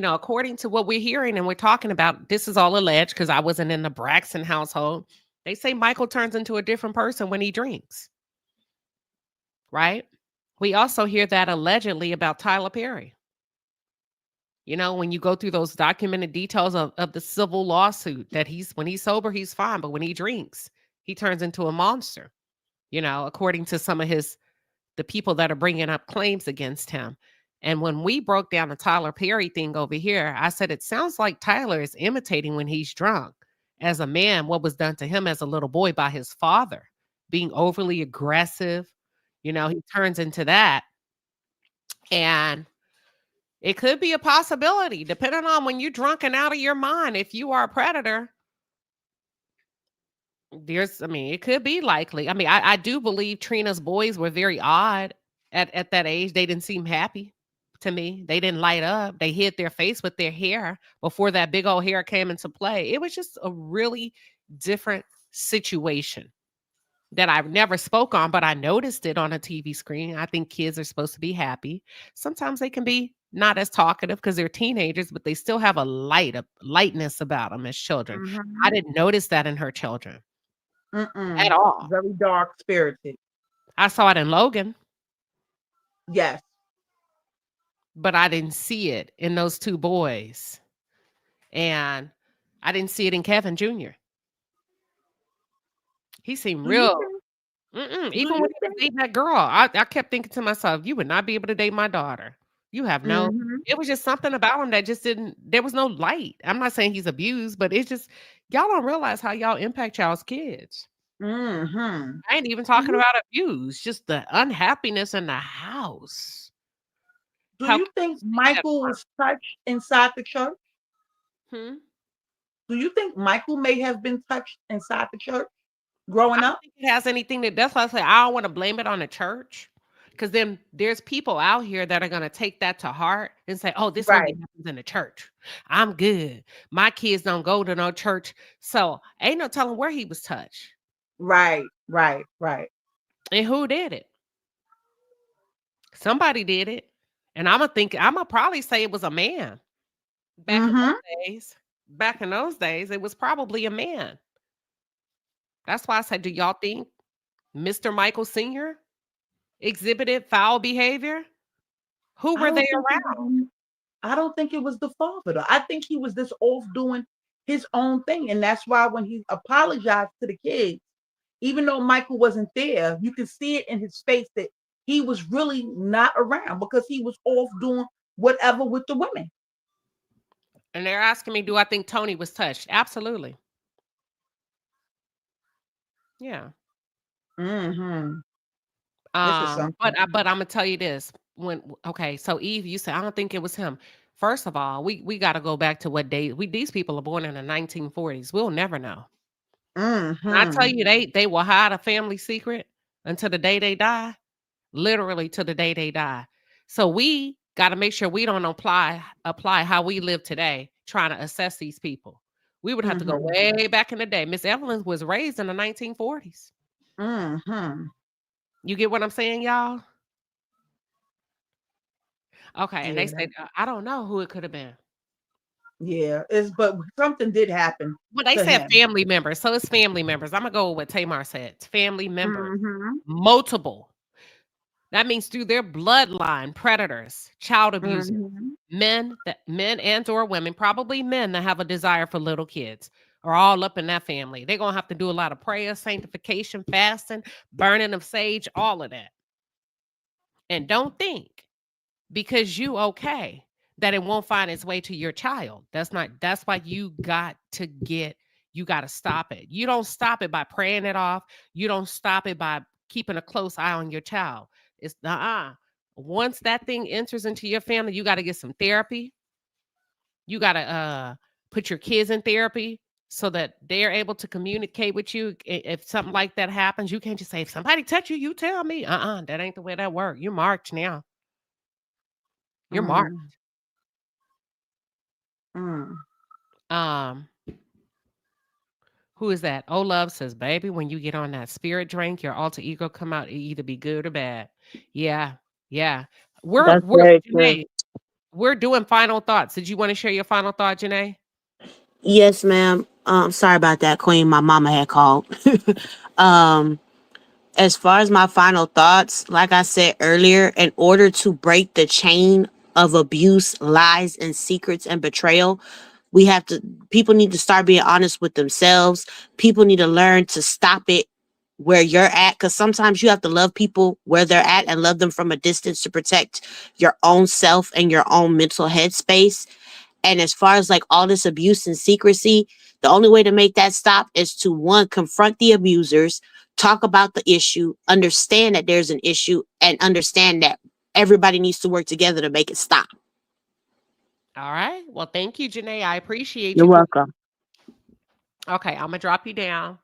According to what we're hearing and we're talking about, this is all alleged because I wasn't in the Braxton household. They say Michael turns into a different person when he drinks. Right? We also hear that allegedly about Tyler Perry. When you go through those documented details of the civil lawsuit, that when he's sober, he's fine. But when he drinks, he turns into a monster, according to some of the people that are bringing up claims against him. And when we broke down the Tyler Perry thing over here, I said, it sounds like Tyler is imitating when he's drunk as a man, what was done to him as a little boy by his father, being overly aggressive. He turns into that. And it could be a possibility, depending on when you're drunk and out of your mind. If you are a predator, it could be likely. I do believe Trina's boys were very odd at that age. They didn't seem happy to me. They didn't light up. They hid their face with their hair before that big old hair came into play. It was just a really different situation that I never spoke on, but I noticed it on a TV screen. I think kids are supposed to be happy. Sometimes they can be not as talkative because they're teenagers, but they still have a lightness about them as children. Mm-hmm. I didn't notice that in her children Mm-mm. at all. Very dark spirited. I saw it in Logan. Yes. but I didn't see it in those two boys. And I didn't see it in Kevin Jr. He seemed Do you real. think? Do Even when you he was think? dating that girl, I kept thinking to myself, you would not be able to date my daughter. You have no, Mm-hmm. it was just something about him that just didn't, there was no light. I'm not saying he's abused, but it's just, y'all don't realize how y'all impact y'all's kids. Mm-hmm. I ain't even Do talking you about abuse, just the unhappiness in the house. do How you can you think say that? Michael was touched inside the church? Hmm? Do you think Michael may have been touched inside the church I growing don't up? think it has anything to, that's why I say I don't want to blame it on the church. Because then there's people out here that are going to take that to heart and say, oh, this only Right. happens in the church. I'm good. My kids don't go to no church. So ain't no telling where he was touched Right. Right. Right. and who did it. Somebody did it. And I'm going to probably say it was a man back in Mm-hmm. those days. Back in those days, it was probably a man. That's why I said, do y'all think Mr. Michael Sr. exhibited foul behavior? Who I were they don't think it around? was. I don't think it was the father though. I think he was just off doing his own thing, and that's why when he apologized to the kids, even though Michael wasn't there, you can see it in his face that he was really not around because he was off doing whatever with the women. And they're asking me, do I think Toni was touched? Absolutely. Yeah. Mm-hmm. This is something. But I'm gonna tell you this. Okay, so Eve, you said I don't think it was him. First of all, we got to go back to what day these people are born in the 1940s. We'll never know. And I tell Mm-hmm. you, they will hide a family secret until the day they die. Literally to the day they die. So we got to make sure we don't apply how we live today, trying to assess these people. We would have to go Mm-hmm. way back in the day. Miss Evelyn was raised in the 1940s. Mm-hmm. You get what I'm saying, y'all? Okay, and they Yeah. said, I don't know who it could have been. Yeah. It's but something did happen Well, they to said him. family members, so it's family members. I'm gonna go with what Tamar said. It's family members, Mm-hmm. multiple. That means through their bloodline, predators, child abusers, Mm-hmm. men and or women, probably men that have a desire for little kids are all up in that family. They're gonna have to do a lot of prayer, sanctification, fasting, burning of sage, all of that. And don't think because you okay that it won't find its way to your child. That's why you got to stop it. You don't stop it by praying it off. You don't stop it by keeping a close eye on your child. It's once that thing enters into your family, you got to get some therapy. You got to put your kids in therapy so that they're able to communicate with you. If something like that happens, you can't just say, if somebody touch you, you tell me. That ain't the way that works. You're marked now. You're marked. Mm-hmm. Mm. Um, who is that? Oh, love says, baby, when you get on that spirit drink, your alter ego come out, it either be good or bad. Yeah, yeah. That's We're very true. Janae, we're doing final thoughts. Did you want to share your final thought, Janae? Yes, ma'am. Sorry about that, Queen. My mama had called. um, as far as my final thoughts, like I said earlier, in order to break the chain of abuse, lies, and secrets and betrayal, we have to, people need to start being honest with themselves. People need to learn to stop it where you're at, because sometimes you have to love people where they're at and love them from a distance to protect your own self and your own mental headspace. And as far as like all this abuse and secrecy, the only way to make that stop is to one, confront the abusers, talk about the issue, understand that there's an issue, and understand that everybody needs to work together to make it stop. All right. Well, thank you, Janae. I appreciate You're you. welcome. Okay, I'm gonna drop you down.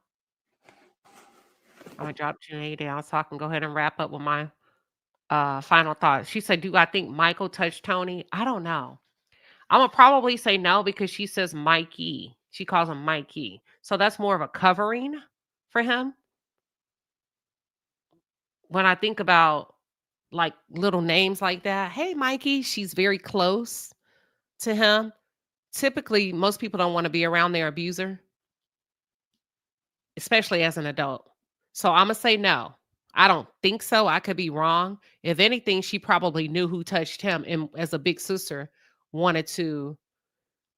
I'm gonna drop Janae down so I can go ahead and wrap up with my final thoughts. She said, do I think Michael touched Toni? I don't know. I'm gonna probably say no because she says Mikey. She calls him Mikey. So that's more of a covering for him. When I think about like little names like that, hey Mikey, she's very close to him. Typically, most people don't want to be around their abuser, especially as an adult. So I'm gonna say no. I don't think so. I could be wrong. If anything, she probably knew who touched him, and as a big sister, wanted to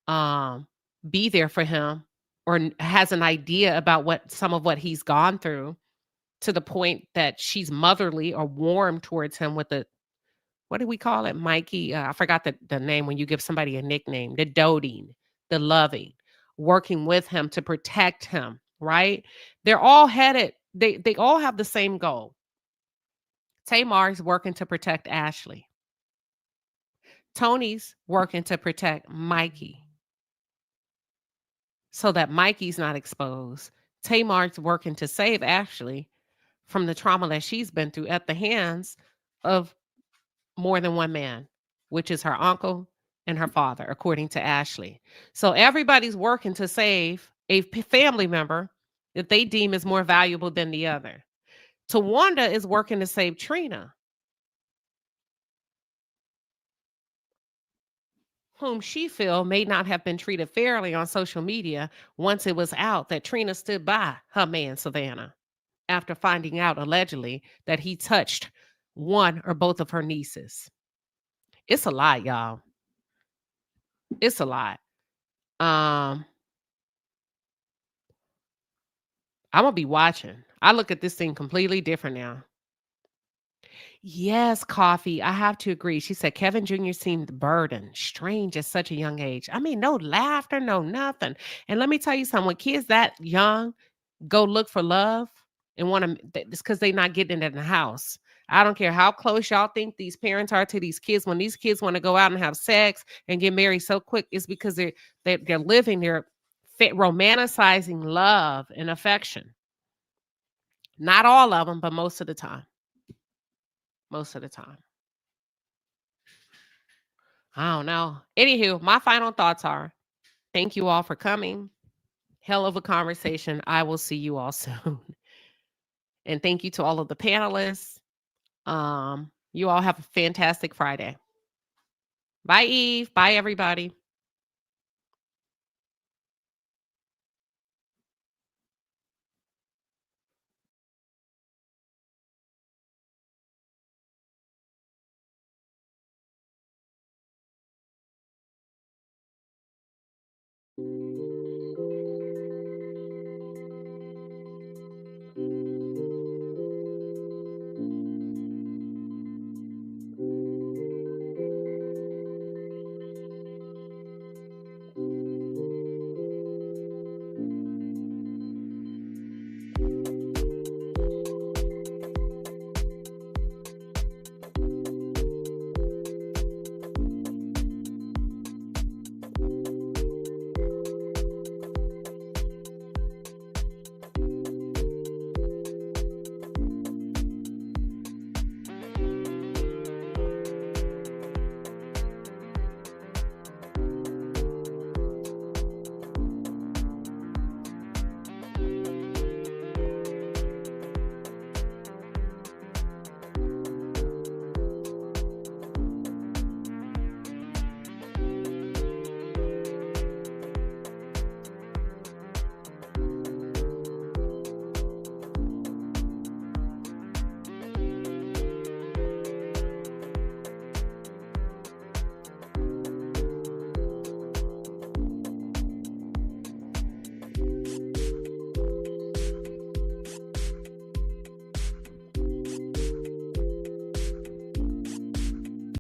um be there for him, or has an idea about what some of what he's gone through, to the point that she's motherly or warm towards him with the, what do we call it, Mikey? I forgot the name when you give somebody a nickname, the doting, the loving, working with him to protect him, right? They're all headed, they all have the same goal. Tamar's working to protect Ashley. Tony's working to protect Mikey so that Mikey's not exposed. Tamar's working to save Ashley from the trauma that she's been through at the hands of more than one man, which is her uncle and her father, according to Ashley. So everybody's working to save a family member that they deem is more valuable than the other. Tawanda is working to save Trina, whom she feel may not have been treated fairly on social media once it was out that Trina stood by her man Savannah after finding out allegedly that he touched one or both of her nieces. It's a lot, y'all. It's a lot. I'm gonna be watching. I look at this thing completely different now. Yes, Coffee. I have to agree. She said Kevin Jr. seemed burdened, strange at such a young age. I mean, no laughter, no nothing. And let me tell you something, when kids that young go look for love and want to, it's because they're not getting it in the house. I don't care how close y'all think these parents are to these kids. When these kids want to go out and have sex and get married so quick, it's because they're living, they're romanticizing love and affection. Not all of them, but most of the time. Most of the time. I don't know. Anywho, my final thoughts are, thank you all for coming. Hell of a conversation. I will see you all soon. And thank you to all of the panelists. You all have a fantastic Friday. Bye, Eve. Bye, everybody.